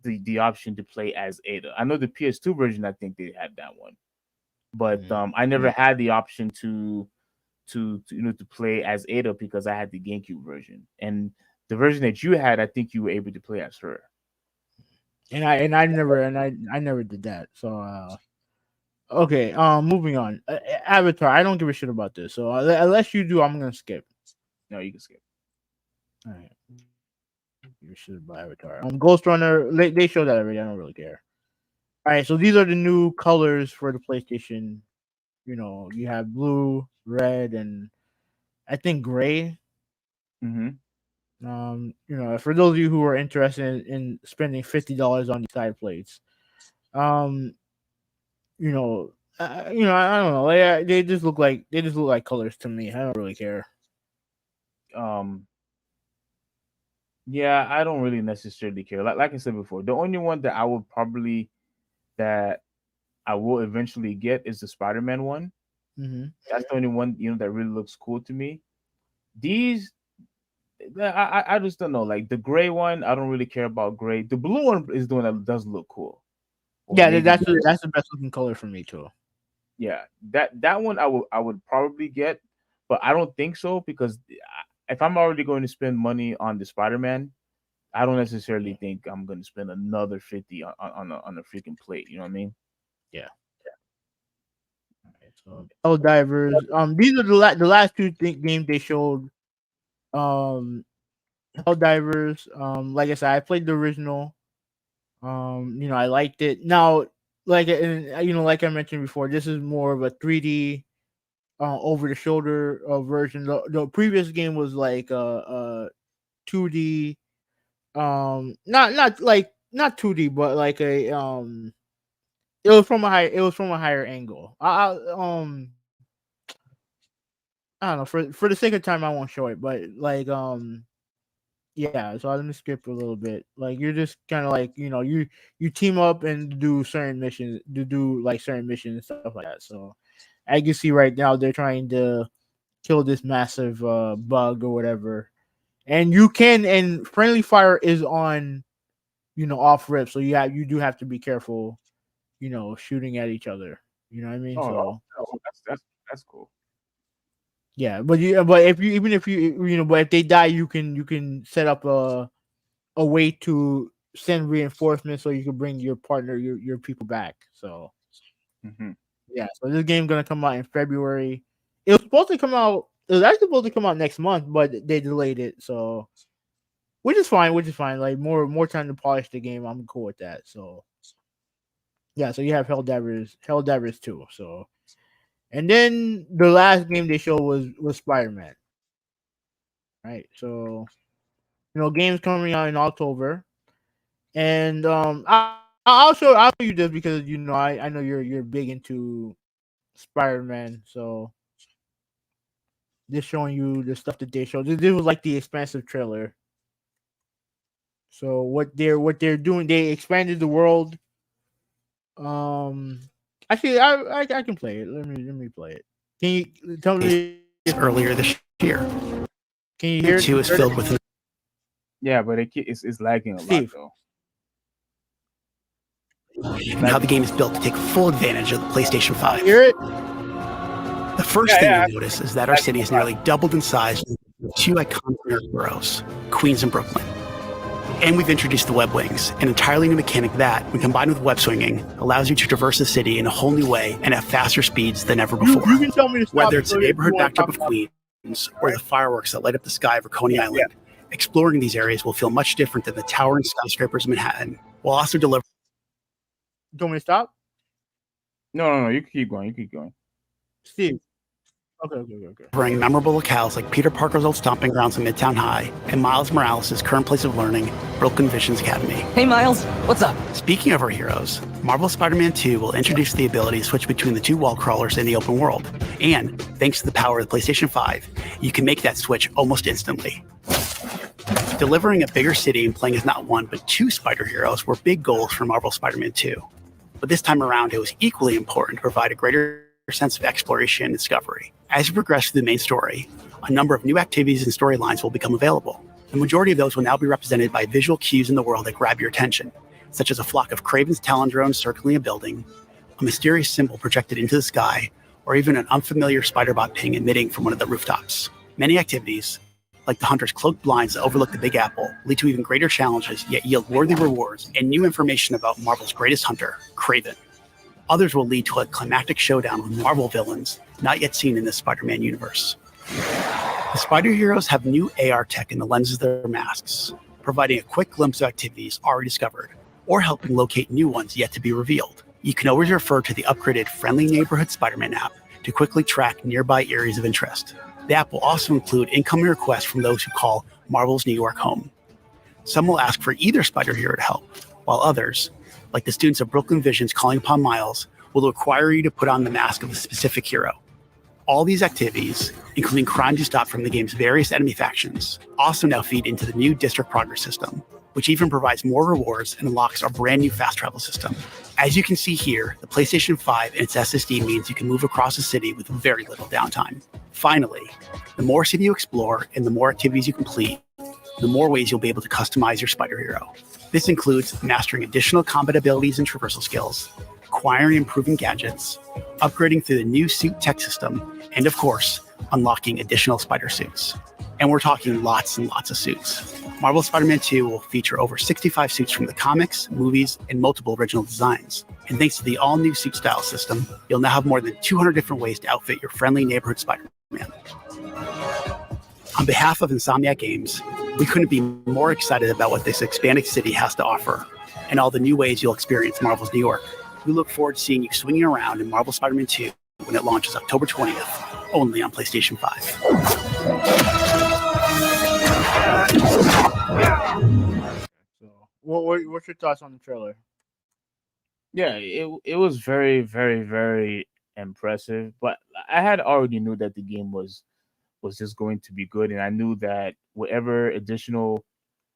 the option to play as Ada. I know the PS2 version. I think they had that one, but I never had the option to play as Ada because I had the GameCube version, and the version that you had, I think you were able to play as her.
I never did that. So okay. Moving on. Avatar. I don't give a shit about this. So unless you do, I'm gonna skip.
No, you can skip.
All right. You should buy Avatar. Ghost Runner. They showed that already. I don't really care. All right. So these are the new colors for the PlayStation. You have blue, red, and I think gray.
Mm-hmm.
For those of you who are interested in spending $50 on these side plates, um, I don't know. They just look like colors to me. I don't really care.
Um, yeah, I don't really necessarily care. Like I said before, the only one that I will eventually get is the Spider-Man one.
Mm-hmm.
That's the only one that really looks cool to me. These, I just don't know. Like the gray one, I don't really care about gray. The blue one is the one that does look cool. Or
Yeah,
maybe
that's the best looking color for me too.
yeah, that one I would probably get, but I don't think so because if I'm already going to spend money on the Spider-Man, I don't necessarily think I'm going to spend another 50 on a freaking plate. You know what I mean?
Yeah. Okay, so Helldivers. These are the last two games they showed. Um, Helldivers. Like I said, I played the original. I liked it. Now, like I mentioned before, this is more of a 3D, over the shoulder version. The previous game was like 2D. Not 2D, but like it was from a higher angle. I don't know, for the sake of time I won't show it, but like Yeah, so let me skip a little bit. Like you're just kind of like you team up and do certain missions to do like certain missions and stuff like that. So as you see right now, they're trying to kill this massive bug or whatever, and friendly fire is on off rip. So you do have to be careful, shooting at each other. You know what I mean?
Oh,
So
that's cool.
yeah, but if you even if but if they die, you can set up a way to send reinforcements so you can bring your partner, your people back. So
Mm-hmm.
yeah, so this game's gonna come out in February. It was supposed to come out. It was actually supposed to come out next month, but they delayed it. So which is fine. Which is fine. Like more time to polish the game. I'm cool with that. So yeah, so you have Helldivers 2. So and then the last game they showed was Spider-Man. Right. So games coming out in October. And I'll show you this because I know you're big into Spider-Man, so just showing you the stuff that they showed. This was like the expansive trailer. So what they're doing, they expanded the world. Um, actually, I can play it. Let me play it. Can you tell me
earlier this year?
Can you hear it?
Two is filled with
Yeah, but it's lagging a lot
Steve.
though.
and how the game is built to take full advantage of the PlayStation 5.
Hear it?
The first thing you'll notice is that our city has nearly doubled in size with two iconic heroes, Queens and Brooklyn. And we've introduced the web wings, an entirely new mechanic that, when combined with web swinging, allows you to traverse the city in a whole new way and at faster speeds than ever before.
You can tell me to stop.
Whether it's
so
the neighborhood
you wanna
backdrop
talk
of
about-
Queens or the fireworks that light up the sky over Coney Island, exploring these areas will feel much different than the towering skyscrapers of Manhattan, while also delivering
You told me to stop,
No. You can keep going. You keep going.
Steve. Okay.
memorable locales like Peter Parker's old stomping grounds in Midtown High and Miles Morales' current place of learning, Brooklyn Visions Academy.
Hey Miles, what's up?
Speaking of our heroes, Marvel Spider-Man 2 will introduce the ability to switch between the two wall crawlers in the open world. And, thanks to the power of the PlayStation 5, you can make that switch almost instantly. Delivering a bigger city and playing as not one but two spider heroes were big goals for Marvel Spider-Man 2. But this time around, it was equally important to provide a greater sense of exploration and discovery. As you progress through the main story, a number of new activities and storylines will become available. The majority of those will now be represented by visual cues in the world that grab your attention, such as a flock of Kraven's Talon drones circling a building, a mysterious symbol projected into the sky, or even an unfamiliar spider-bot ping emitting from one of the rooftops. Many activities, like the Hunter's cloaked blinds that overlook the Big Apple, lead to even greater challenges, yet yield worthy rewards and new information about Marvel's greatest hunter, Kraven. Others will lead to a climactic showdown with Marvel villains not yet seen in the Spider-Man universe. The Spider Heroes have new AR tech in the lenses of their masks, providing a quick glimpse of activities already discovered, or helping locate new ones yet to be revealed. You can always refer to the upgraded Friendly Neighborhood Spider-Man app to quickly track nearby areas of interest. The app will also include incoming requests from those who call Marvel's New York home. Some will ask for either Spider Hero to help, while others, like the students of Brooklyn Visions calling upon Miles, will require you to put on the mask of a specific hero. All these activities, including crime to stop from the game's various enemy factions, also now feed into the new District Progress system, which even provides more rewards and unlocks our brand new fast travel system. As you can see here, the PlayStation 5 and its SSD means you can move across the city with very little downtime. Finally, the more city you explore and the more activities you complete, the more ways you'll be able to customize your Spider Hero. This includes mastering additional combat abilities and traversal skills, acquiring and improving gadgets, upgrading through the new suit tech system, and of course, unlocking additional spider suits. And we're talking lots and lots of suits. Marvel Spider-Man 2 will feature over 65 suits from the comics, movies, and multiple original designs. And thanks to the all-new suit style system, you'll now have more than 200 different ways to outfit your friendly neighborhood Spider-Man. On behalf of Insomniac Games, we couldn't be more excited about what this expanded city has to offer and all the new ways you'll experience Marvel's New York. We look forward to seeing you swinging around in Marvel Spider-Man 2 when it launches October 20th, only on PlayStation 5.
So, what's your thoughts on the trailer?
Yeah, it was very, very, very impressive. But I had already knew that the game was just going to be good, and I knew that whatever additional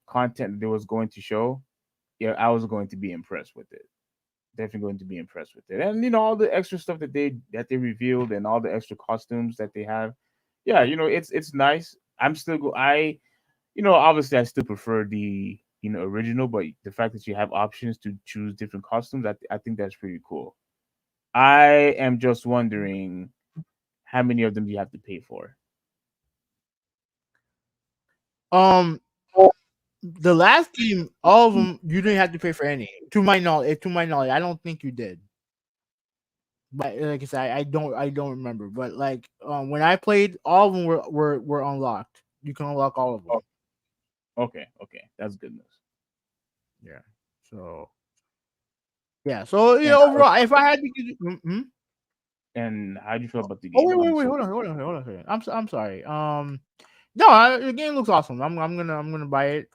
content that they was going to show, yeah, I was going to be impressed with it. Definitely going to be impressed with it. And all the extra stuff that they revealed and all the extra costumes that they have. Yeah, it's nice. I'm still obviously I still prefer the original, but the fact that you have options to choose different costumes, I think that's pretty cool. I am just wondering how many of them do you have to pay for?
The last game, all of them, you didn't have to pay for any. To my knowledge, I don't think you did. But like I said, I don't remember. But like when I played, all of them were unlocked. You can unlock all of them.
Okay, that's good news.
Yeah. So yeah. So overall, if I had to give mm-hmm.
And how do you feel about the game?
Oh wait, hold on. I'm sorry. No, the game looks awesome. I'm gonna buy it.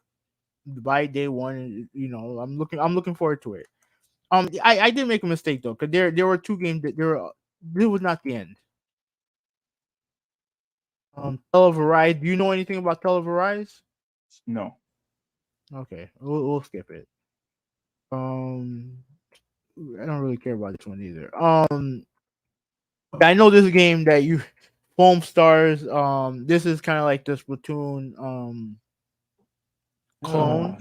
Buy day one. I'm looking forward to it. I did make a mistake though, because there were two games that this was not the end. Tale of Arise. Do you know anything about Tale of Arise?
No.
Okay, we'll skip it. I don't really care about this one either. I know this game that you Foam Stars. This is kind of like the Splatoon clone.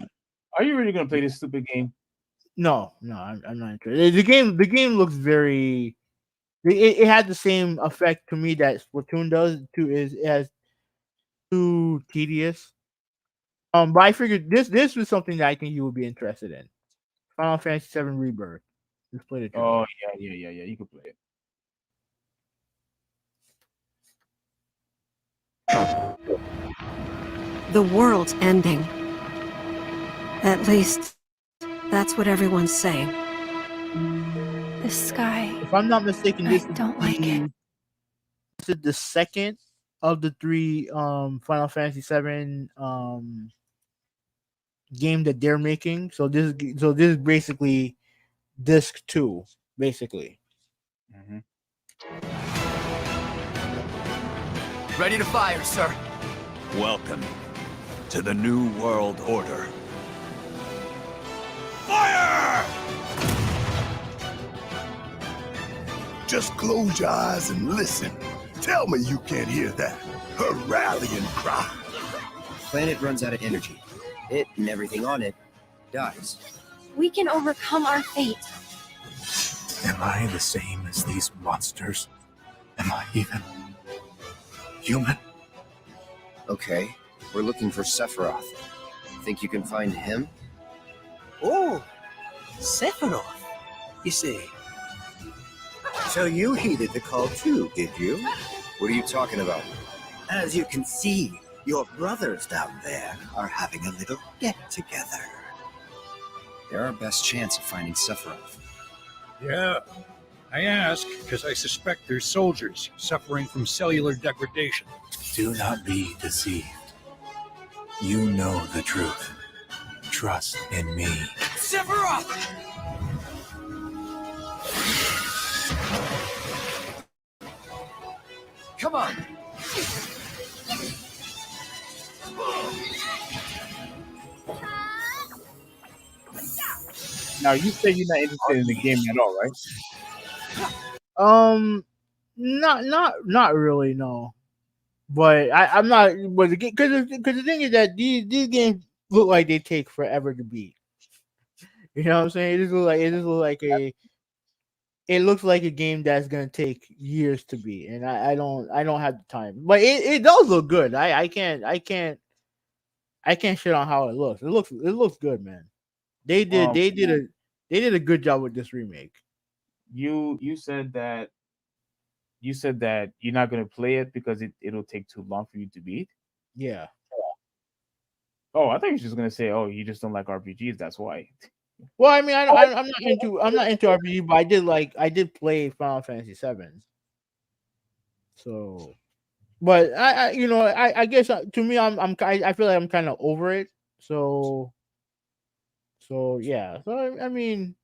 Are you really gonna play this stupid game?
No, I'm not interested. The game looks very. It had the same effect to me that Splatoon does. It has too tedious. But I figured this was something that I think you would be interested in. Final Fantasy VII Rebirth. Let's play the trailer.
Oh yeah. You can play it.
The world's ending. At least, that's what everyone's saying.
The sky.
If I'm not mistaken,
I don't like it.
This is the second of the three Final Fantasy VII game that they're making. So this is basically disc 2, basically.
Mm-hmm.
Ready to fire, sir.
Welcome to the New World Order. Fire!
Just close your eyes and listen. Tell me you can't hear that. Her rallying cry.
Planet runs out of energy. It and everything on it dies.
We can overcome our fate.
Am I the same as these monsters? Am I even human?
Okay, we're looking for Sephiroth. Think you can find him?
Oh, Sephiroth. You see. So you heeded the call too, did you?
What are you talking about?
As you can see, your brothers down there are having a little get-together.
They're our best chance of finding Sephiroth.
Yeah, I ask because I suspect there's soldiers suffering from cellular degradation.
Do not be deceived. You know the truth. Trust in me.
Sephiroth! Come on!
Now you say you're not interested in the game at all, right?
Not really, no. But I'm not. But because the thing is that these games look like they take forever to beat. You know what I'm saying? It looks like a game that's gonna take years to beat, and I don't have the time. But it does look good. I can't shit on how it looks. It looks good, man. They did a good job with this remake.
You said that you're not gonna play it because it'll take too long for you to beat.
Yeah.
Oh, I thought you were just gonna say, oh, you just don't like RPGs. That's why.
Well, I mean, I'm not into RPG, but I did play Final Fantasy VII. So, but I guess to me, I feel like I'm kind of over it. So yeah. So I mean,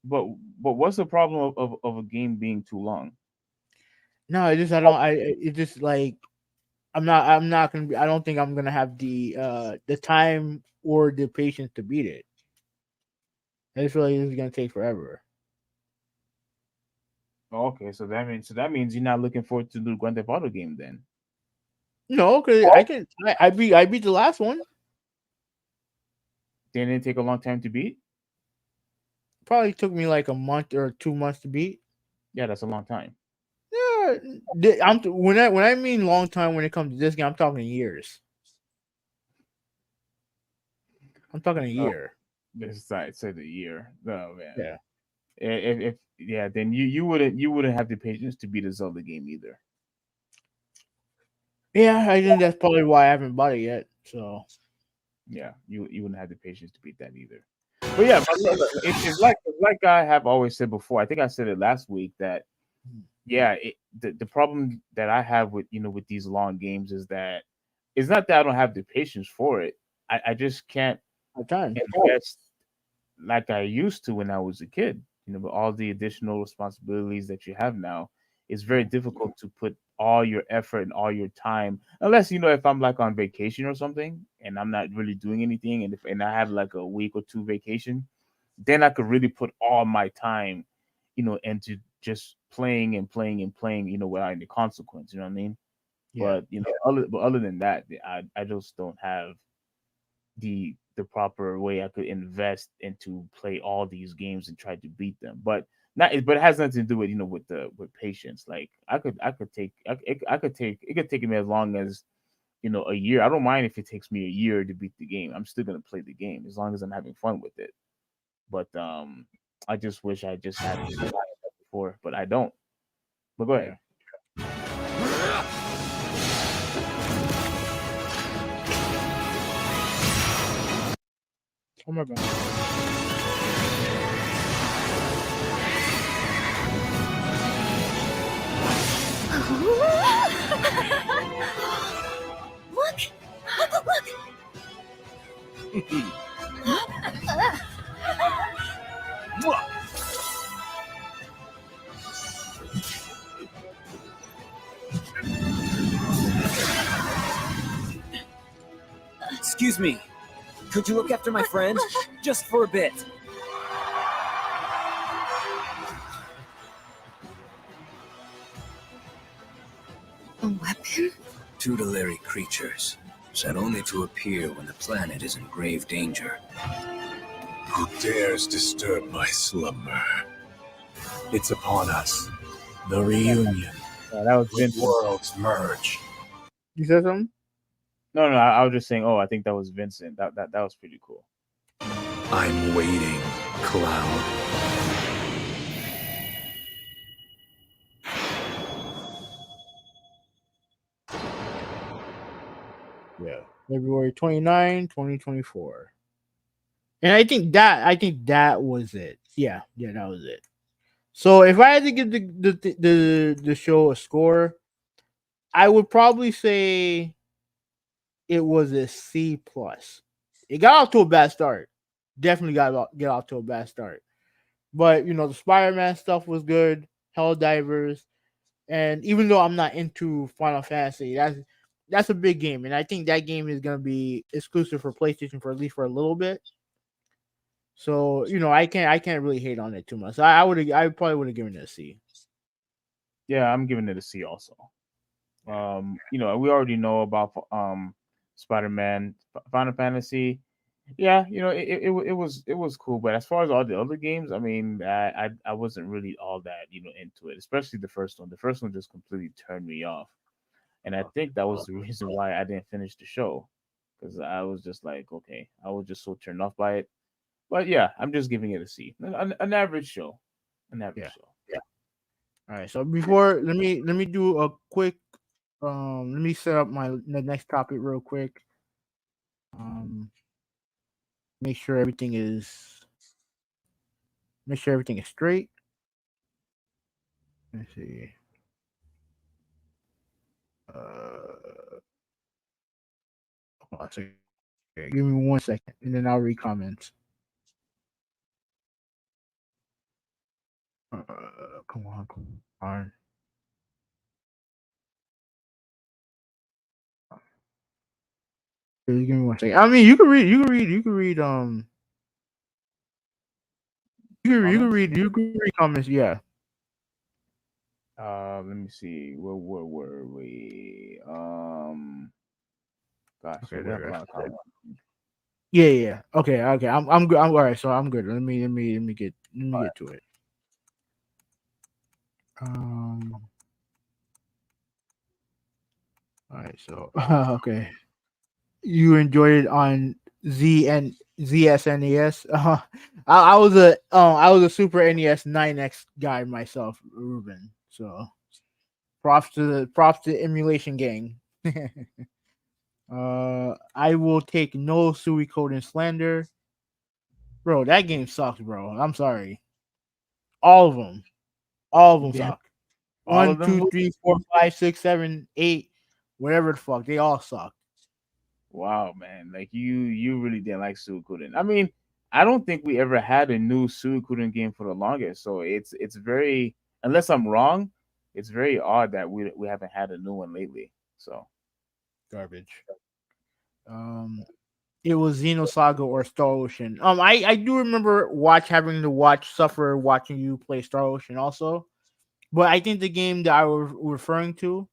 but what's the problem of a game being too long?
No, it's just it's just like I'm not gonna be. I don't think I'm gonna have the time or the patience to beat it. I just feel like this is gonna take forever.
Okay, so that means you're not looking forward to the Grand Theft Auto game then.
No, because I beat the last one.
Didn't it take a long time to beat?
Probably took me like a month or 2 months to beat.
Yeah, that's a long time.
Yeah, when I mean long time when it comes to this game, I'm talking years. I'm talking a year.
This side said a year. Oh man.
Yeah.
If yeah, then you wouldn't have the patience to beat a Zelda game either.
Yeah, I think that's probably why I haven't bought it yet. So
Yeah, you wouldn't have the patience to beat that either. But yeah, it's like I have always said before. I think I said it last week that yeah, the problem that I have with with these long games is that it's not that I don't have the patience for it. I just can't
my time.
invest like I used to when I was a kid. With all the additional responsibilities that you have now, it's very difficult to put all your effort and all your time, unless if I'm like on vacation or something and I'm not really doing anything, and I have like a week or two vacation, then I could really put all my time, into just playing and playing and playing, without any consequence. You know what I mean?
Yeah.
But other than that, I just don't have the proper way I could invest into play all these games and try to beat them. But it has nothing to do with with patience. Like it could take me as long as a year. I don't mind if it takes me a year to beat the game. I'm still gonna play the game as long as I'm having fun with it. But I just wish I just had it before, but I don't. But go ahead.
Oh my god.
Look! Look!
Excuse me. Could you look after my friend? Just for a bit.
A weapon?
Tutelary creatures, set only to appear when the planet is in grave danger. Who dares disturb my slumber? It's upon us. The reunion.
That was Vincent.
Worlds merge.
You said something?
No, I was just saying. Oh, I think that was Vincent. That was pretty cool.
I'm waiting, Cloud.
Yeah. February 29, 2024. And I think that was it. Yeah, that was it. So if I had to give the show a score, I would probably say it was a C plus. It got off to a bad start. Definitely get off to a bad start. But the Spider-Man stuff was good. Helldivers, and even though I'm not into Final Fantasy, that's a big game, and I think that game is gonna be exclusive for PlayStation for at least for a little bit. So I can't really hate on it too much. I probably would have given it a C.
Yeah, I'm giving it a C also. We already know about Spider-Man, Final Fantasy. Yeah, it was cool, but as far as all the other games, I mean, I wasn't really all that into it, especially the first one. The first one just completely turned me off, and I think that was the reason why I didn't finish the show, because I was just like, okay, I was just so turned off by it. But yeah, I'm just giving it a C, an average show, an average show. Yeah.
All right. So before let me do a quick let me set up the next topic real quick. Make sure everything is straight. Let's see. Hold on a second. Give me 1 second, and then I'll read comments. Come on. Give me 1 second. I mean, you can read. You can read. You can read. You can read. You can read comments. Yeah.
Let me see. Where were we? Gosh,
Okay.
we have a lot of comments.
Yeah. Okay. I'm good. I'm all right. So I'm good. Let me get to it. All right. So okay. You enjoyed it on ZSNES. I was a Super NES 9X guy myself, Ruben. So props to emulation gang. I will take no Suikoden slander, bro. That game sucks, bro. I'm sorry. All of them
Yeah.
suck.
All
1,
of them?
2, 3, 4, 5, 6, 7, 8, whatever the fuck. They all suck.
Wow, man. Like you really didn't like Suikoden. I mean, I don't think we ever had a new Suikoden game for the longest. So it's very, unless I'm wrong, it's very odd that we haven't had a new one lately. So
Garbage. It was Xenosaga or Star Ocean. I do remember having to suffer watching you play Star Ocean also, but I think the game that I was referring to,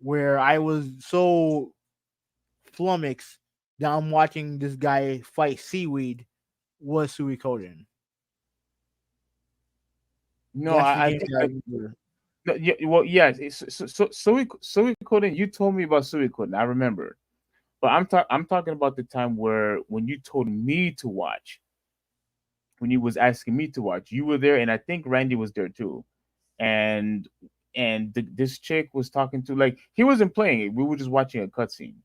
where I was so flummoxed that I'm watching this guy fight seaweed, was Suikoden.
no, I think no, yeah, well, yes. Suikoden. You told me about Suikoden. I remember, but I'm talking about the time where when you told me to watch, when you was asking me to watch, you were there, and I think Randy was there too, and this chick was talking to, like, he wasn't playing it. We were just watching a cutscene.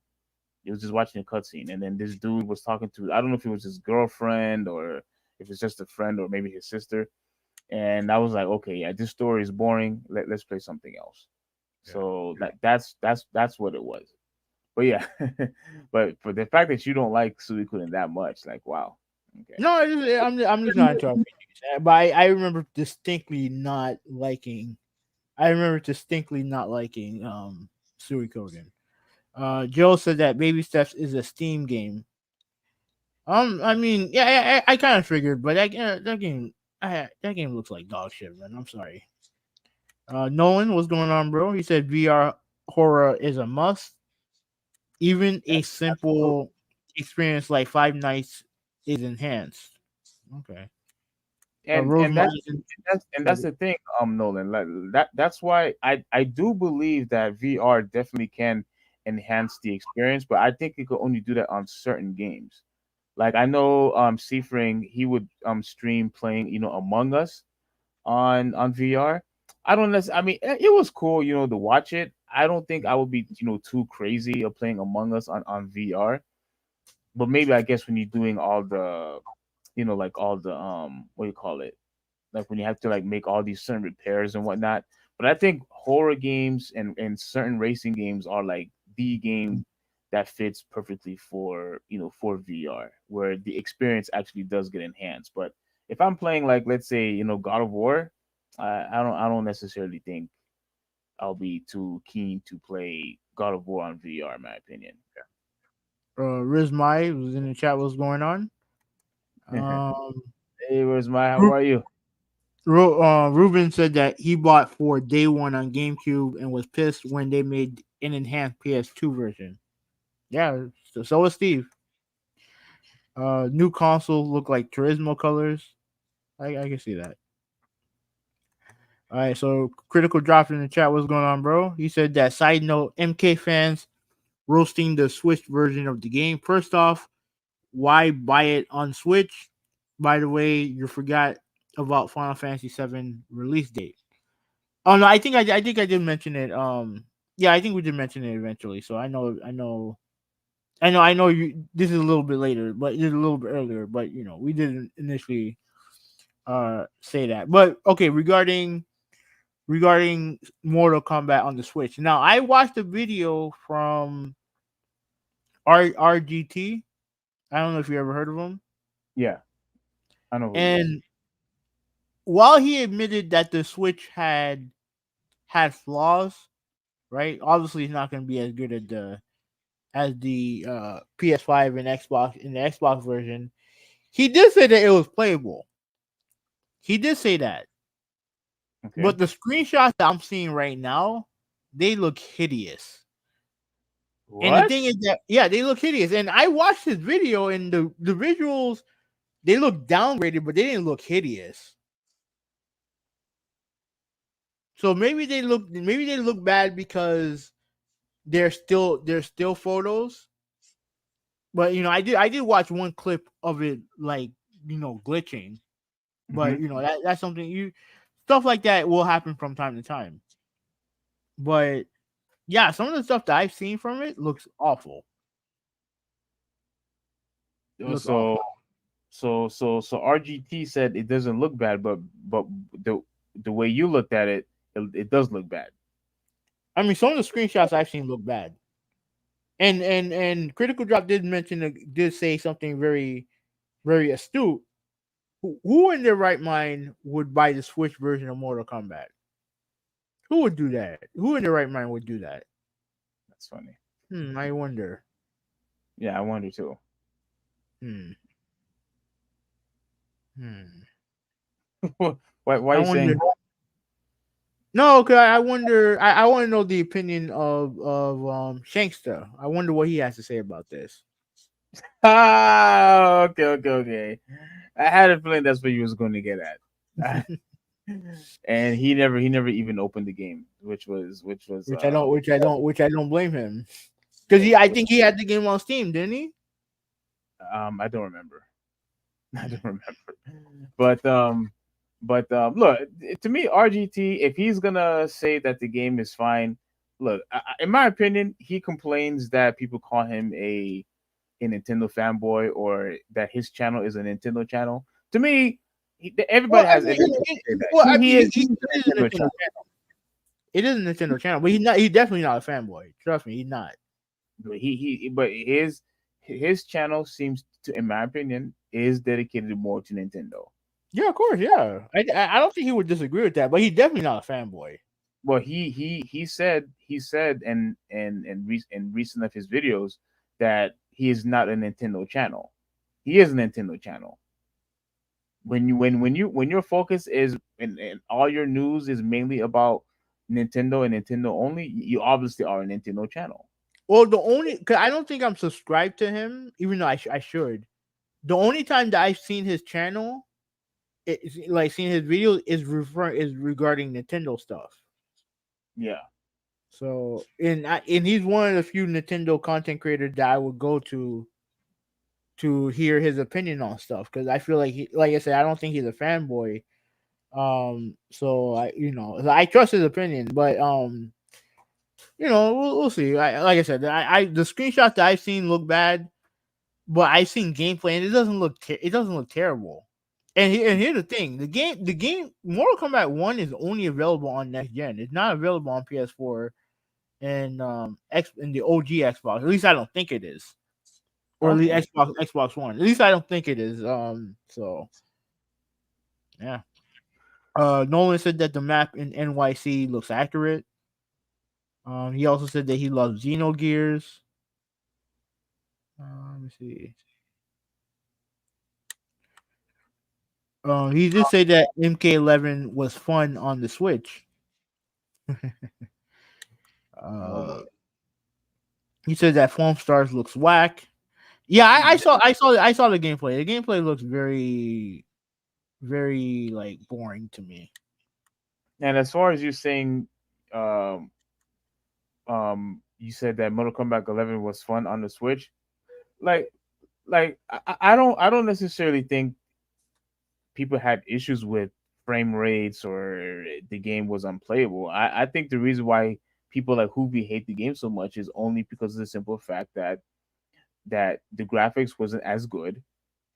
He was just watching a cutscene, and then this dude was talking to, I don't know if it was his girlfriend or if it's just a friend or maybe his sister. And I was like, okay, yeah, this story is boring. Let's play something else. So that's what it was. But yeah, but for the fact that you don't like Suikoden that much, like, wow. Okay.
No, I'm just not interrupting you. But I remember distinctly not liking. I remember distinctly not liking Suikoden. Joe said that Baby Steps is a Steam game. I mean, yeah, I kind of figured, but that game looks like dog shit, man. I'm sorry. Nolan, what's going on, bro? He said VR horror is a must. Even a simple experience like Five Nights is enhanced. Okay.
And that's the thing, Nolan. Like that's why I do believe that VR definitely can enhance the experience, but I think it could only do that on certain games. Like, I know Seafring, he would stream playing, Among Us on VR. I don't necessarily, I mean, it was cool, to watch it. I don't think I would be, too crazy of playing Among Us on VR. But maybe, I guess, when you're doing all the, like all the what do you call it? Like when you have to like make all these certain repairs and whatnot. But I think horror games and certain racing games are like the game that fits perfectly for, for VR, where the experience actually does get enhanced. But if I'm playing, like, let's say, God of War, I don't necessarily think I'll be too keen to play God of War on VR, in my opinion.
Riz Mai was in the chat. What's going on?
Hey, Riz Mai, how are you?
Ruben said that he bought for day one on GameCube and was pissed when they made an enhanced PS2 version. Yeah, so was Steve. New console look like Turismo colors. I can see that. All right, so Critical dropped in the chat. What's going on, bro? He said that, side note, MK fans roasting the Switch version of the game. First off, why buy it on Switch? By the way, you forgot about Final Fantasy VII release date. Oh no, I think I did mention it. Yeah, I think we did mention it eventually. So I know you. This is a little bit later, but it's a little bit earlier. But we didn't initially say that. But okay, regarding Mortal Kombat on the Switch. Now I watched a video from RGT. I don't know if you ever heard of him.
Yeah, I know.
And while he admitted that the Switch had flaws, right? Obviously, it's not going to be as good as as the PS5 and Xbox in the Xbox version, he did say that it was playable. He did say that.
Okay.
But the screenshots that I'm seeing right now, they look hideous.
What?
And the thing is that they look hideous. And I watched his video, and the visuals, they look downgraded, but they didn't look hideous. So maybe they look bad because they're still photos. But I did watch one clip of it, like, glitching. But that's something stuff like that will happen from time to time. But yeah, some of the stuff that I've seen from it looks awful.
So RGT said it doesn't look bad, but the way you looked at it, it does look bad.
I mean, some of the screenshots I've seen look bad. And Critical Drop did say something very, very astute. Who in their right mind would buy the Switch version of Mortal Kombat? Who would do that? Who in their right mind would do that?
That's funny.
I wonder.
Yeah, I wonder too. Why are you saying?
No, because I wonder. I want to know the opinion of Shankster. I wonder what he has to say about this.
Okay. I had a feeling that's what you was going to get at. And he never even opened the game, which
I don't blame him, because I think he had the game on Steam, didn't he?
I don't remember. But look, to me, RGT, if he's gonna say that the game is fine, look, in my opinion, he complains that people call him a Nintendo fanboy, or that his channel is a Nintendo channel. To me, everybody has. It
is a Nintendo channel, but he's definitely not a fanboy. Trust me, he's not.
But his channel seems to, in my opinion, is dedicated more to Nintendo.
Yeah, of course. Yeah, I don't think he would disagree with that, but he's definitely not a fanboy.
Well, he said in recent of his videos that he is not a Nintendo channel. He is a Nintendo channel. When your focus is and all your news is mainly about Nintendo and Nintendo only, you obviously are a Nintendo channel.
Well, because I don't think I'm subscribed to him, even though I should. The only time that I've seen his channel, seen his videos, is regarding Nintendo stuff.
Yeah.
So and he's one of the few Nintendo content creators that I would go to hear his opinion on stuff, because I feel like like I said, I don't think he's a fanboy. So I trust his opinion, but we'll see. Like I said, the screenshots that I've seen look bad, but I've seen gameplay and it doesn't look terrible. And here's the thing: the game Mortal Kombat 1 is only available on next gen. It's not available on PS4 and in the OG Xbox. At least I don't think it is. Or at least Xbox One. At least I don't think it is. So yeah. Nolan said that the map in NYC looks accurate. He also said that he loves Xenogears. Let me see. He did say that MK11 was fun on the Switch. He said that Foam Stars looks whack. Yeah, I saw the gameplay. The gameplay looks very, very boring to me.
And as far as you saying, you said that Mortal Kombat 11 was fun on the Switch. I don't necessarily think people had issues with frame rates or the game was unplayable. I think the reason why people like Hoovy hate the game so much is only because of the simple fact that the graphics wasn't as good,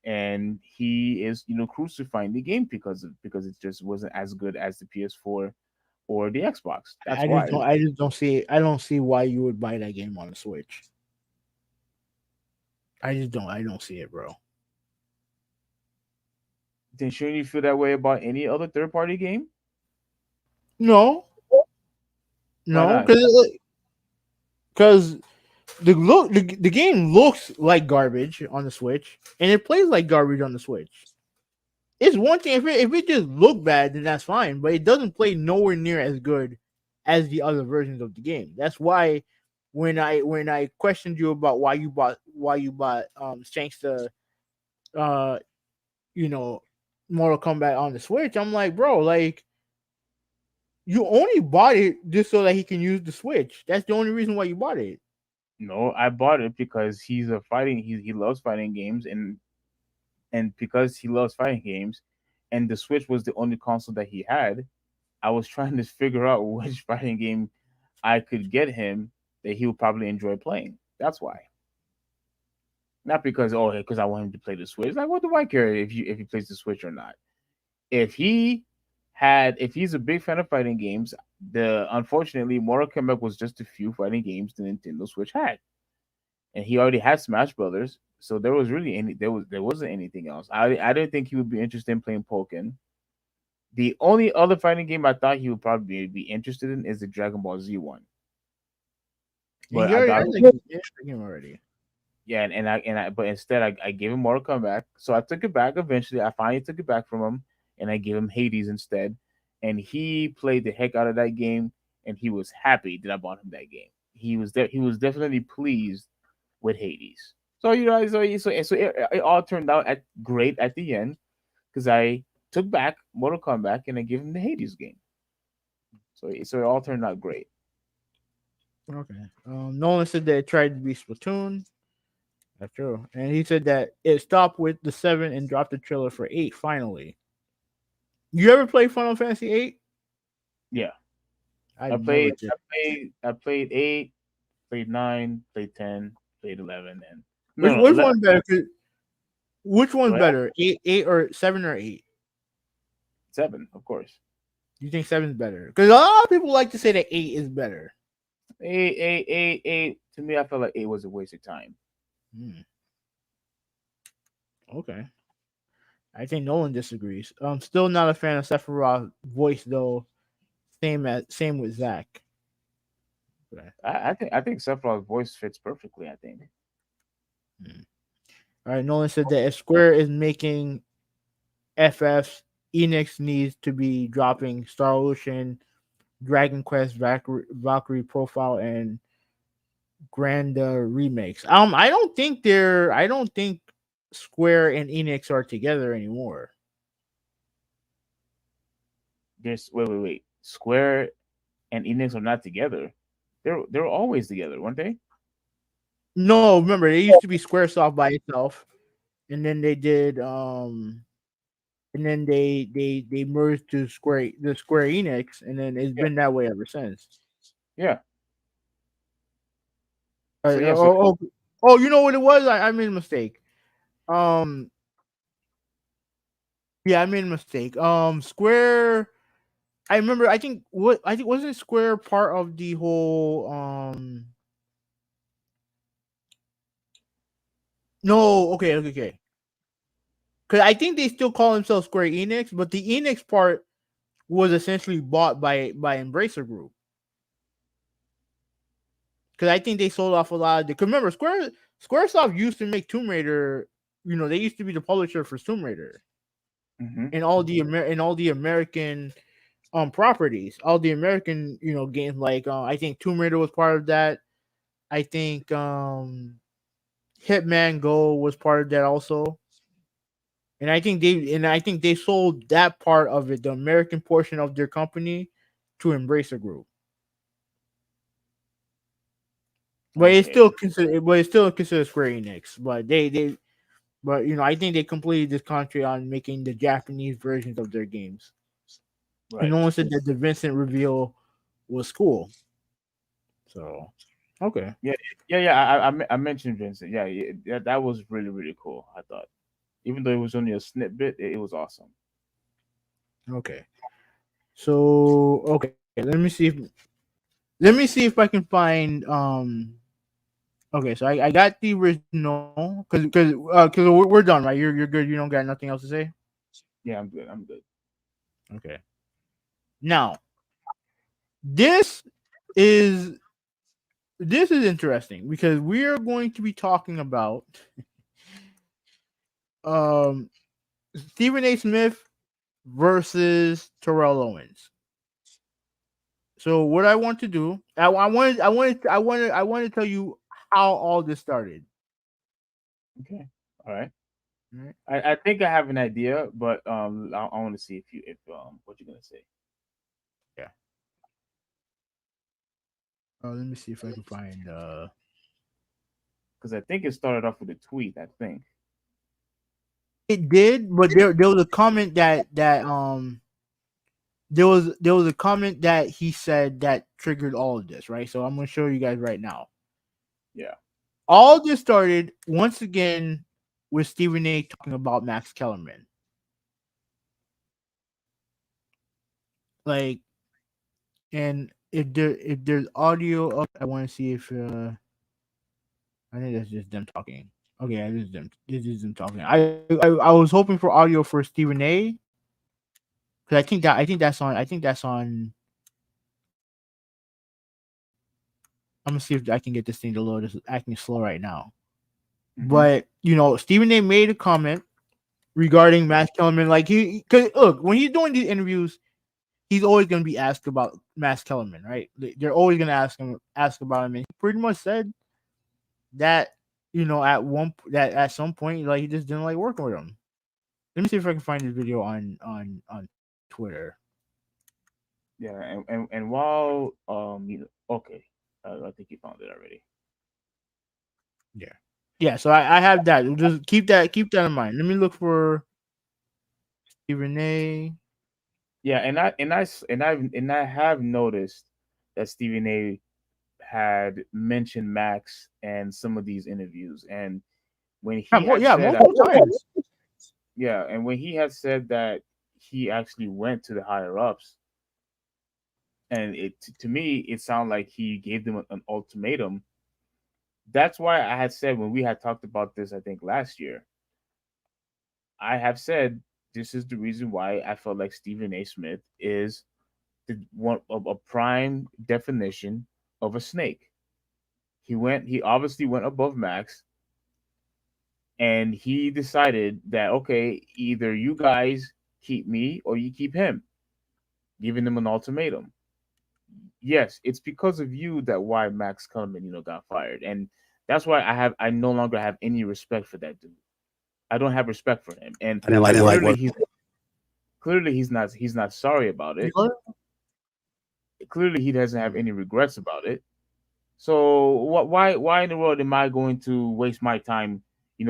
and he is crucifying the game because it just wasn't as good as the PS4 or the Xbox. That's why.
I just don't see. I don't see why you would buy that game on the Switch. I don't see it, bro.
Then shouldn't you feel that way about any other third-party game?
No, because the game looks like garbage on the Switch, and it plays like garbage on the Switch. It's one thing if it just look bad, then that's fine, but it doesn't play nowhere near as good as the other versions of the game. That's why when I questioned you about why you bought thanks to you know Mortal Kombat on the Switch, I'm like, bro, like you only bought it just so that he can use the Switch. That's the only reason why you bought it.
No, I bought it because he's a fighting. He loves fighting games, and because he loves fighting games, and the Switch was the only console that he had. I was trying to figure out which fighting game I could get him that he would probably enjoy playing. That's why. Not because because I want him to play the Switch. Like, what do I care if he plays the Switch or not? If he's a big fan of fighting games, unfortunately Mortal Kombat was just a few fighting games the Nintendo Switch had, and he already had Smash Brothers, so there wasn't anything else. I didn't think he would be interested in playing Pokken. The only other fighting game I thought he would probably be interested in is the Dragon Ball Z one. But
he
I
already
got
has the game already.
Yeah, but instead I gave him Mortal Kombat. So I took it back eventually. I finally took it back from him, and I gave him Hades instead. And he played the heck out of that game, and he was happy that I bought him that game. He was definitely pleased with Hades. So it all turned out great at the end because I took back Mortal Kombat and I gave him the Hades game. So it all turned out great.
Okay. Nolan said that it tried to be Splatoon. That's true. And he said that it stopped with the 7 and dropped the trailer for 8 finally. You ever play Final Fantasy 8?
Yeah.
I
played 8, played 9, played 10, played 11, and
which one better? Which one's better? 8 or 7 or 8?
7, of course.
You think 7's better? Because a lot of people like to say that 8 is better.
8. To me, I felt like 8 was a waste of time.
Okay. I think Nolan disagrees. I'm still not a fan of Sephiroth's voice though. Same with Zach.
I think Sephiroth's voice fits perfectly. I think.
All right, Nolan said that if Square is making FFs, Enix needs to be dropping Star Ocean, Dragon Quest, Valkyrie Profile, and Granda remakes. I don't think Square and Enix are together anymore.
Wait. Square and Enix are not together. They're always together, weren't they?
No, remember they used to be SquareSoft by itself, and then they did and then they merged to Square Enix, and then it's been that way ever since.
Yeah.
You know what it was? I made a mistake. Yeah, I made a mistake. Square. I remember. I think wasn't Square part of the whole. No. Okay. Because I think they still call themselves Square Enix, but the Enix part was essentially bought by Embracer Group. Because I think they sold off a lot of the. Because remember, SquareSoft used to make Tomb Raider. You know, they used to be the publisher for Tomb Raider, and all the American properties, all the American games. Like I think Tomb Raider was part of that. I think Hitman Go was part of that also. And I think they sold that part of it, the American portion of their company, to Embracer Group. But it's still considered Square Enix. But I think they completed this contract on making the Japanese versions of their games. Right. And no one said that the Vincent reveal was cool. So, okay.
Yeah. I mentioned Vincent. Yeah, that was really, really cool. I thought, even though it was only a snippet, it was awesome.
Okay. So, okay, let me see if I can find Okay, so I got the original because we're done, right? You're good. You don't got nothing else to say.
Yeah, I'm good.
Okay. Now, this is this is interesting because we are going to be talking about Stephen A. Smith versus Terrell Owens. So what I want to do, I want to tell you how all this started.
Okay. All right.
All right.
I think I have an idea, but I want to see if what you're gonna say.
Yeah. Let me see if I can find
because I think it started off with a tweet. I think
it did, but there was a comment that there was a comment that he said that triggered all of this, right? So I'm gonna show you guys right now.
Yeah.
All this started once again with Stephen A. talking about Max Kellerman. Like, and if there's audio up, I want to see if I think that's just them talking. Okay, this is them. This is them talking. I was hoping for audio for Stephen A. Because I think that's on. I'm gonna see if I can get this thing to load. It's acting slow right now. Mm-hmm. But Stephen A. made a comment regarding Max Kellerman. Like because look, when he's doing these interviews, he's always gonna be asked about Max Kellerman, right? They're always gonna ask about him, and he pretty much said that at some point, like, he just didn't like working with him. Let me see if I can find this video on Twitter.
Yeah, and while okay, I think you found it already.
Yeah. So I have that. Just keep that in mind. Let me look for Stephen A.
Yeah, and I have noticed that Stephen A. had mentioned Max and some of these interviews, and when he multiple times. Yeah, and when he had said that he actually went to the higher ups, and to me it sounded like he gave them an ultimatum. That's why I had said when we had talked about this, I think last year, I have said this is the reason why I felt like Stephen A. Smith is a prime definition of a snake. He obviously went above Max, and he decided that, okay, either you guys keep me or you keep him, giving them an ultimatum. Yes, it's because of you that why Max Kellerman, got fired, and that's why I no longer have any respect for that dude. I don't have respect for him, and clearly he's not sorry about it. Clearly he doesn't have any regrets about it. So why in the world am I going to waste my time,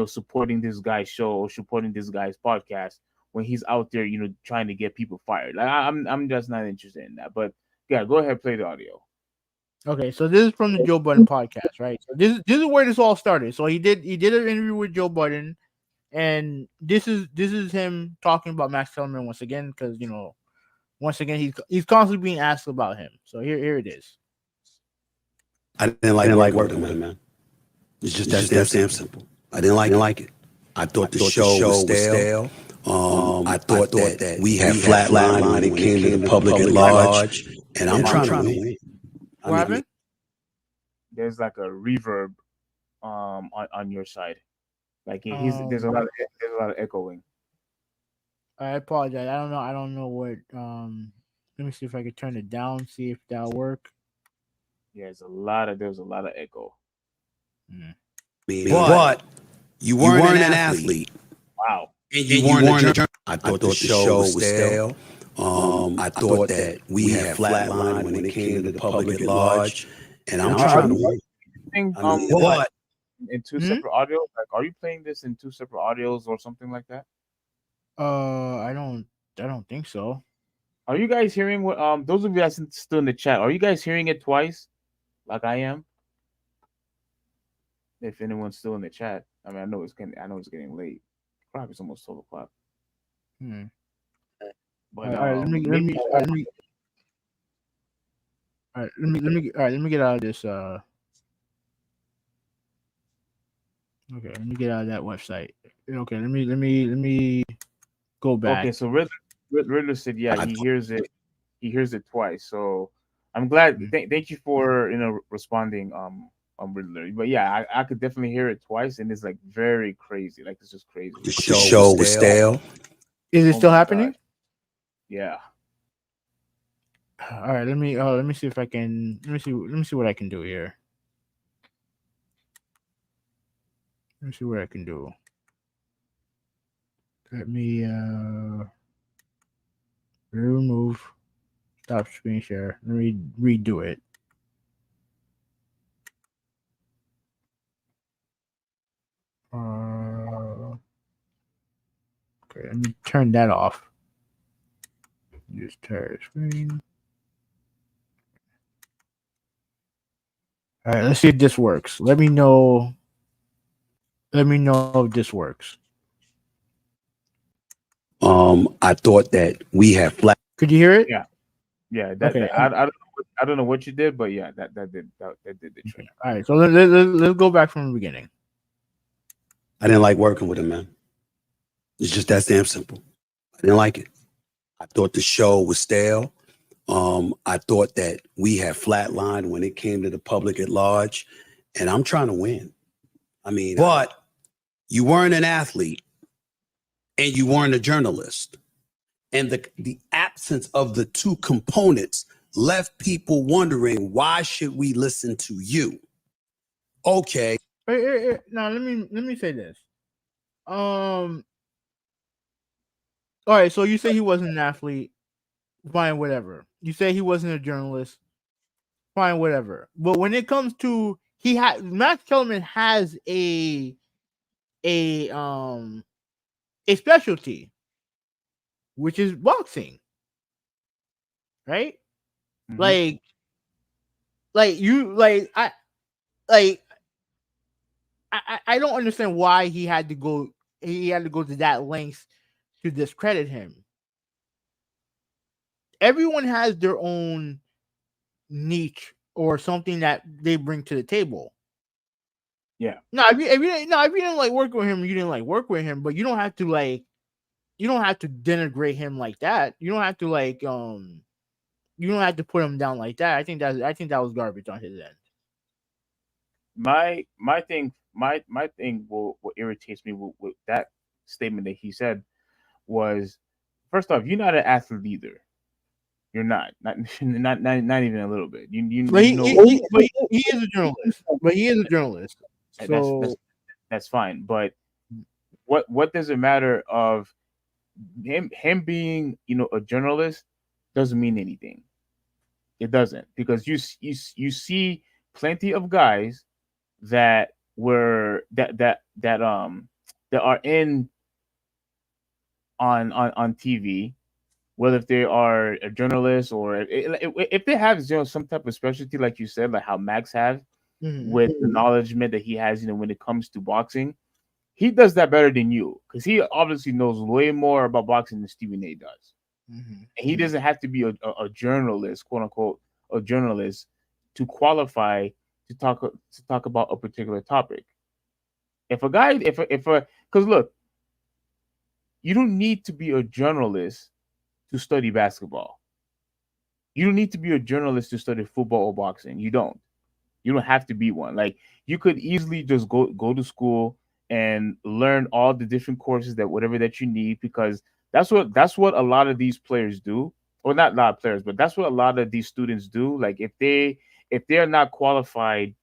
supporting this guy's show or supporting this guy's podcast when he's out there, trying to get people fired? Like, I'm just not interested in that. But yeah, go ahead, play the audio.
Okay, so this is from the Joe Budden podcast, right? So this is where this all started. So he did an interview with Joe Budden, and this is him talking about Max Kellerman once again, because once again he's constantly being asked about him. So here it is.
I didn't like working with him, man. It's just that damn simple. I didn't like it. I thought the show was stale. I thought that we had flatlined when it came to the public at large, and I'm trying to win.
What happened?
There's like a reverb on your side. Like there's a lot of echoing.
I apologize. I don't know what. Let me see if I can turn it down. See if that'll work.
Yeah, there's a lot of echo.
But you weren't an athlete.
Wow.
And you weren't I thought the show was stale. I thought that we had flatlined when it came to the public at large, and I'm trying to win.
What? In two separate audios? Like, are you playing this in two separate audios or something like that?
I don't think so.
Are you guys hearing what? Those of you guys still in the chat, are you guys hearing it twice, like I am? If anyone's still in the chat, I mean, I know it's getting late. Probably it's almost 12 o'clock. But
all right, let me get out of this. Okay, let me get out of that website. Okay, let me go back.
Okay, so Riddler said, yeah, he hears it twice. So I'm glad. Thank you for responding. Riddler. But yeah, I could definitely hear it twice, and it's like very crazy. Like it's just crazy.
The show was stale.
Is it
Oh
still
my
happening?
God. Yeah.
All right, let me see if I can. Let me see what I can do here. Let me see what I can do. Let me remove stop screen share. Let me redo it. Okay, let me turn that off. Just turn screen. All right, let's see if this works. Let me know. Let me know if this works.
I thought that we had flat.
Could you hear it?
Yeah. Yeah. That,
Okay.
I don't know what you did, but yeah, that did the trick.
All right, so let's go back from the beginning.
I didn't like working with him, man. It's just that damn simple. I didn't like it. I thought the show was stale. I thought that we had flatlined when it came to the public at large, and I'm trying to win. I mean, but you weren't an athlete, and you weren't a journalist, and the absence of the two components left people wondering, why should we listen to you? Okay.
Now let me say this. All right, so you say he wasn't an athlete, fine, whatever. You say he wasn't a journalist, fine, whatever. But when it comes to Max Kellerman has a specialty, which is boxing, right?
Mm-hmm.
I don't understand why he had to go to that length to discredit him. Everyone has their own niche or something that they bring to the table.
Yeah.
No, if you didn't like work with him, you didn't like work with him, but you don't have to denigrate him like that. You don't have to you don't have to put him down like that. I think that was garbage on his end.
My thing what irritates me with that statement that he said was, first off, you're not an athlete either. You're not even a little bit.
But he is a journalist. But he is a journalist. So
that's fine. But what does it matter of him being a journalist doesn't mean anything. It doesn't, because you see plenty of guys that were that are in on TV, whether if they are a journalist or if they have some type of specialty, like you said, like how Max have, with the knowledge that he has, when it comes to boxing, he does that better than you, because he obviously knows way more about boxing than Stephen A does. And he doesn't have to be a journalist, quote unquote, a journalist, to qualify to talk about a particular topic. Because look, you don't need to be a journalist to study basketball. You don't need to be a journalist to study football or boxing. You don't have to be one. Like, you could easily just go to school and learn all the different courses that you need, because that's what a lot of these players do. Or not a lot of players, but that's what a lot of these students do. Like, if they're not qualified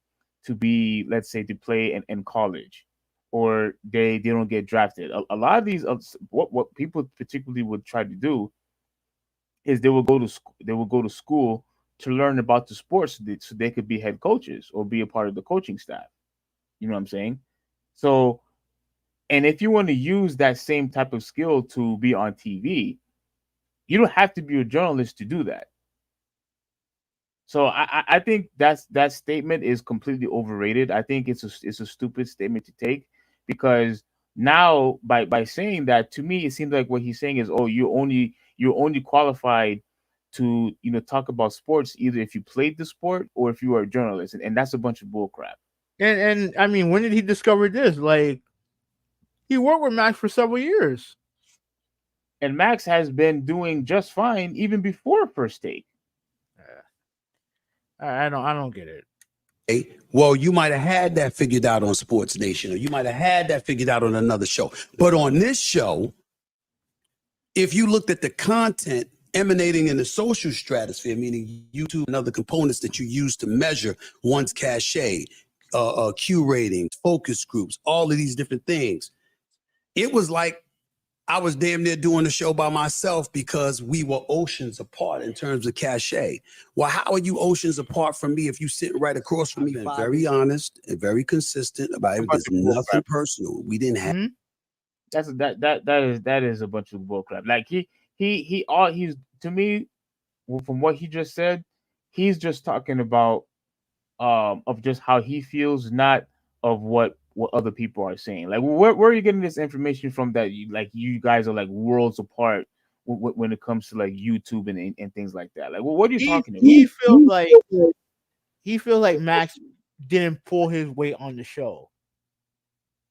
to be, let's say, to play in college, or they don't get drafted, a lot of these what people particularly would try to do is they will go to school to learn about the sports, so they could be head coaches or be a part of the coaching staff. You know what I'm saying? So, and if you want to use that same type of skill to be on TV, you don't have to be a journalist to do that. So I think that statement is completely overrated. I think it's a stupid statement to take, because now by saying that, to me, it seems like what he's saying is, oh, you're only qualified to talk about sports either if you played the sport or if you are a journalist, and that's a bunch of bullcrap.
And I mean, when did he discover this? Like, he worked with Max for several years,
and Max has been doing just fine even before First Take.
I don't get it.
Well, you might have had that figured out on Sports Nation, or you might have had that figured out on another show. But on this show, if you looked at the content emanating in the social stratosphere, meaning YouTube and other components that you use to measure one's cachet, Q ratings, focus groups, all of these different things, it was like I was damn near doing the show by myself because we were oceans apart in terms of cachet. Well, how are you oceans apart from me if you sitting right across from me? I've been very honest and very consistent about it. There's nothing personal. We didn't have.
That is a bunch of bullcrap. Like he's to me, from what he just said, he's just talking about of just how he feels, not of what other people are saying. Like, where are you getting this information from that you guys are like worlds apart when it comes to like YouTube and things like that? Like, what are you talking about?
He feels like Max didn't pull his weight on the show.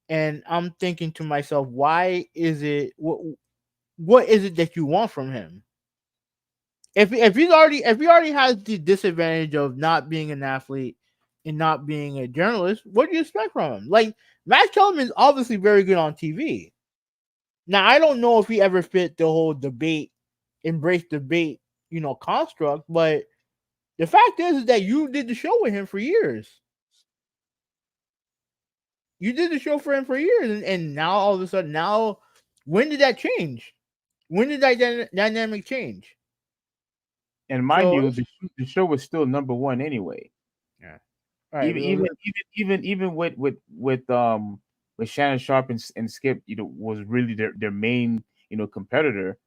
And I'm thinking to myself, why is it what is it that you want from him? If he already has the disadvantage of not being an athlete and not being a journalist, what do you expect from him? Like, Max Kellerman is obviously very good on TV. Now, I don't know if he ever fit the whole embrace debate, construct, but the fact is that you did the show with him for years. You did the show for him for years, and now all of a sudden, when did that change? When did that dynamic change?
And mind you, the show was still number one anyway.
Yeah. Right,
even with Shannon Sharpe and Skip, was really their main competitor.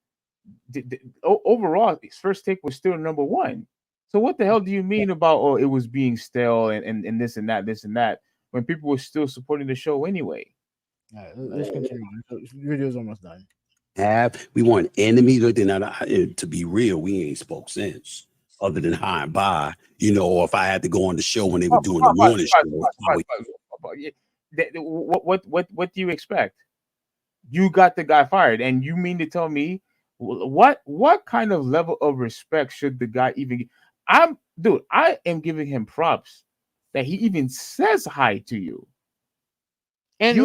Overall, First Take was still number one. So what the hell do you mean about it was being stale and this and that when people were still supporting the show anyway?
All right, let's continue. The video's almost done.
We weren't enemies. To be real, we ain't spoke since, other than high and by, or if I had to go on the show when they were doing the morning show.
What do you expect? You got the guy fired, and you mean to tell me what kind of level of respect should the guy even? I am giving him props that he even says hi to you.
And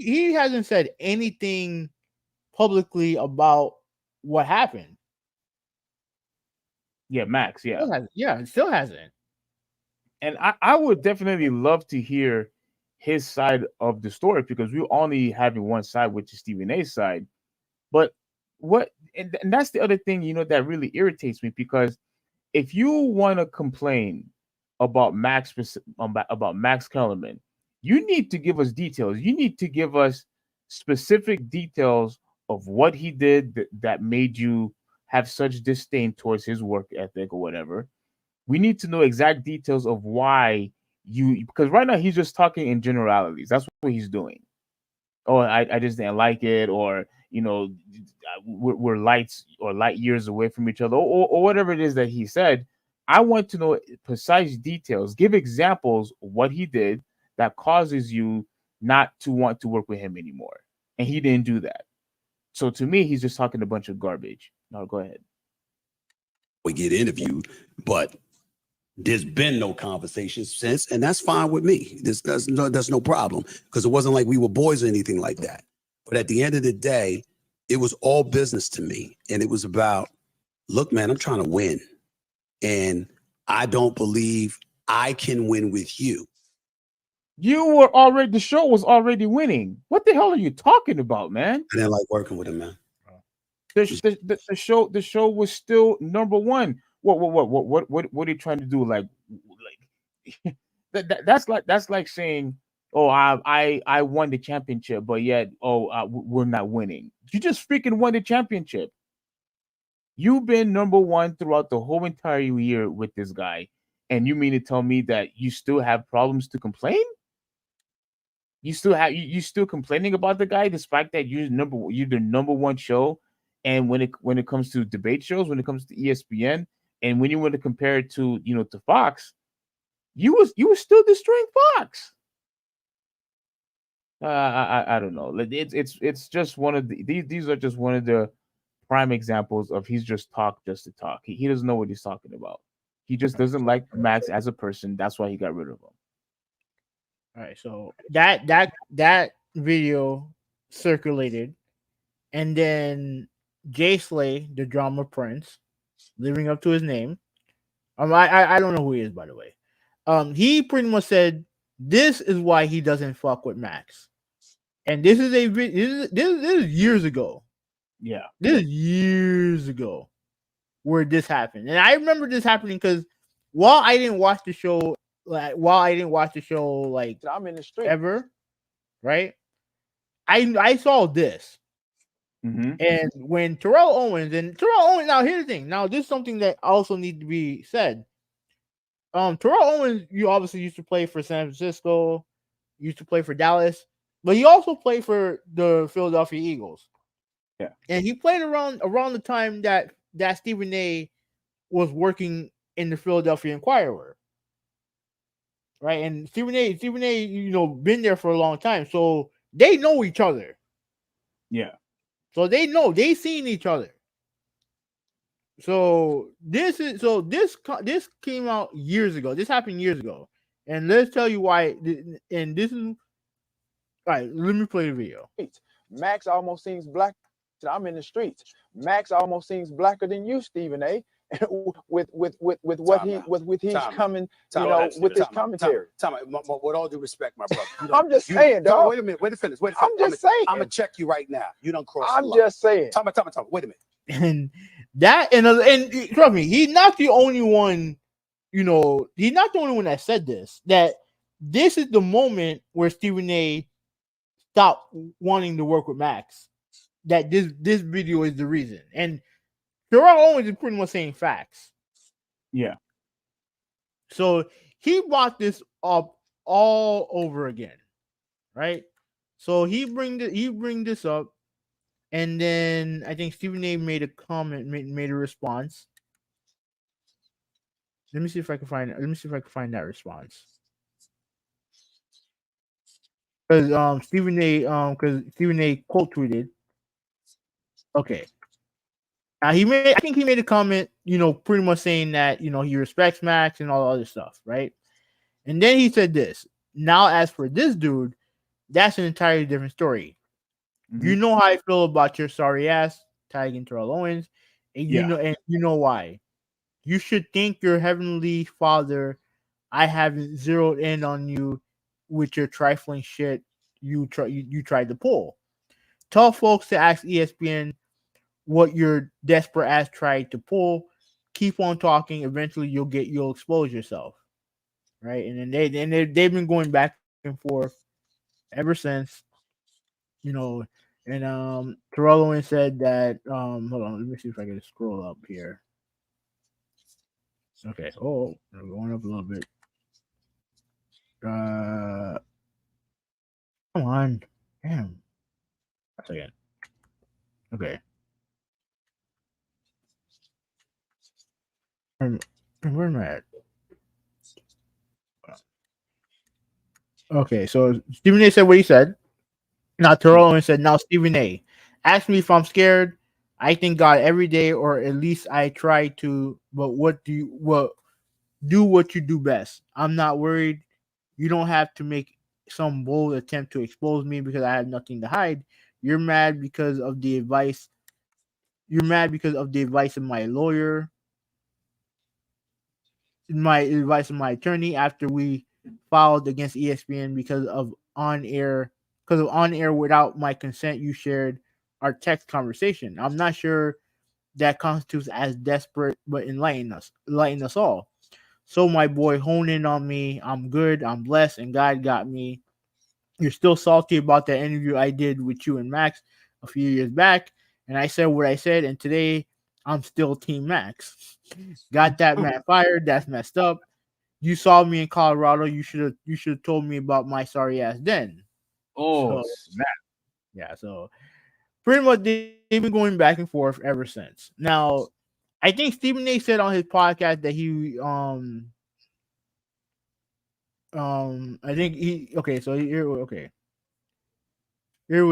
he hasn't said anything publicly about what happened.
Yeah, Max. Yeah,
it still hasn't.
And I would definitely love to hear his side of the story, because we're only having one side, which is Stephen A's side. But and that's the other thing, that really irritates me, because if you want to complain about Max Kellerman, you need to give us details. You need to give us specific details of what he did that made you have such disdain towards his work ethic or whatever. We need to know exact details of why because right now he's just talking in generalities. That's what he's doing. Oh, I just didn't like it, or we're light years away from each other, or whatever it is that he said. I want to know precise details. Give examples of what he did that causes you not to want to work with him anymore. And he didn't do that. So to me, he's just talking a bunch of garbage. No, go ahead.
We get interviewed, but there's been no conversations since, and that's fine with me. That's no problem, because it wasn't like we were boys or anything like that. But at the end of the day, it was all business to me. And it was about, look, man, I'm trying to win. And I don't believe I can win with you.
The show was already winning. What the hell are you talking about, man?
I didn't like working with him, man.
The show was still number one. What are you trying to do? Like that's like saying, oh, I won the championship, but yet we're not winning. You just freaking won the championship. You've been number one throughout the whole entire year with this guy, and you mean to tell me that you still have problems to complain? You still complaining about the guy, despite that you're the number one show. And when it comes to debate shows, when it comes to ESPN, and when you want to compare it to to Fox, you were still destroying Fox. I don't know. It's just one of these are just one of the prime examples of he's just talk just to talk. He doesn't know what he's talking about. He just doesn't like Max as a person. That's why he got rid of him.
All right, so that video circulated, and then Jay Slay, the drama prince, living up to his name. I don't know who he is, by the way. He pretty much said this is why he doesn't fuck with Max, and this is this is years ago.
Yeah,
this is years ago where this happened, and I remember this happening because while I didn't watch the show, like
I'm in the street
ever, right? I saw this.
Mm-hmm.
And when Terrell Owens, now here's the thing. Now, this is something that also needs to be said. Terrell Owens, you obviously used to play for San Francisco, used to play for Dallas, but he also played for the Philadelphia Eagles.
Yeah.
And he played around the time that Stephen A was working in the Philadelphia Inquirer. Right? And Stephen A, been there for a long time. So they know each other.
Yeah.
So they've seen each other. So this came out years ago. This happened years ago, and let's tell you why. And this is all right. Let me play the video.
Max almost seems black. I'm in the streets. Max almost seems blacker than you, Stephen A. with what he's coming, with his commentary.
With all due respect, my brother.
I'm just saying, dog.
Wait a minute. Wait a minute.
I'm just saying.
I'm gonna check you right now. You don't cross.
I'm just saying.
Time. Wait a minute.
And that and trust me, he's not the only one. He's not the only one that said this. That this is the moment where Stephen A stopped wanting to work with Max. That this video is the reason. And Terrell Owens is pretty much saying facts.
Yeah.
So he brought this up all over again, right? So he bring this up, and then I think Stephen A made a comment, made a response. Let me see if I can find that response. Because Stephen A quote tweeted. Okay. Now I think he made a comment, pretty much saying that, he respects Max and all the other stuff, right? And then he said this. Now, as for this dude, that's an entirely different story. Mm-hmm. You know how I feel about your sorry ass tagging Terrell Owens, and you know why. You should thank your heavenly Father. I haven't zeroed in on you with your trifling shit you tried to pull. Tell folks to ask ESPN what your desperate ass tried to pull. Keep on talking. Eventually, you'll expose yourself, right? And then they've been going back and forth ever since, And Terrell Owens said that. Hold on, let me see if I can scroll up here. Okay. Oh, we're going up a little bit. Come on, damn. A second. Okay. Where am I at? Okay, so Stephen A said what he said. Now Terrell Owens said, now Stephen A, ask me if I'm scared. I thank God every day, or at least I try to. But do what you do best. I'm not worried. You don't have to make some bold attempt to expose me because I have nothing to hide. You're mad because of the advice. You're mad because of the advice of my lawyer. My advice of my attorney after we filed against ESPN because of on air without my consent. You shared our text conversation. I'm not sure that constitutes as desperate, but enlighten us all. So my boy, hone in on me. I'm good. I'm blessed, and God got me. You're still salty about that interview I did with you and Max a few years back, and I said what I said, and today I'm still Team Max. Got that man fired. That's messed up. You saw me in Colorado. You should have told me about my sorry ass then.
Oh, snap.
Yeah. So pretty much they've been going back and forth ever since. Now, I think Stephen A said on his podcast that he I think he okay. So here what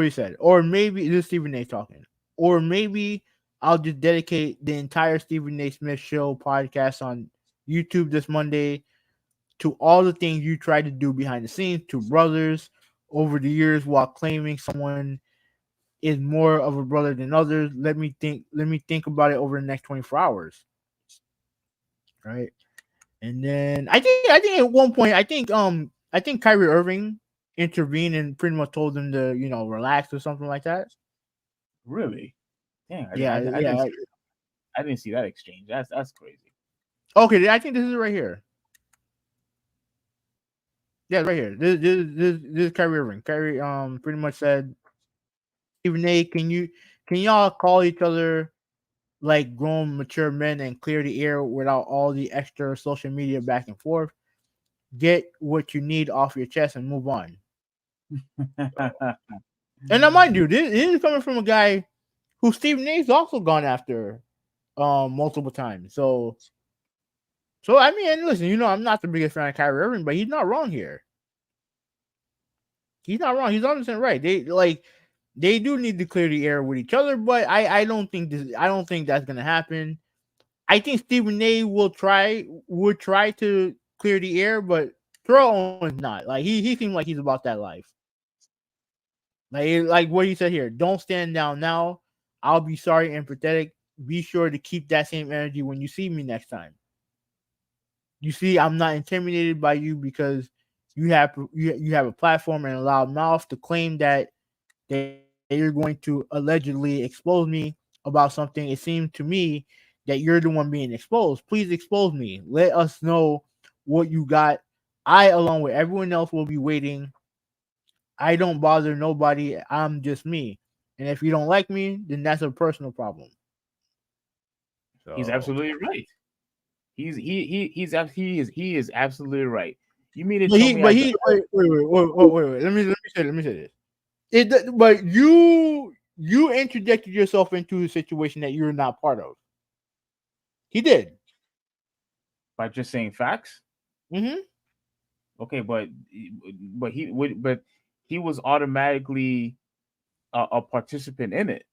he said, or maybe this is Stephen A talking, or maybe I'll just dedicate the entire Stephen A Smith Show podcast on YouTube this Monday to all the things you tried to do behind the scenes to brothers over the years while claiming someone is more of a brother than others. Let me think about it over the next 24 hours. Right. And then I think at one point I think Kyrie Irving intervened and pretty much told him to, relax or something like that.
Really? Damn.
Yeah,
I didn't see that exchange. That's crazy.
Okay, I think this is right here. Yeah, right here. This is Kyrie Irving. Kyrie pretty much said, Stephen A, can y'all call each other like grown mature men and clear the air without all the extra social media back and forth? Get what you need off your chest and move on. And now, mind you, this is coming from a guy who Stephen A's also gone after multiple times. So I mean, listen, I'm not the biggest fan of Kyrie Irving, but he's not wrong here. He's not wrong. He's 100% right. They do need to clear the air with each other, but I don't think that's gonna happen. I think Stephen A would try to clear the air, but Terrell Owens not. Like he seems like he's about that life. Like what he said here. Don't stand down now. I'll be sorry and pathetic. Be sure to keep that same energy when you see me next time. You see, I'm not intimidated by you because you have a platform and a loud mouth to claim that you're going to allegedly expose me about something. It seems to me that you're the one being exposed. Please expose me. Let us know what you got. I, along with everyone else, will be waiting. I don't bother nobody. I'm just me. And if you don't like me, then that's a personal problem.
So, he's absolutely right. He is absolutely right. You mean to tell me?
Wait. Let me say this. But you interjected yourself into a situation that you're not part of. He did
by just saying facts.
Mm-hmm.
Okay, but he was automatically a participant in it.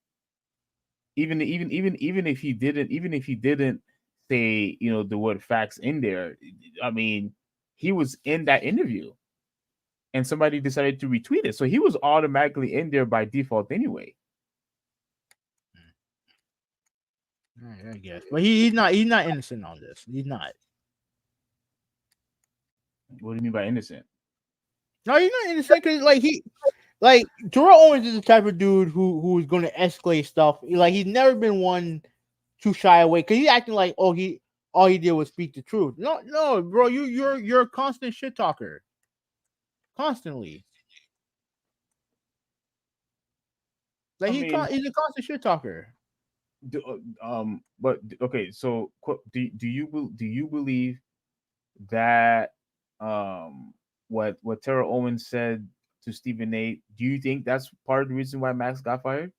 Even if he didn't say the word facts in there, I mean, he was in that interview, and somebody decided to retweet it, so he was automatically in there by default anyway.
I guess, but he's not innocent on this. He's not.
What do you mean by innocent?
No, he's not innocent because Terrell Owens is the type of dude who's going to escalate stuff. Like he's never been one to shy away because he's acting like all he did was speak the truth. No, bro, you're a constant shit talker, constantly. Like he's a constant shit talker.
But okay, so do you believe that what Terrell Owens said to Stephen A, do you think that's part of the reason why Max got fired?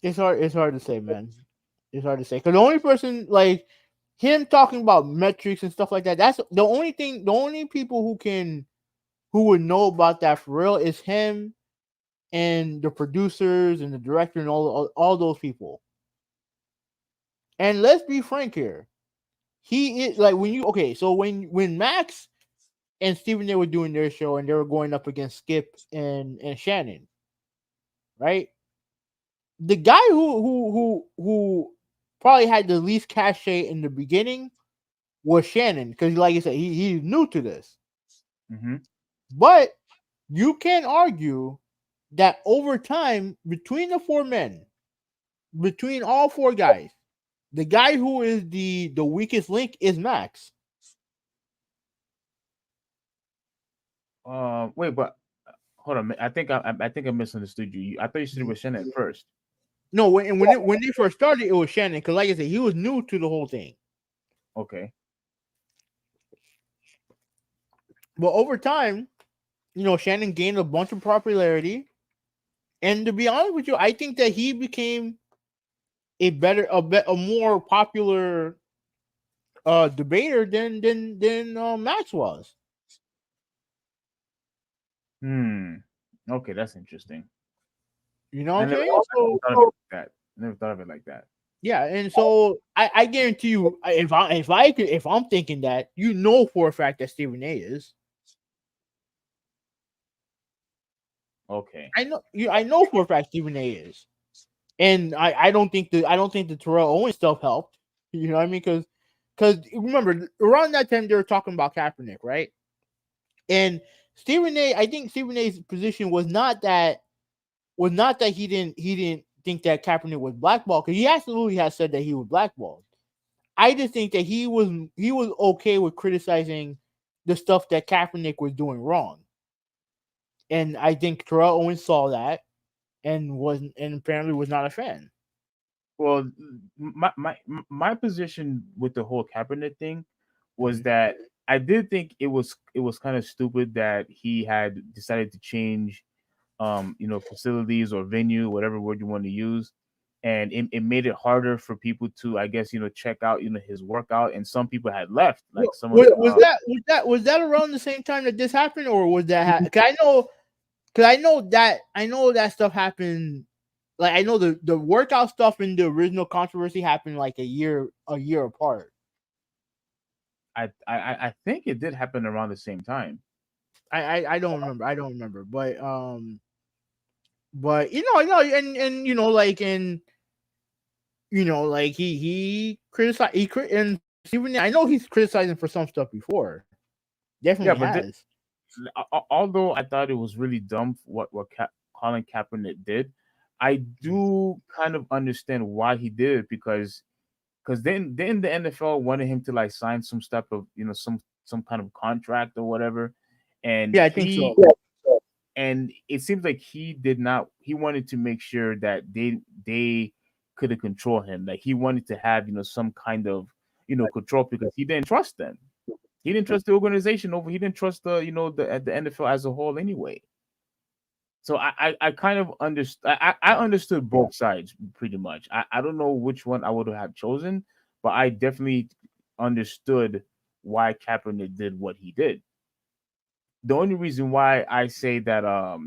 It's hard to say, man. It's hard to say because the only person like him talking about metrics and stuff like that, that's the only thing. The only people who would know about that for real is him and the producers and the director and all those people. And let's be frank here. He is like when Max and Stephen A were doing their show and they were going up against Skip and Shannon, right? The guy who probably had the least cachet in the beginning was Shannon because, like I said, he's new to this.
Mm-hmm.
But you can argue that over time, between the four men, between all four guys, the guy who is the weakest link is Max.
Wait, but hold on. I think I misunderstood you. I thought you said it was Shannon first.
No, when they first started, it was Shannon because, like I said, he was new to the whole thing.
Okay.
But over time, Shannon gained a bunch of popularity, and to be honest with you, I think that he became a more popular debater than Max was.
Okay, that's interesting.
You know what I'm saying?
I never thought of it like that.
Yeah, and so I guarantee you, if I'm thinking that, you know for a fact that Stephen A is.
Okay.
I know for a fact Stephen A is. And I don't think the Terrell Owens stuff helped. You know what I mean? Because remember, around that time they were talking about Kaepernick, right? And I think Stephen A's position was not that he didn't think that Kaepernick was blackballed, because he absolutely has said that he was blackballed. I just think that he was okay with criticizing the stuff that Kaepernick was doing wrong. And I think Terrell Owens saw that and apparently was not a fan.
Well, my position with the whole Kaepernick thing was that I did think it was kind of stupid that he had decided to change facilities or venue, whatever word you want to use. And it made it harder for people to, I guess, check out, his workout. And some people had left. Like
was that around the same time that this happened, or was that? Because I know that stuff happened. Like, I know the workout stuff in the original controversy happened like a year apart.
I think it did happen around the same time.
I don't remember, but like he criticized and Stephen, I know he's criticizing for some stuff before. Definitely has.
Although I thought it was really dumb what Colin Kaepernick did, I do kind of understand why he did it, because then the NFL wanted him to like sign some type of some kind of contract or whatever, and
yeah, I think so.
And it seems like he did not. He wanted to make sure that they couldn't control him. Like, he wanted to have some kind of control, because he didn't trust them. He didn't trust the organization over. He didn't trust the NFL as a whole anyway. So I kind of understood. I understood both sides pretty much. I don't know which one I would have chosen, but I definitely understood why Kaepernick did what he did. The only reason why I say that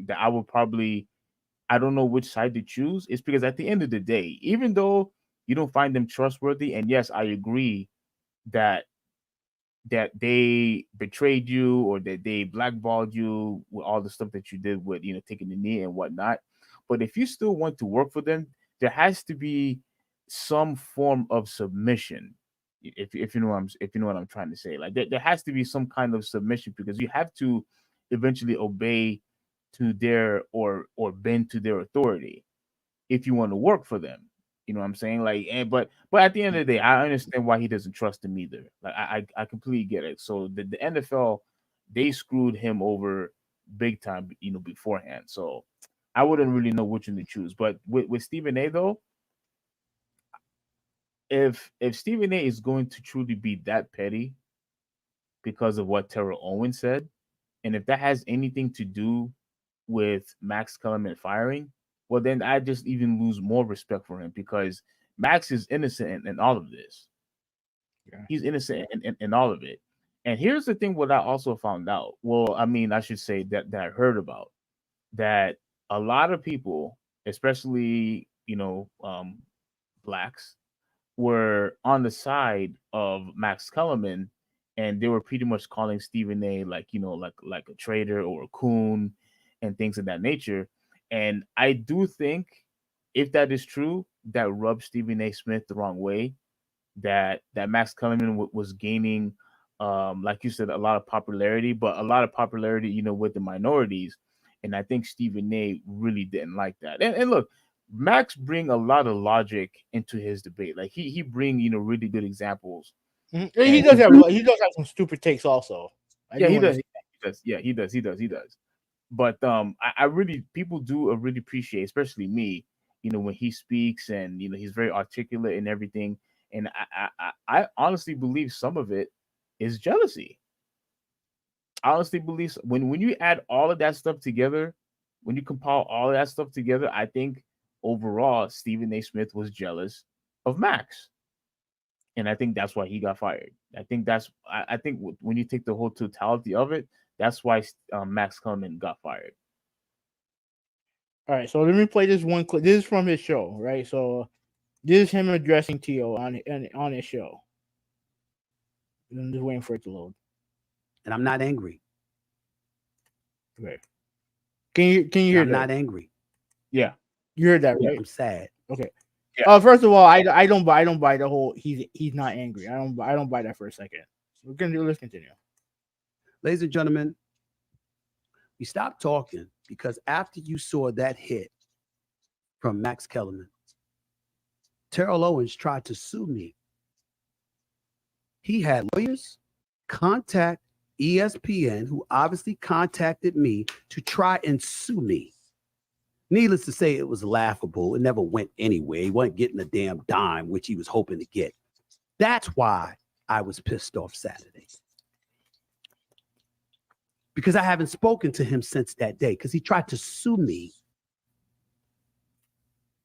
that I would probably, I don't know which side to choose, is because at the end of the day, even though you don't find them trustworthy, and yes, I agree that they betrayed you or that they blackballed you with all the stuff that you did with taking the knee and whatnot, but if you still want to work for them, there has to be some form of submission. If you know what I'm trying to say, like there has to be some kind of submission, because you have to eventually obey to their or bend to their authority if you want to work for them. You know what I'm saying? Like, but at the end of the day, I understand why he doesn't trust them either. Like, I completely get it. So the NFL, they screwed him over big time, beforehand. So I wouldn't really know which one to choose. But with Stephen A though, if Stephen A is going to truly be that petty because of what Terrell Owens said, and if that has anything to do with Max Kellerman firing, well, then I just even lose more respect for him, because Max is innocent in all of this. Yeah. He's innocent in all of it. And here's the thing: what I also found out. Well, I mean, I should say that I heard about, that a lot of people, especially blacks, were on the side of Max Kellerman, and they were pretty much calling Stephen A like a traitor or a coon and things of that nature. And I do think, if that is true, that rubs Stephen A. Smith the wrong way. That Max Kellerman was gaining, like you said, a lot of popularity, but a lot of popularity, with the minorities. And I think Stephen A. really didn't like that. And look, Max bring a lot of logic into his debate. Like he bring really good examples.
Mm-hmm. He does have some stupid takes also.
He does. But I really, people do really appreciate, especially me, when he speaks, and he's very articulate and everything. And I honestly believe some of it is jealousy. I honestly believe when you add all of that stuff together, when you compile all of that stuff together, I think overall Stephen A. Smith was jealous of Max. And I think that's why he got fired. I think when you take the whole totality of it, that's why Max Kellerman got fired.
All right, so let me play this one clip. This is from his show, right? So This is him addressing Tio on his show. I'm just waiting for it to load.
And I'm not angry.
Okay. Can you hear
I'm
that?
not angry.
Yeah.
You heard that, right?
I'm sad.
Okay.
Yeah.
First of all, I don't buy the whole he's not angry. I don't buy that for a second. Let's continue.
Ladies and gentlemen, we stopped talking because after you saw that hit from Max Kellerman, Terrell Owens tried to sue me. He had lawyers contact ESPN, who obviously contacted me to try and sue me. Needless to say, it was laughable. It never went anywhere. He wasn't getting a damn dime, which he was hoping to get. That's why I was pissed off Saturday. Because I haven't spoken to him since that day, because he tried to sue me.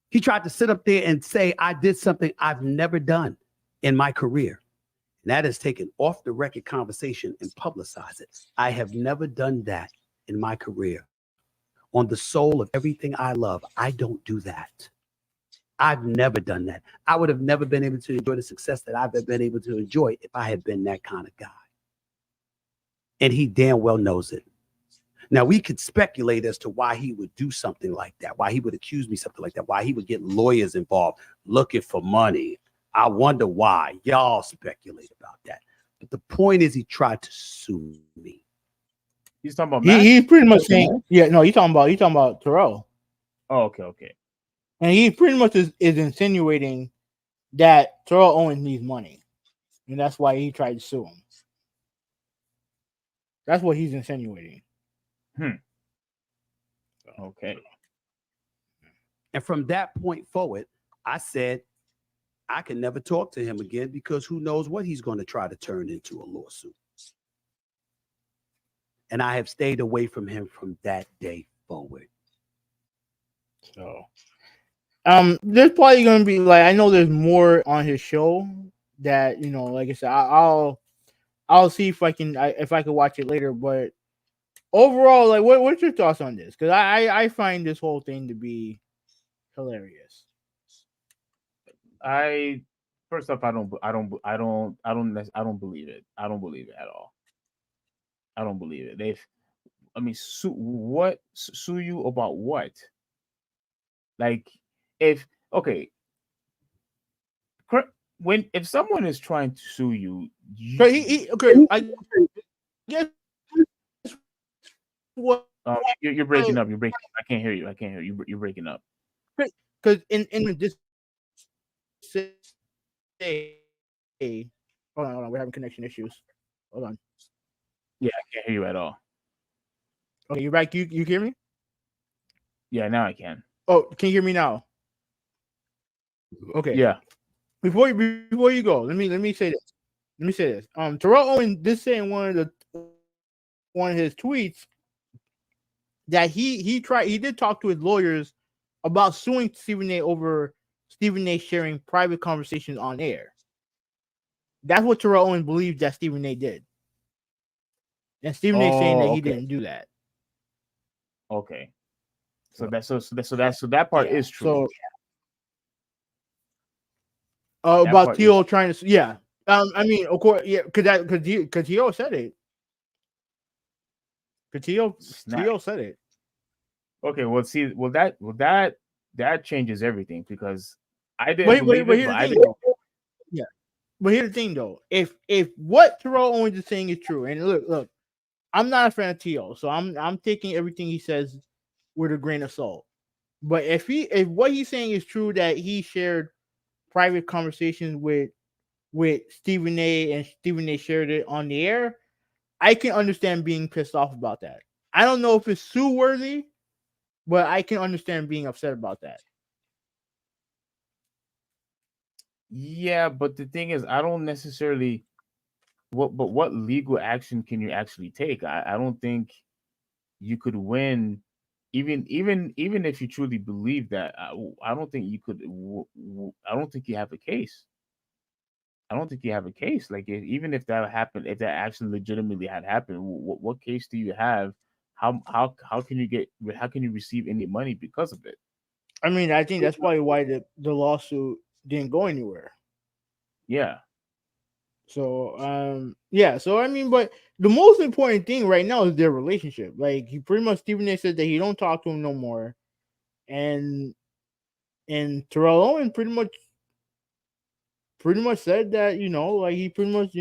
He tried to sit up there and say I did something I've never done in my career. And that is taken off the record conversation and publicize it. I have never done that in my career. On the soul of everything I love, I don't do that. I've never done that. I would have never been able to enjoy the success that I've been able to enjoy if I had been that kind of guy. And he damn well knows it. Now, we could speculate as to why he would do something like that, why he would accuse me something like that, why he would get lawyers involved looking for money. I wonder why. Y'all speculate about that. But the point is, he tried to sue me.
He's talking about
He's pretty much saying, yeah, no, he's talking about Terrell.
Oh, okay.
And he pretty much is insinuating that Terrell Owens needs money. And that's why he tried to sue him. That's what he's insinuating.
Okay.
And from that point forward, I said I can never talk to him again because who knows what he's going to try to turn into a lawsuit. And I have stayed away from him from that day forward.
So, there's probably going to be I know there's more on his show that, like I said, I'll see if I can watch it later. But overall, what's your thoughts on this? Because I find this whole thing to be hilarious.
First off, I don't believe it. I don't believe it at all. I don't believe it. Sue you about what? If someone is trying to sue you,
I guess what
you're breaking up. I can't hear you. You're breaking up.
Because in this hold on, we're having connection issues. Hold on.
Yeah, I can't hear you at all.
Okay, you're back. You hear me?
Yeah, now I can.
Oh, can you hear me now? Okay.
Yeah.
Before you go, let me say this. Terrell Owens did say in one of his tweets that he did talk to his lawyers about suing Stephen A over Stephen A sharing private conversations on air. That's what Terrell Owens believes that Stephen A did. And Stephen A saying that he didn't do that.
Okay. So that part is true.
So, about Tio trying to, yeah. I mean, of course, yeah, because Tio said it. Tio said it.
Okay, that changes everything because I didn't believe it, but I didn't.
Yeah, but here's the thing though: if what Terrell Owens is saying is true, and look, I'm not a fan of Tio, so I'm taking everything he says with a grain of salt. But if what he's saying is true, that he shared private conversations with Stephen A and Stephen A shared it on the air, I can understand being pissed off about that. I don't know if it's sue worthy, but I can understand being upset about that.
Yeah, but the thing is, I don't necessarily. What legal action can you actually take? I don't think you could win, even if you truly believe that. I don't think you could. I don't think you have a case. I don't think you have a case. Even if that happened, if that action legitimately had happened, what case do you have? How can you receive any money because of it?
I mean, I think that's probably why the lawsuit didn't go anywhere.
Yeah.
So yeah, so I mean, but the most important thing right now is their relationship. Like he pretty much Stephen A said that he don't talk to him no more, and Terrell Owens pretty much said that, like he pretty much,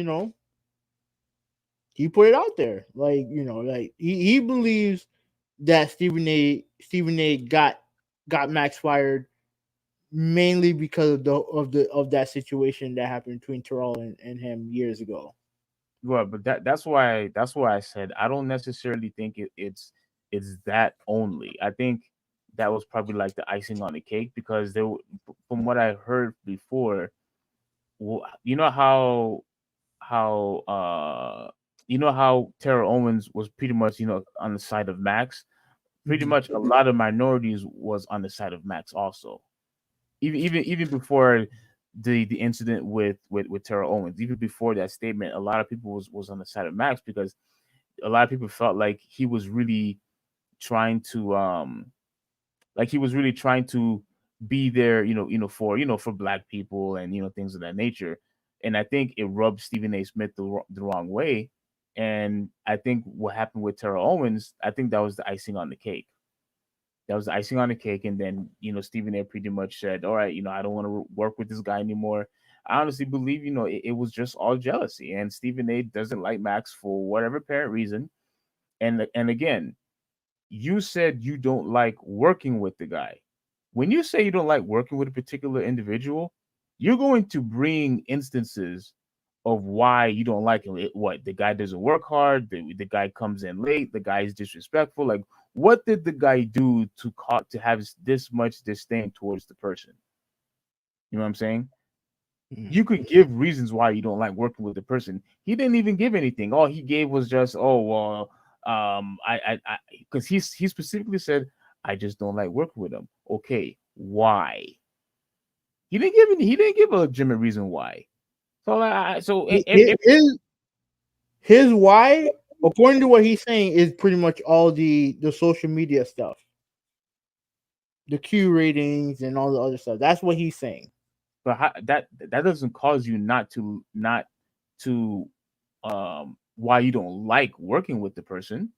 he put it out there, like, like he believes that Stephen A got Max fired mainly because of that situation that happened between Terrell and him years ago.
Well, but that's why I said I don't necessarily think it's that only. I think that was probably like the icing on the cake, because from what I heard before, you know how Terrell Owens was pretty much on the side of Max. Pretty much a lot of minorities was on the side of Max also. Even before the incident with Terrell Owens, even before that statement, a lot of people was on the side of Max, because a lot of people felt like he was really trying to be there, for black people and things of that nature. And I think it rubbed Stephen A. Smith the wrong way. And I think what happened with Terrell Owens, I think that was the icing on the cake. That was the icing on the cake. And then, Stephen A. pretty much said, all right, I don't want to work with this guy anymore. I honestly believe, it was just all jealousy. And Stephen A. doesn't like Max for whatever apparent reason. And again, you said you don't like working with the guy. When you say you don't like working with a particular individual, you're going to bring instances of why you don't like him. What, the guy doesn't work hard, the guy comes in late, the guy is disrespectful. Like, what did the guy do to have this much disdain towards the person? You know what I'm saying? You could give reasons why you don't like working with the person. He didn't even give anything. All he gave was just, oh well, because he specifically said, I just don't like working with him. Okay, why? He didn't give a legitimate reason why. So
his why, according to what he's saying, is pretty much all the social media stuff, the Q ratings and all the other stuff. That's what he's saying.
But that doesn't cause you not to why you don't like working with the person.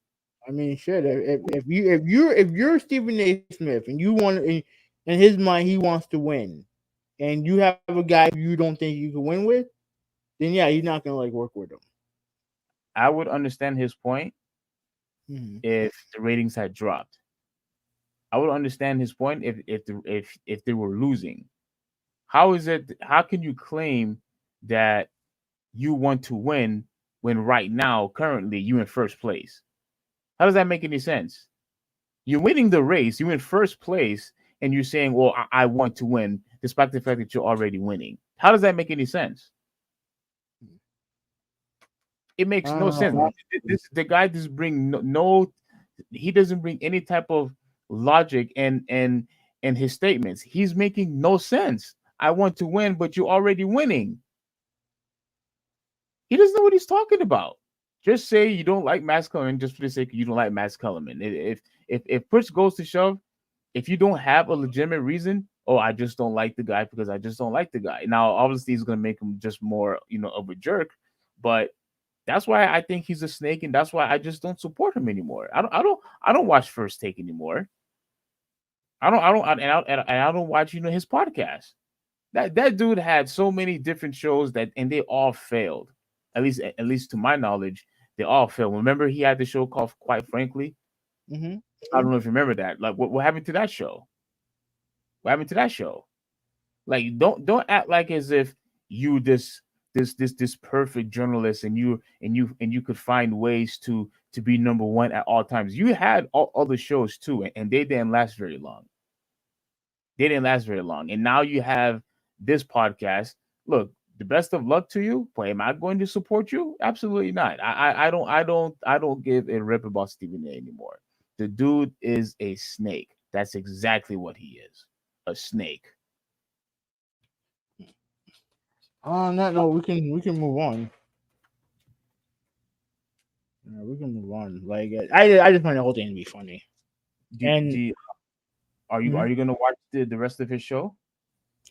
I mean, shit. If you're Stephen A. Smith and you want, in his mind, he wants to win, and you have a guy you don't think you can win with, then yeah, you're not gonna like work with him.
I would understand his point if the ratings had dropped. I would understand his point if they were losing. How can you claim that you want to win when right now, currently, you're in first place? How does that make any sense? You're winning the race, you're in first place, and you're saying, well, I want to win, despite the fact that you're already winning. How does that make any sense? It makes no sense. The guy doesn't bring he doesn't bring any type of logic and his statements. He's making no sense. I want to win, but you're already winning. He doesn't know what he's talking about. Just say you don't like Max Kellerman just for the sake of you don't like Max Kellerman. If push goes to shove, if you don't have a legitimate reason, oh, I just don't like the guy because I just don't like the guy. Now, obviously, he's going to make him just more, of a jerk, but that's why I think he's a snake, and that's why I just don't support him anymore. I don't watch First Take anymore. I don't watch his podcast. That dude had so many different shows and they all failed. At least to my knowledge, they all failed. Remember, he had the show called Quite Frankly. I don't know if you remember that. Like, what happened to that show? What happened to that show? Like, don't act like as if you this perfect journalist and you could find ways to be number one at all times. You had all other shows too, and they didn't last very long. And now you have this podcast. Look, the best of luck to you, but am I going to support you? Absolutely not. I don't give a rip about Stephen A anymore. The dude is a snake. That's exactly what he is. A snake.
On that note, we can move on. Yeah, we can move on. Like, I just find the whole thing to be funny.
Are you going to watch the rest of his show?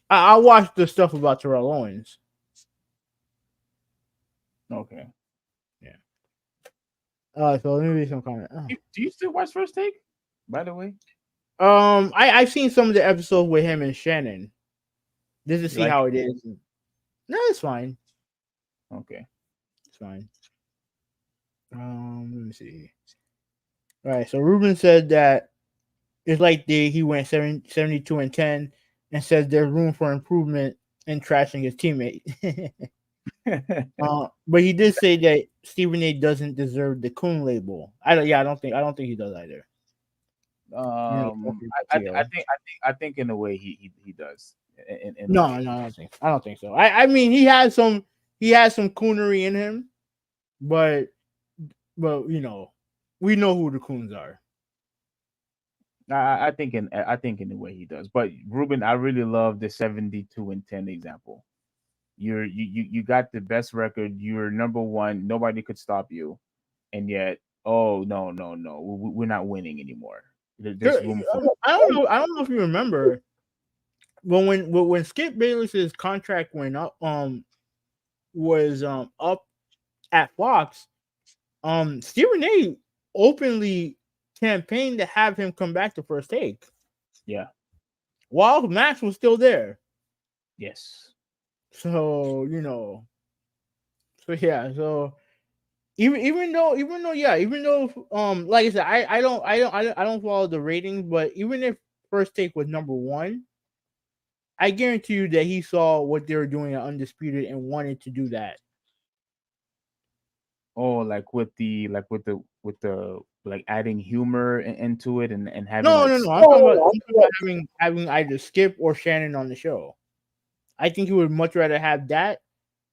I watched the stuff about Terrell Owens.
Okay.
Yeah. So let me read some comment.
Do you still watch First Take? By the way.
I've seen some of the episodes with him and Shannon. Just to see
like
how it is. No, it's fine.
Okay.
It's fine. Let me see. All right, so Ruben said that it's like he went 72-10 and says there's room for improvement in trashing his teammate. But he did say that Stephen A doesn't deserve the Coon label. I don't think he does either.
I think in a way he does.
No, I don't think so. I mean he has some coonery in him, but you know, we know who the coons are.
I think in the way he does. But Ruben, I really love the 72-10 example. You got the best record. You're number one. Nobody could stop you, and yet, oh no, we're not winning anymore. There's room for.
I don't know if you remember, but when Skip Bayless's contract went up, was up at Fox, Stephen A openly campaigned to have him come back to First Take.
Yeah.
While Max was still there.
Yes.
So, you know. So yeah, so even though like I said, I don't follow the ratings, but even if First Take was number one, I guarantee you that he saw what they were doing at Undisputed and wanted to do that.
Oh, like with the like adding humor into it and having
No. I'm talking about having either Skip or Shannon on the show. I think he would much rather have that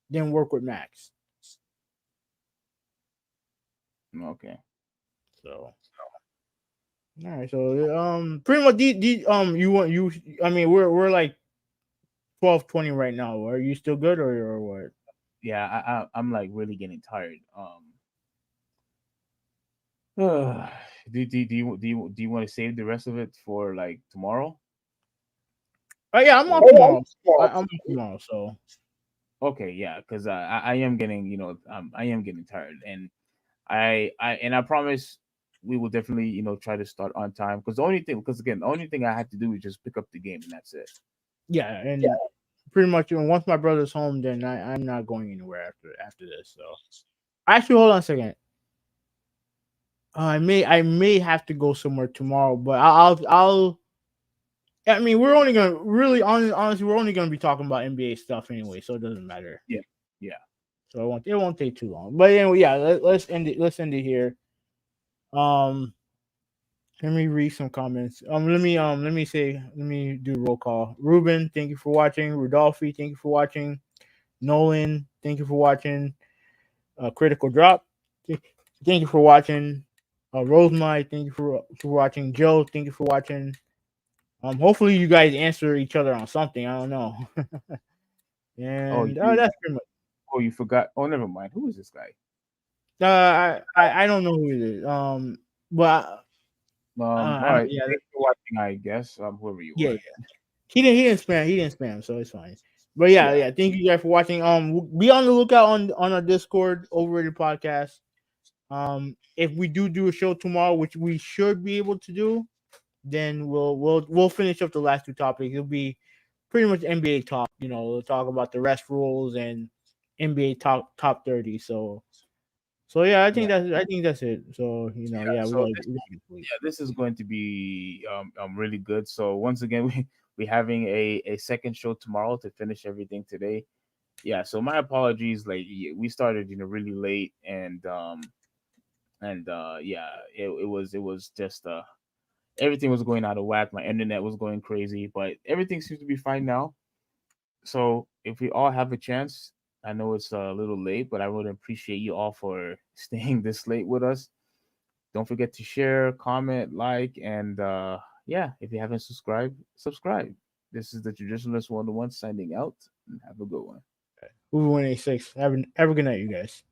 than work with Max.
Okay.
So all right. So pretty much I mean we're like 12:20 right now. Are you still good or what?
Yeah, I'm like really getting tired. Do you want to save the rest of it for like tomorrow?
Yeah, I'm off tomorrow. I'm off tomorrow, so
okay, yeah, because I am getting I am getting tired, and I promise we will definitely try to start on time because the only thing I have to do is just pick up the game and that's it.
Yeah, and pretty much once my brother's home, then I'm not going anywhere after this. So actually, hold on a second. I may have to go somewhere tomorrow, but I'll. I mean, we're only gonna honestly, we're only gonna be talking about NBA stuff anyway, so it doesn't matter.
Yeah.
So it won't take too long. But anyway, yeah, let's end it. Let's end it here. Let me read some comments. Let me do roll call. Ruben, thank you for watching. Rudolphi, thank you for watching. Nolan, thank you for watching. Critical Drop, thank you for watching. Rosemary, thank you for watching. Joe, thank you for watching. Hopefully you guys answer each other on something. I don't know. And that's pretty much.
Oh, you forgot. Oh, never mind. Who is this guy?
I don't know who it is. But
all right. Yeah, thanks for watching. I guess whoever you are.
Yeah. He didn't spam, so it's fine. But yeah. Thank you guys for watching. Be on the lookout on our Discord, Overrated Podcast. If we do a show tomorrow, which we should be able to do, then we'll finish up the last two topics. It'll be pretty much NBA talk. We'll talk about the rest rules and NBA top 30. So yeah, I think that's it. So
this is going to be really good. So once again, we're having a second show tomorrow to finish everything today. Yeah, so my apologies. Like we started really late, and it was just everything was going out of whack. My internet was going crazy, but everything seems to be fine now. So if we all have a chance, I know it's a little late, but I would appreciate you all for staying this late with us. Don't forget to share, comment, like, and if you haven't subscribed, subscribe. This is the Traditionalist 101 signing out, and have a good one.
Movie 186. Have a good night, you guys.